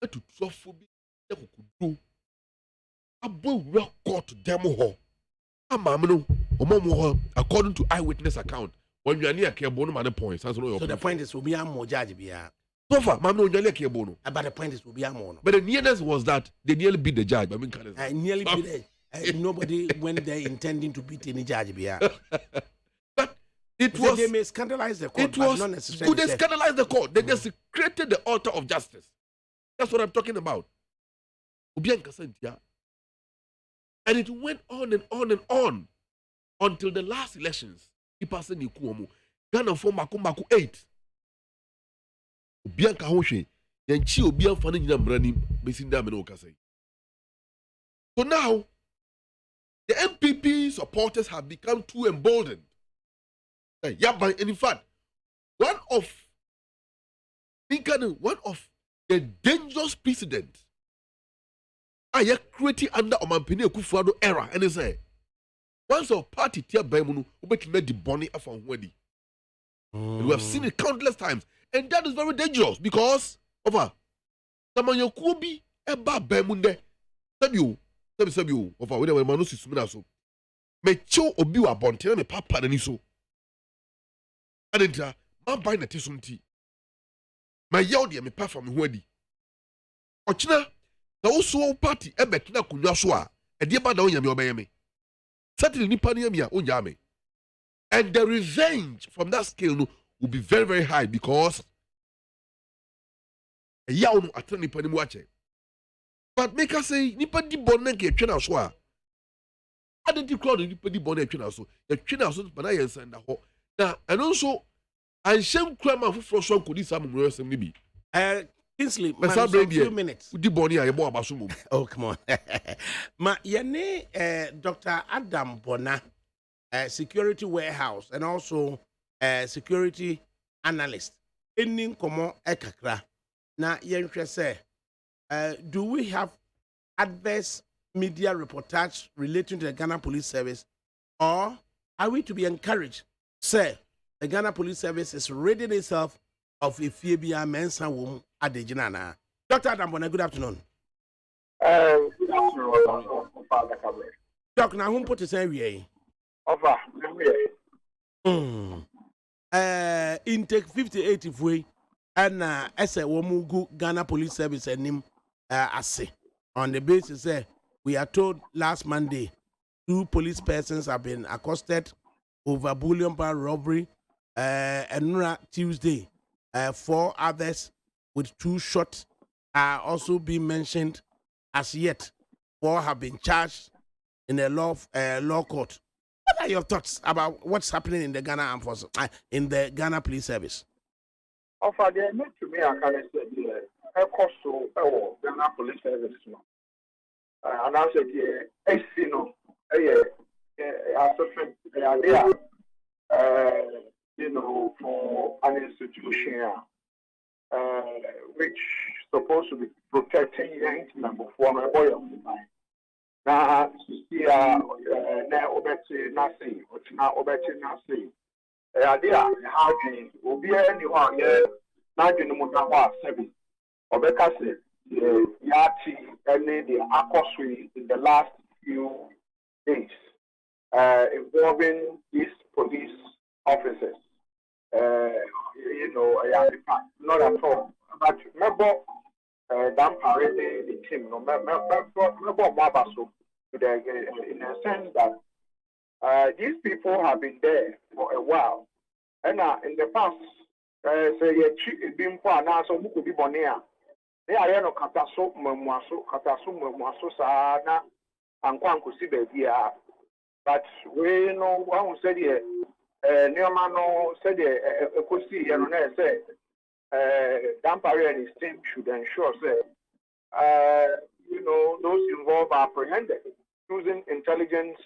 Etu trofo bi ekokudu. Abo record demo ho. Amam no, omo ho according to eyewitness account. When you are near Kebo no man points. So the point is obiara mo judge biara so far, mam no near Kebo no. but the point is obiara mo no But the nearness was that they nearly beat the judge. I mean, nearly beat it. Nobody went there intending to beat any judge biara. but it was. They may scandalize the court, It was. but not necessarily. Could they scandalize the court? They just created the altar of justice. That's what I'm talking about. And it went on and on and on until the last elections. Ipase ni kuomo. Ghana for maku 8. Obianka hoshe. Yanchi obian fane nyina mrani mesinda me no kase. So now the MPP supporters have become too emboldened. And in fact, one of the dangerous precedent I created under Omampini Kufuado era, and they say, once a party tia Bemunu, made the bonnie of Wedi. We have seen it countless times, and that is very dangerous because over Samanyo Kubi Eba Bemunde Sabu over whatever Manusi Suminaso. Me cho obiwa bonte me papa na niso. Adenta ma buy na tisunti. My yaw me pa from Wedi. Ochina na oso party ebekina kunwa so a ede ba na onyame obeyeme. Certainly nipa na yamia onyame. And the revenge from that scale no will be very very high because yaw no atra nipa ni mu ache. But make us say nipa di bonne ke twa na so a adenti crowd nipa di bonne twa na so. Ya twa na so bana yen sanda ho. Na eno nso anhyem kura ma foforo so nkodi sam muro sem ni bi. Kingsley, man, a few minutes. Di boni a yebo abaso mum. Oh, come on. Ma yene Dr. Adam Bona, security warehouse and also security analyst. Enin komo ekakra. Na yenhwe say, do we have adverse media reportage relating to the Ghana Police Service, or are we to be encouraged? Say, the Ghana Police Service is ridding itself of a Fibia Mensa woman at the Janana. Dr. Adam Bona, good afternoon. Good afternoon, Father Cabre. Doc, now whom put his area? Over. Intake 58 if we and as a woman Ghana Police Service and him assay. On the basis we are told last Monday 2 police persons have been accosted over bullion bar robbery, and Tuesday 4 others with 2 shots are also being mentioned. As yet 4 have been charged in a law court. What are your thoughts about what's happening in the Ghana Armed Forces, in the Ghana Police Service? Offer the need to me, I can say, a cost to Ghana Police Service. And I said, for an institution which supposed to be protecting young people from a boy of mine. Now, now, nothing, or now, nothing. Idea, how do you be anyone here? Not in the Mudawa 7 or Becassi, Yati, and the Akosui in the last few days, involving these police officers. Not at all. But remember, parading the team, no Mabaso, in a sense that these people have been there for a while. And in the past, say, being for an answer, who could be Bonia. They are no Kataso, Muaso, Sana, and Kwankusi, but we know one who said here. Neomano said, Kosi, and said, Dampare and his team should ensure, those involved are apprehended using intelligence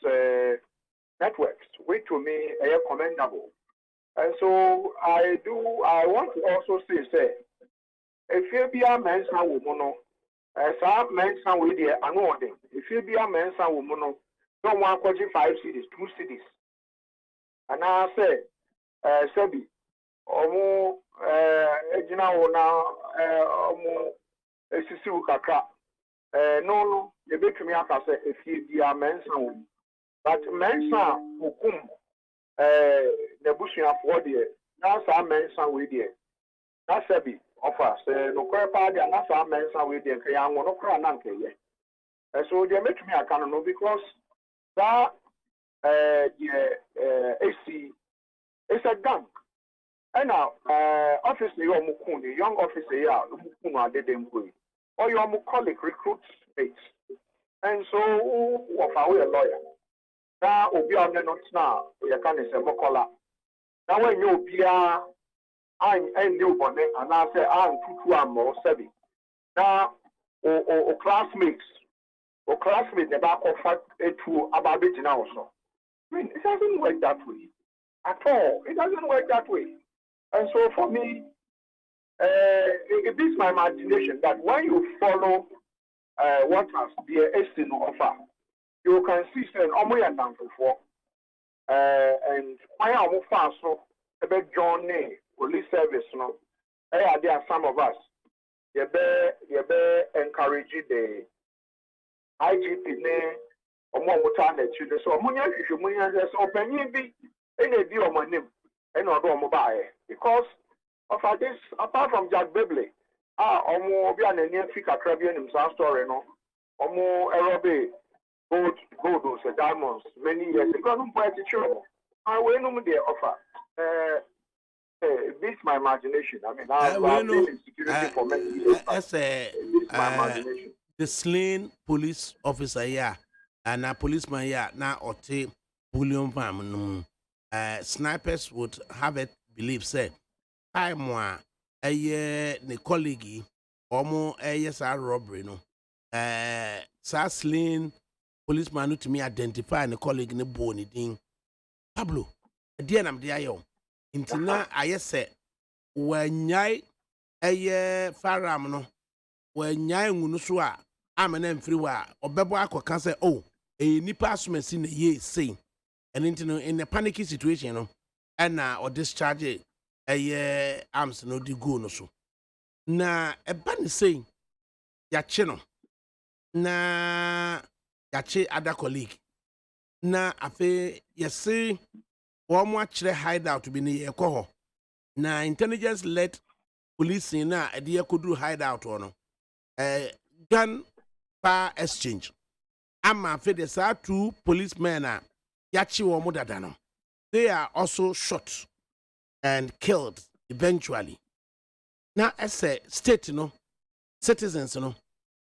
networks, which to me are commendable. And so I want to also say, if you be a man's woman, some men's with the annoying. If you be a man's woman, don't want to 5 cities, 2 cities. And I say, Sebi, Omo, Ejina now, Omo, Sisi Ukaka. No, you bet me after say, if you be a man's woman. But men's hukum, the bushing of what year, that's our men's with the. That's Sebi. Offers no credit party and that's our men's with the Kayan one of Crananke. And so they make me a canon because that AC is a gang. And now, obviously, your Mukuni, young officer, yeah, Mukuna did them way, or your Mukolic recruits mates. And so, of our lawyer. Now, Obia not now, you can say Mokola. Now, when you be I'm new bonnet, and I say I'm 2 more 7. Now, classmates, the back of fact, to about it now also. I mean, it doesn't work that way at all. It doesn't work that way. And so for me, it is my imagination that when you follow what has the estimate offer, you can see saying, "Oh my God, for and I am fast so about journey police service no. There are some of us. You be encourage the IGP ne omo muta na chide so omo nya hwehwe mu nya so opanyin bi ena di omo nim ena odo omo baaye because of this apart from Jack Bebley omo obi anani afi kakra bi anim sa story no omo erobe gold so diamonds many years ago no point to I we no dey offer this is my imagination. I mean, I've been in security for many years. This is my imagination. The slain police officer here and a policeman here now or take bullion farm. Snipers would have it believe say I more a year the colleague or more a yes robbery no slain policeman to me identify the colleague in the bony thing Pablo dear I'm the Intina I say when yai a faram no when yai munusua I'm an emfriwa or bebo can say oh a nipa assumes in a year saying and in a panicky situation no and or discharge a arms no di go no so na a ban saying ya chino na yache other colleague na afe yesi one more hideout to be near Koho. Now, intelligence led police in a dear could do hideout on gun fire exchange. I'm afraid there's 2 policemen Yachi or Mudadano. They are also shot and killed eventually. Now, as a state, citizens,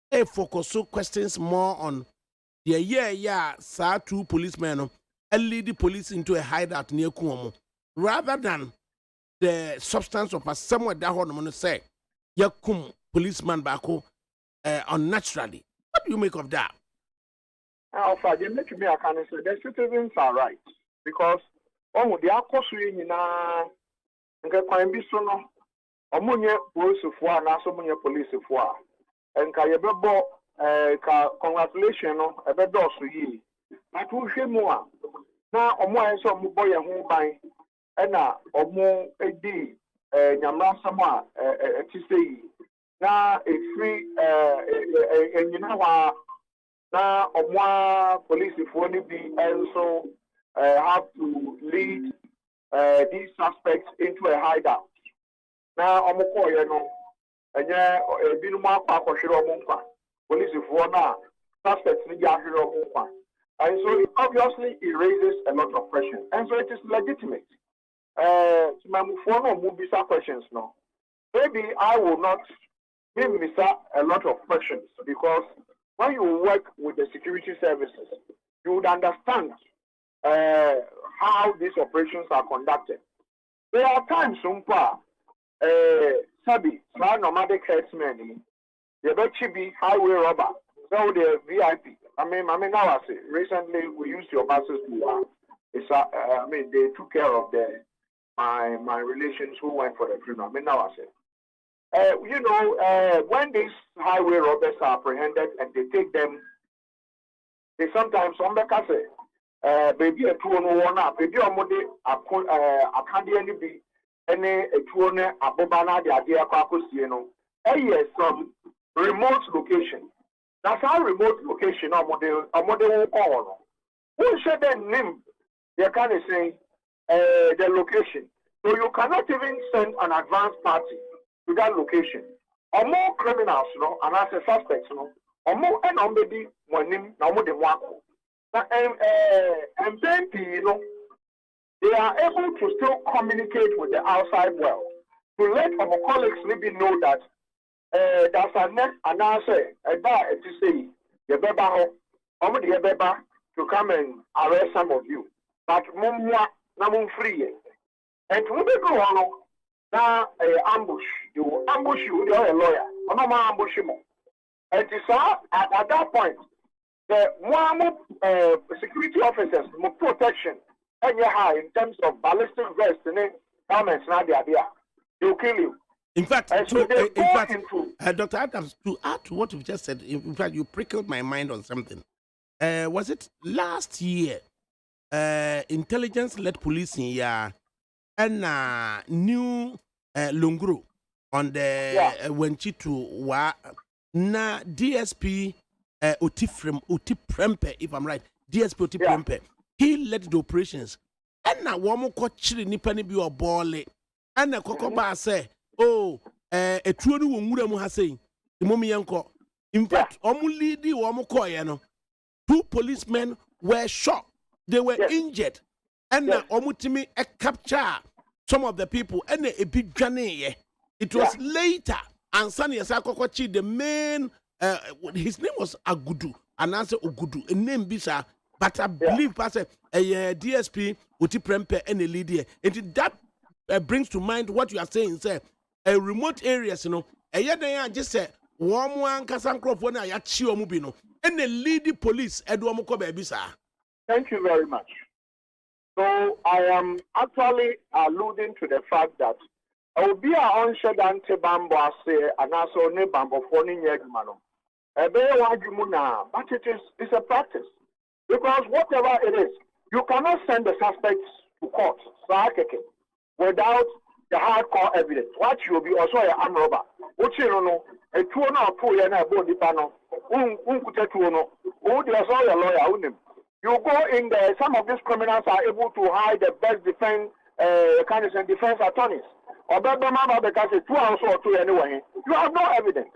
they focus so questions more on the 2 policemen. And lead the police into a hideout near Kuomo, rather than the substance of a somewhere that one say, Yakum policeman bako unnaturally. What do you make of that? They make me a can say the citizens are right because they are costing in a crime bisono, Omunya police for and also police for and Kayabo congratulations a bed also ye. But who should more? Now, Omo so boy a home by Ena Omo Edi Yamra Sama Tisi. Now, a free and you know, now Omo police if only be also have to lead these suspects into a hideout. Now, Omoko, you know, and yeah, Binuma Pakoshiro Mumpa, police if one suspects in Yahiro Mumpa. And so it obviously it raises a lot of questions. And so it is legitimate. Questions now. Maybe I will not give Mr. a lot of questions because when you work with the security services, you would understand how these operations are conducted. There are times, Sabi, nomadic herdsmen, the be highway robber, so the VIP. I mean, now I say, recently we used your buses to, they took care of my relations who went for the funeral. I mean, now I said, when these highway robbers are apprehended and they take them, they sometimes some say, baby a two on one up, baby a mode a candy any be any a two on a bobana the idea some remote location. That's how remote location or model will call. Who should then name they can say the location? So you cannot even send an advance party to that location. Or more criminals, and as a suspects, or more and maybe one name, no more than one. And then, they are able to still communicate with the outside world to let our colleagues maybe know that that's a net and answer to say the beba to come and arrest some of you. But mumwa namun free. And to go on now ambush. You will ambush you, you're a lawyer. I'm not ambush him. And at that point, the one security officers more protection and high in terms of ballistic vest and helmets and the idea. They'll kill you. In fact, so Dr. Adams, to add to what you've just said, in fact, you prickled my mind on something. Was it last year? Intelligence-led policing, and new Lungru on the Wenchitu wa na DSP Oti Prempe, if I'm right, DSP Oti Prempe. He led the operations. And now one more coach nipa ni bi obole. And na kokoba say, oh, a true wumura mu ha saying, the mommy yanko. In fact, omuli di womo koye 2 policemen were shot. They were injured. And now omutimi capture some of the people. And a big journey. It was later. And Sani Yasakokochi, the main, his name was Agudu. And answer Ogudu. A name bisa. But I believe, Pastor, a DSP, Uti Prempe, and a leader. And that brings to mind what you are saying, sir. A remote areas, a yada just say, one Kasankrof when I achieve Mubino, and the lead police, Edwamoko Babisa. Thank you very much. So I am actually alluding to the fact that I will be a unshed anti-bambo say, and also ne bambo for ni yegmano. But it's a practice. Because whatever it is, you cannot send the suspects to court without the hardcore evidence. What you will be also an armed robber. Which you know, a 2 or 2 year body panel, you go in there, some of these criminals are able to hide the best defense attorneys. Or because 2 hours or 2 anyway, you have no evidence.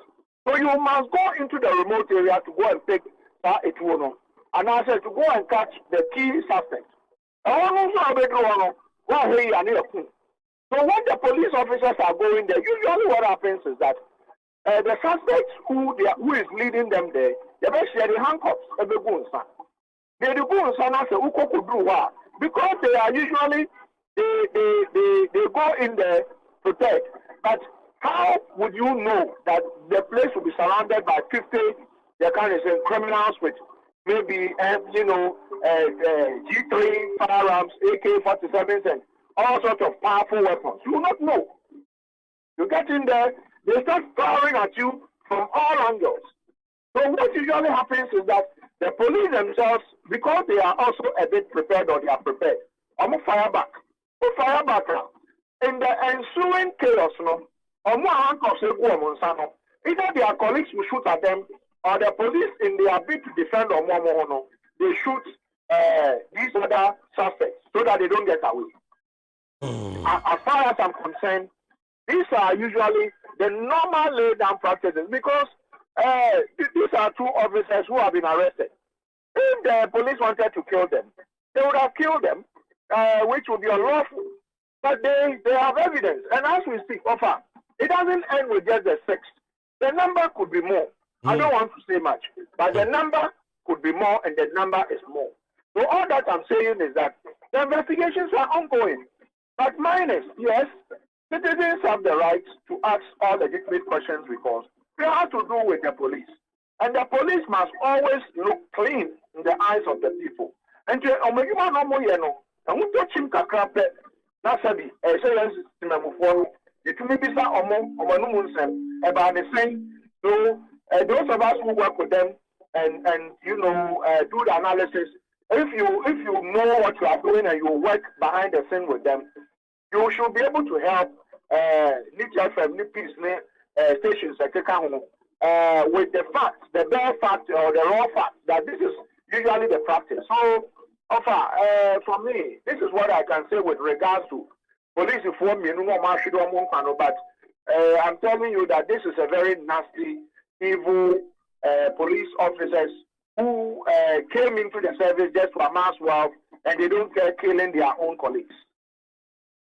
So you must go into the remote area to go and take that and I said to go and catch the key suspects. So when the police officers are going there, usually what happens is that the suspects who is leading them there, they share the handcuffs of the goons. They do goons and I say because they are usually they go in there to take. But how would you know that the place will be surrounded by 50 criminals with maybe G3 firearms, AK-47s, and all sorts of powerful weapons? You will not know. You get in there, they start firing at you from all angles. So what usually happens is that the police themselves, because they are also a bit prepared or they are prepared, fire back. Fire back now. In the ensuing chaos, either their colleagues will shoot at them, or the police, in their bid to defend they shoot these other suspects so that they don't get away. As far as I'm concerned, these are usually the normal lay-down practices because these are 2 officers who have been arrested. If the police wanted to kill them, they would have killed them, which would be unlawful. But they have evidence. And as we speak, it doesn't end with just the 6. The number could be more. I don't want to say much, but the number could be more and the number is more. So all that I'm saying is that the investigations are ongoing. But mine is, yes, citizens have the right to ask all legitimate questions because they have to do with the police. And the police must always look clean in the eyes of the people. And na sabi say yes timamufo yetumi bisa omo no mu nsem about the same. So those of us who work with them and you know do the analysis, if you know what you are doing and you work behind the scene with them, you should be able to help FM, peace stations with the fact, the bare fact or the raw fact that this is usually the practice. So, for me, this is what I can say with regards to police reform. But I'm telling you that this is a very nasty, evil police officers who came into the service just to amass wealth, and they don't care killing their own colleagues.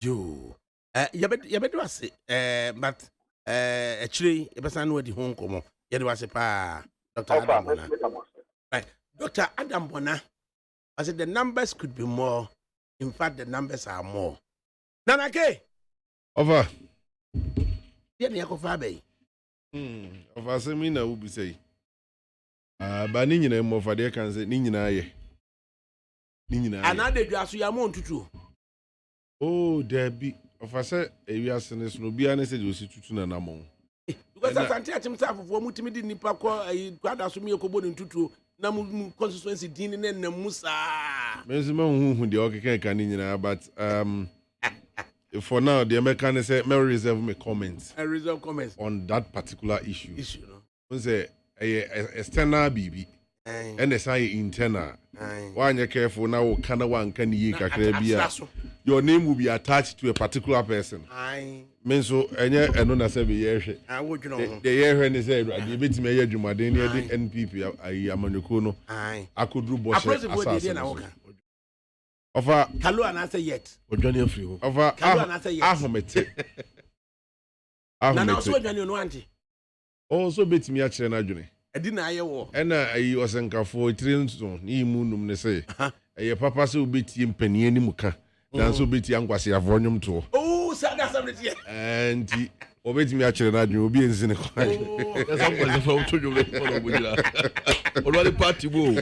You better say, but actually, a person with the home come. You was a pa, Dr. Adam Bona. Right, Dr. Adam Bona. I said the numbers could be more. In fact, the numbers are more. Nanake. Over. Yeah, Niako Fabe. Over Semina will be say. But Nina more for their cancer, Nina. Another Jasuamon to. Oh, there be. Of I said, we are sending no be honest, you see to Namon. Because I can't himself for Mutimidi Nipako, I got us me a cobble in tutu, Namu constituency Dean and Musa. Mesmo who the okay can, but for now, the American say, may reserve me comments. I reserve comments on that particular issue. No? Say, external BB. And the sign internal. Why you careful now? Can one can ye your name will be attached to a particular person. Men so and no say be I would know the year when they said I bit me Jumadeni NPP I am on the I could do boss of a Kalu and answer yet. Or Johnny Free of a Ahomete. Now so Johnny no auntie. Also bit me at Chenajuni. I didn't I war. And I was in for 3 stone, ye moon, say. A papa so bit him penny any muka. Then so bit young was a volume too. Oh, that's something. And he obeyed me actually, and you will be in Senegal. That's how to you. What the party will.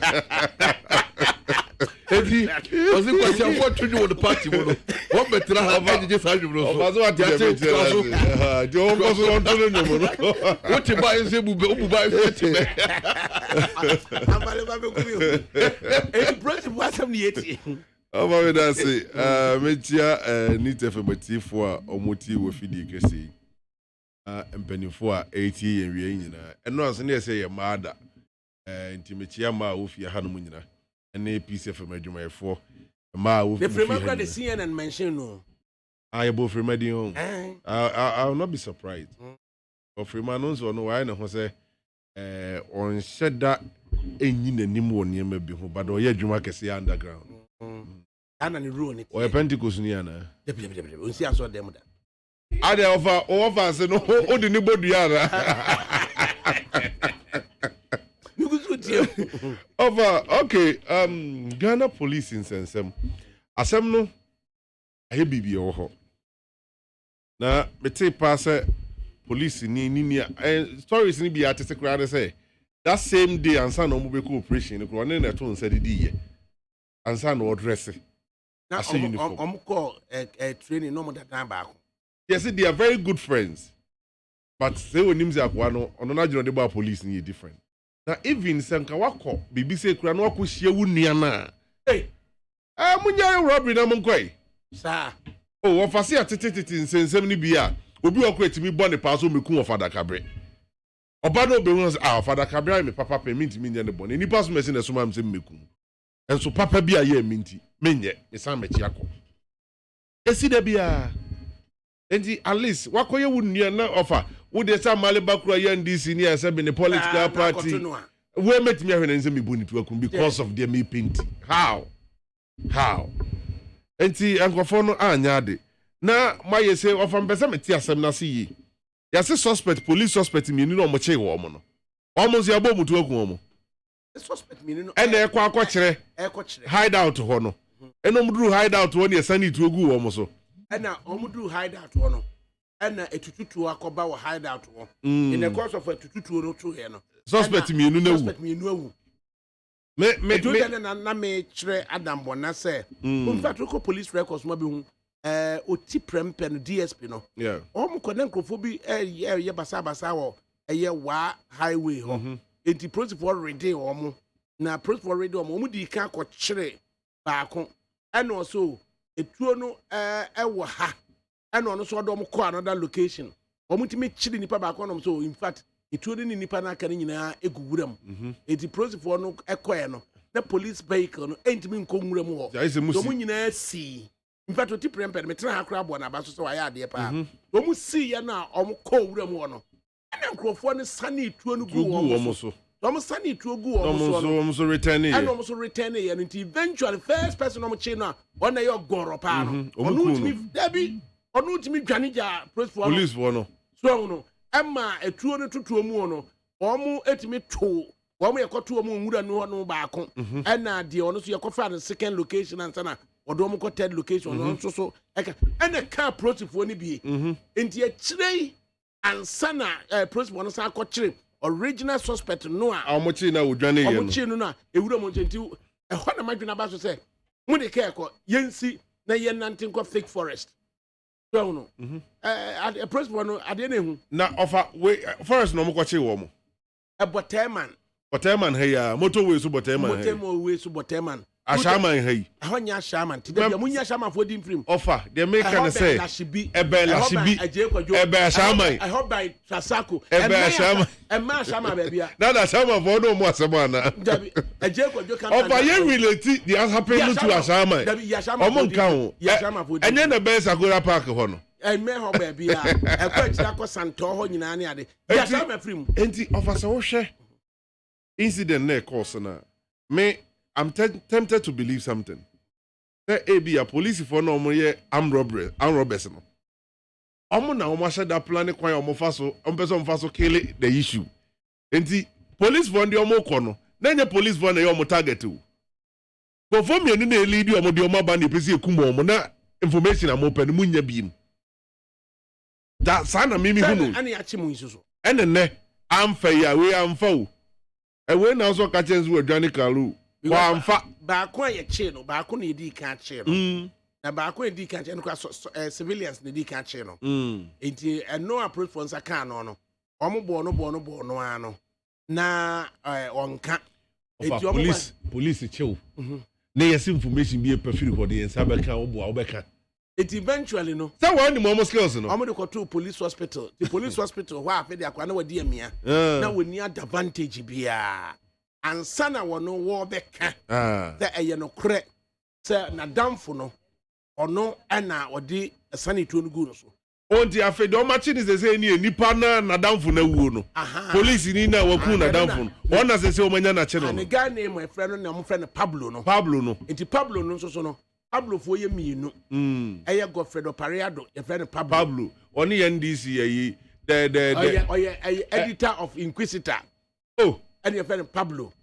He was it question what to do with the party? What better have just had you? What you buy is a buy Over with us, Metia, need to have for Omoti with Fidi Casey, and Penny for 80 and Riena, and no, as say a mother, and Timichiama with your Hanumina. A piece of a Jumay for a mile. The Freeman the CNN mention no. I both remedion. I'll not be surprised. Of Freemanons or no, I know who say, on said that any name near me before, but or yet Jumaka say underground. And ruin it. Or a Pentecost Niana. We see us them. I offer us no, oh, the new body. Over okay, Ghana police in Sensem. Asem no aye bibi oho. Na mete pass police ni stories ni bi atese kra say that same day ansa no mo be cooperation no kro na to nsa didi ye. Ansa no dress. Na call training no more that time back. Yes, they are very good friends. But say onim ze akwa no ono na jiro de ba police ni different. Na even sanka wako bibi se kura no wako hie wu nua na eh munya robbery na monkwai sa oh ofase atetete nsensem ni bia obi wako etimi bo ne pa so meku ofada kabre oba no be won ofada kabre me papa payment mi nya ne bo ne ni pass machine so mam se meku enso papa bia ye minti menye me san mechi akọ esi da bia enti at least wako ye wu nua na offer wo de sa male bakura ya ndc ni asa be the political party we met me ahwe na nse me boni to akum because of their me paint how enti ankofo no anya de na maye say offer mpesa meti asem na se yi ya se suspect police suspect mi ni no mo che wo mo no omo se abo mutu akum omo suspect mi ni no e na ekwa akọkire hide out ho no enom duru hide out ho ne sani tu ogu wo mo so e na omuduru hide out ho no and etututu akoba wo hide out wo in the course of etututu no to here no suspect mi enu na wu suspect mi enu awu me do na me kire Adam Bona say in fact ko police records mo be hu oti prempen DSP no yeah connect crofo bi basa wo wa highway ho enti police for ready na police for ready omo di kan ko kire baako eno so etuo no wo ha eno no so do mo call another location omo ti me kire nipa baako no so in fact etuo ni nipa na aka nyina eguguram enti police for no ekoye no na police vehicle no entimi nko nwuram ho so mo nyina si in fact oti prempen me tena akra bo na ba so wa ya ade pa omo si ya na omo ko nwuram ho no na nkrofo ne sane etuo no gu omo so omo sane etuo gu omo so return and omo so return ya nti eventually first person omo che no ona yo goro pa no onu timi dabi onu timi dwane ja police for no so no emma etuo no tutuo mu no omo etimi to omo yekoto omo nwura no baako na de ono so yekofa the second location and sana odo omo ko third location no so eka ena car protocol ni bi enti e kire ansana protocol no sa ko kire original suspect no a omo chi na odwane ye no omo chi no na ewura mo enti e ho na madwena ba so say mo de ka ko yensi na ye nante ko fake forest so no protocol no ade na ehu na offer we forest no mo ko chi wo mo Boteman hey ya motorway so Boteman hey motorway so Boteman Ashaman hey ahonya Ashaman ti dem munya Ashaman for dim prim offer they make can say ebe la shibi ebe Ashaman I hope by Trasako ebe Ashaman e ma Ashaman ba bia na Ashaman for no mo asema na ejekwajo kan offer ye relate the happen to Ashaman omo nkan ho enye na be Sakura Park ho no me ho ba bia e kwa kira ko santo ho nyina ne ade ya Ashaman prim enti offer so hwe incident na cause na me I'm tempted to believe something. That be a police for no more armed robbers no. Omo na omo sha da plan kwan omo faso kill the issue. Enti police for ndi omo ko no. Na nya police for na ye omo target o. But for me ni na lead omo di omo ba na pesi ekum omo na information am open mu nya bi. That sana mimi hunu. Ani achi mu isuso. Ene amfa ya we amfa o. Ewe na so ka chenzu odwane kalu. Wa amfa baako ye che no baako na edi ka che no. Na baako edi ka che no civilians na edi ka che no. Enti eno approach for nsaka no no. Omo bo no ano. Na onka. Enti police chew. Na yes information be perfect for the nsabeka obo obeka. It eventually no. So one the more skills no. Omo de go to police hospital. The police hospital where afi de akwa na wadi amia. Na woni advantage bia. Ansana wono wo beka. That eye no kre. Say na damfo no. Ono na odi sanituo no gu no so. Onti afi de o machine is say ni nipa na damfo na wuo no. Police ni na waku na damfo. Ona say o manya na che no. And the guy name my friend no friend Pablo no. Enti Pablo no so no. Pablo for ye mienu. Eye Godfredo Pareado, your friend Pablo. Only NDC ye the editor of Inquisitor. Oh, and your friend Pablo.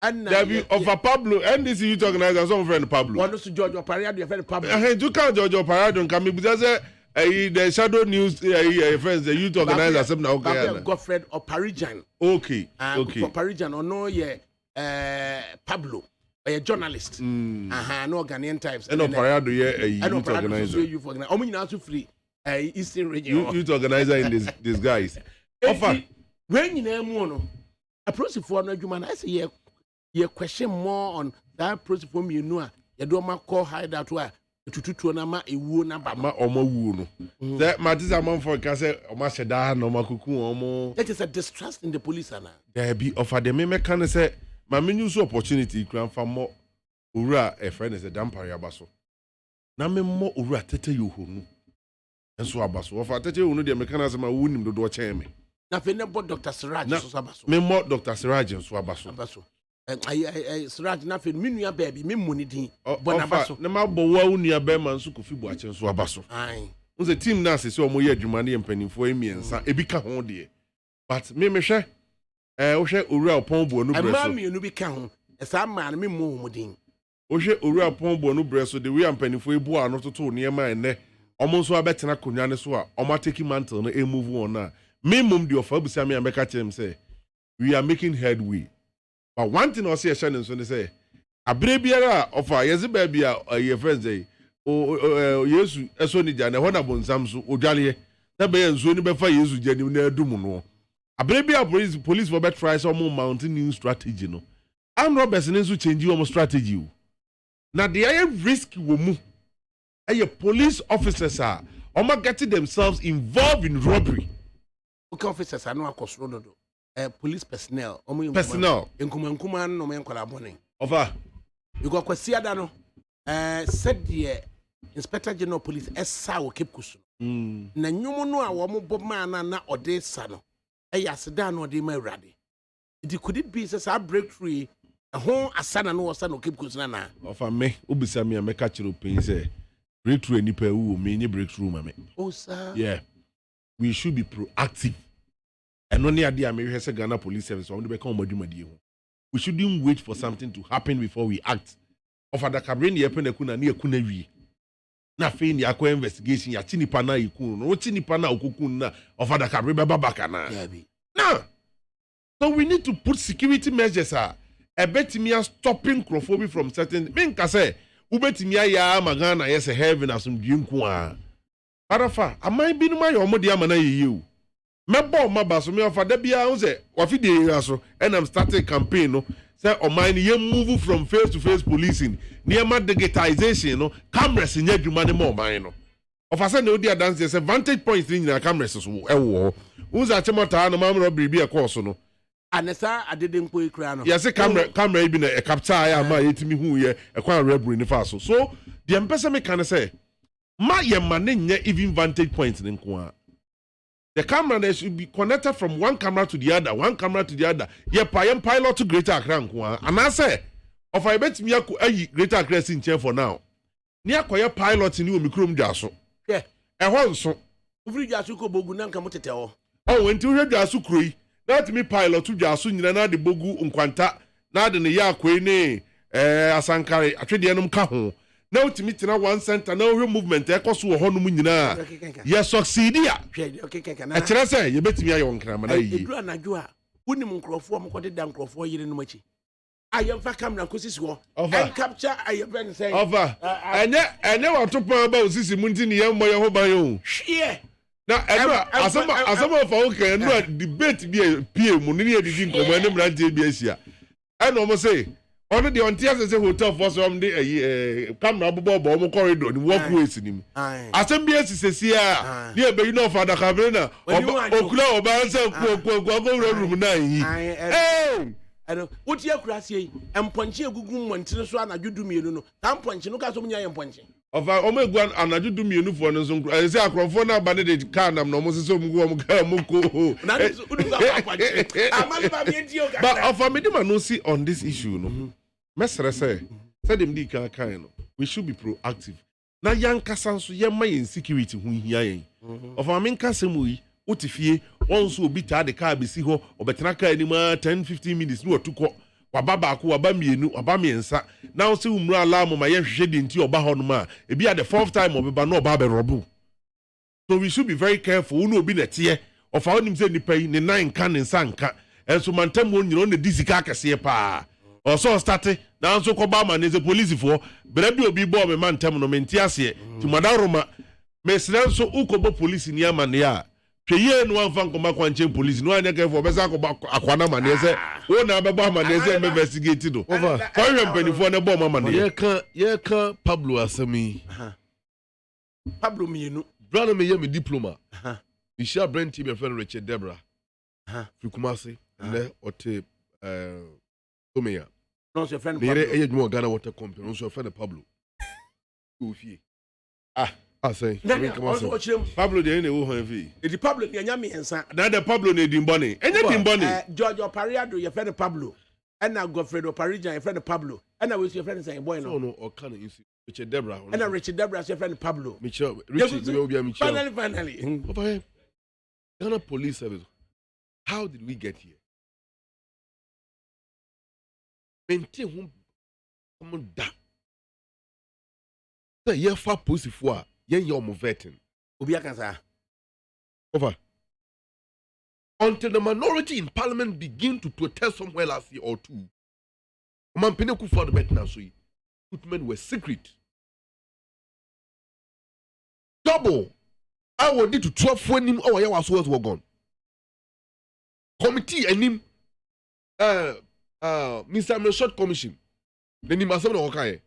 And Pablo, NDC youth organizer, some friend Pablo. One to George Pareado, your friend Pablo. You can't George Pareado come because the shadow news friends, the youth organizer, something okay. Godfred or Parijan. Okay. For Parijan or no Pablo. A journalist. No Ghanaian types. And no Parado a youth organizer. Omo nyina so free. Eastern region. Youth organizer in this guys. Offer. When you name no. A process for no human I say ye question more on that process for me no. You do ma call hide that way. Tututu na ma ewu na ba ma omo wu no. That matters among for can say omo sheda no makuku omo. That is a distrust in the police ana. There be offer the me can say my menu so opportunity kran fa mo owura a friend is a dampare abaso na me mo owura tete yohonu enso abaso ofa tete yohonu de me kana sama wunim dodo chen me na fe ne bo Dr. Siraj so abaso me mo Dr. Siraj so abaso ai Siraj na fe minua baabi me moni din bo na abaso na ma bo wa unua be man so kofi bu achen so abaso ai unse team na se omo ye adwuma ne mpanimfo emiensa ebi ka ho de but me hwe ohwe owura opon bu onu breso ama mienu bi ka ho esa ma na me mo mudin ohwe owura opon bu onu breso de we ampanifo ebu ano toto ne ma ene omo nso abetena konwa ne so a omo take mantle no e move on na me mum de ofa busa me ameka chem say we are making headway but one thing I say shan so ne say abre biara ofa yezi ba bia your friends say Yesu eso ni jana ho na bonsam so odwale na be nsuo ni be fa Yesu jani na adum no abrebia police for bet try some mountain new strategy no armed robbers ni nso change your strategy o na the air risk wo mu aye police officers are getting themselves involved in robbery. Okay, officers are no akosro do. Police personnel. Personnel. Nkuma no men kwala bone. Over. You go kwasi ada no. Said the Inspector General Police esa wo Cape Coast. Na nyumu no a wo mo bob man na ode sa no. Aseda no ode ma urade. It could it be say breakthrough ho asana no wasa no Cape Coast na. Over me, obisa me make catch pin say breakthrough any per who me breakthrough mame. Oh sir. Yeah. We should be proactive. And only idea me say Ghana Police Service we become modumadi. We shouldn't wait for something to happen before we act. Of the cabin ye pen kuna ni kuna wi. Na fe ni akwa investigation ya tinipa na ikun no tinipa na okukun na of the cabin baba baka na. Now, so we need to put security measures a betimi stopping xenophobia from certain men ka say ubetimi ya magana yes heaven asum dwinku a. Parafa amai binu ma yo modi amana yeyu. Mebo maba so me ofa da bia ho say wafide aso and I'm starting campaign no say o man ye move from face to face policing near digitization no cameras nya dwuma ne mo man no ofa say no dia dance say vantage points ni na cameras so ewo unza chemota na mamro bribi e course no anesa adedempo ikra no yes camera bi na e capture ya ma yetimi hu ye e kwa rebri ni fa so the empesa me can say ma ye man nya even vantage points ni nko a. The camera they should be connected from one camera to the other. Ye pilot to Greater Accra nko and I say of I bet me ayi Greater Accra in chair for now. Ni akoye pilot ni o mikrom dwaso. Yeah. E ho nso. Ufiri dwaso ko bogu na nka motete ho. Oh, enti wo dwaso kroi. That me pilot dwaso nyina na de bogu nkwanta na de ne ya akoi ne asankare atwede enum ka ho. Na utimi tena one center na ohwe movement e koso wo honum nyina ye succeed ya e kire say ye betimi ayo nkrama na yi edura anadwo a unim nkrofo mo kode da nkrofo yire no machi ayemfa camera kosisi ho and capture ayemfa say over ene watopa ba osisi munti ne yemmo ye ho ban yo hwe na asama fa okay no debate bi pie mu ne edidi nkomo ne mrante bi asia and omo say on the Ontario hotel for some day camera bobo mo corridor the walkways ni asem bi esisi a ne be you know father cabrena okula obanse ko room na yi ano woti akurase yi emponche egugu montene so anadwo dumienu no ta mponche no ka so munya emponche ofa omegu anadwo dumienu fo no so say akrofo na ba ne de car nam no mo so mu ka mo ko na udu za kwache amali ba mi enti o ka but ofa me dem no see on this issue no mesre say dem di kan no we should be proactive na yankasa nso yemma yen security hu hia yen ofa me nkasa mu yi otifie onso obi ta de car be si ho obetena car ni ma 10-15 minutes no otuko waba baako waba mienu waba miensa na o se umru alarm ma ye hwehwe de nti oba ho no ma ebi at the fourth time obeba no oba be robu so we should be very careful unu obi na tie ofa onim se nipa yi ne nan kan ne nsanka enso mantam won nyino ne disika akese pa also start na nso ko ba ma ne ze police for bra bi obi bo me mantam no menti ase ti madaroma mesra nso ukobo police ni ama ne ya tweye no anfa nkoma kwanche police no anya kefo besa akwana ma ne se wo na beba ma ne se investigate do over for you mpanifo ne bo ma ne ye ka Pablo asemi Pablo mienu brother me ye me diploma you share brand team your friend Richard Debra Fikumasi le ote Tomeya no your friend Pablo eye dwuma Ghana Water Company no your friend Pablo KO FIE say Pablo de ne wo han fi edi Pablo ne anya me ensa na de Pablo ne dimbone enye dimbone George Opariado your friend Pablo and na Godfred Oparijan your friend Pablo and na we your friend say boy no o kan Richard Debra and na Richard Debra your friend Pablo Michel Richard we obi Michel finally over Ghana Police Service how did we get here maintain home come da say ye fa posifo a ye vetting obi akansa over until the minority in parliament begin to protest somewhere last year or two man pene ku for the bet now so recruitment were secret double. I would need to 12 when him or I was gone. Committee and him Mr. Meshot Commission. Then he must have no okay.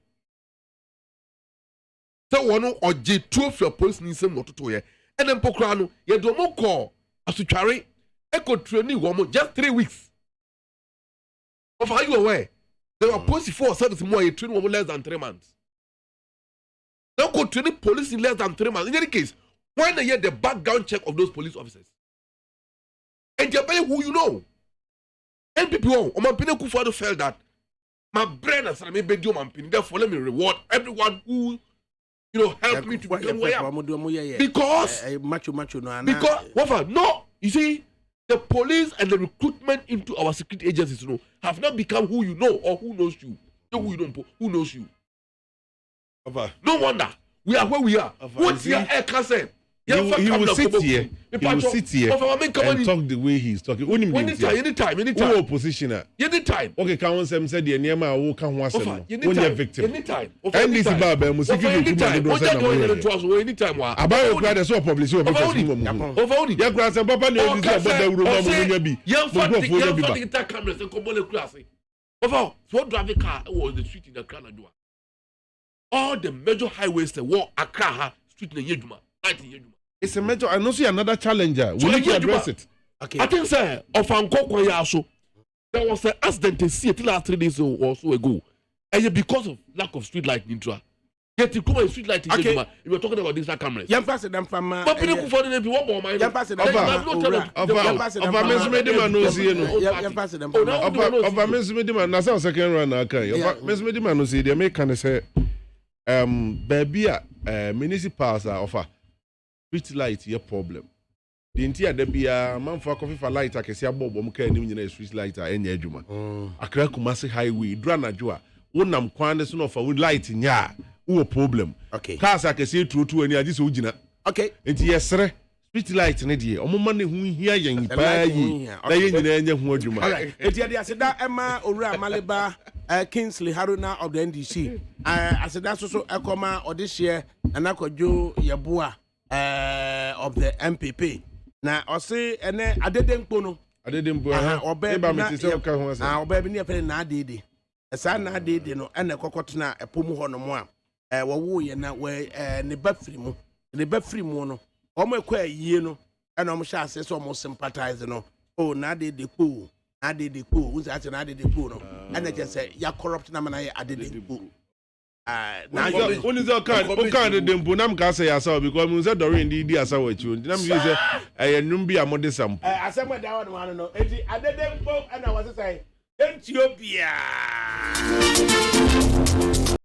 So one or J2 for police needs some not to and then Pokrano, you don't more call as to carry echo training woman just 3 weeks. Of how you aware? There were police for service more a train woman less than 3 months. Now go training police in less than 3 months. In any case, why not get the background check of those police officers? And you're who you know. NPPO, or my opinion Kufado felt that my brain has made big my opinion. Therefore, let me reward everyone who helped me to become where I am. Because no, you see, the police and the recruitment into our security agencies, have not become who you know or who knows you. Who you don't, who knows you. No wonder we are where we are. What's your air concern? He will sit here and talk the way he's talking. Anytime. Who oppositioner? Anytime. Okay, can one say the name who can one say no? When you're victim. Anytime. And this is Baba Musiki. Anytime. About your brother so publish you because you over your grandson Papa no is about the room of be. Cameras and Kobole class. Over what drive a car was the street in the Canada. All the major highways that walk Accra street in Yeduma. It's a major. I know see another challenger. We need to address it. Okay. I think, sir, of Anko there was an accident in see last 3 days or so ago. And because of lack of street light in Intra. Yet you come a street light in Yeduma. You were talking about these cameras. Young person, I'm from but people for the one more mind. Young person, of a Miss Medima knows you. Of a Miss Medima, Nasa second run. Okay. Miss Medima knows they make kind of say, baby, municipals are offer. Street light your problem. The entire there be a man for coffee for light. I can see a bob in street light at any edge. Accra Kumasi Highway, Dranajua. Unam Kwandes no for light in ya. Who problem? Okay. Cars I can see through any of this Ujina. Okay. And yes, sir. Street light in the money who hear you pay ye. Alright. I said that Emma Ora Maliba Kingsley Haruna of the NDC. I said that's also a comma or this year and I could do Yabua. Of the MPP. Now, I say, and then I didn't know. I didn't or baby, or baby, near penny, I did. A son, I did, and a cocotna, a pumu no more. Woo, and that way, and the Beffrey mono. Almost quite, and almost says almost sympathizing. Oh, now did the poo. I did the poo. Who's that? And I did the poo. And I just say, you're corrupt, and I did the poo. Now only the kind of them Bunam Casa yourself because Musa Dorin did as I with you. Nam use a numbi a modesam. I said, I don't want to know. I didn't and I was saying, Ethiopia.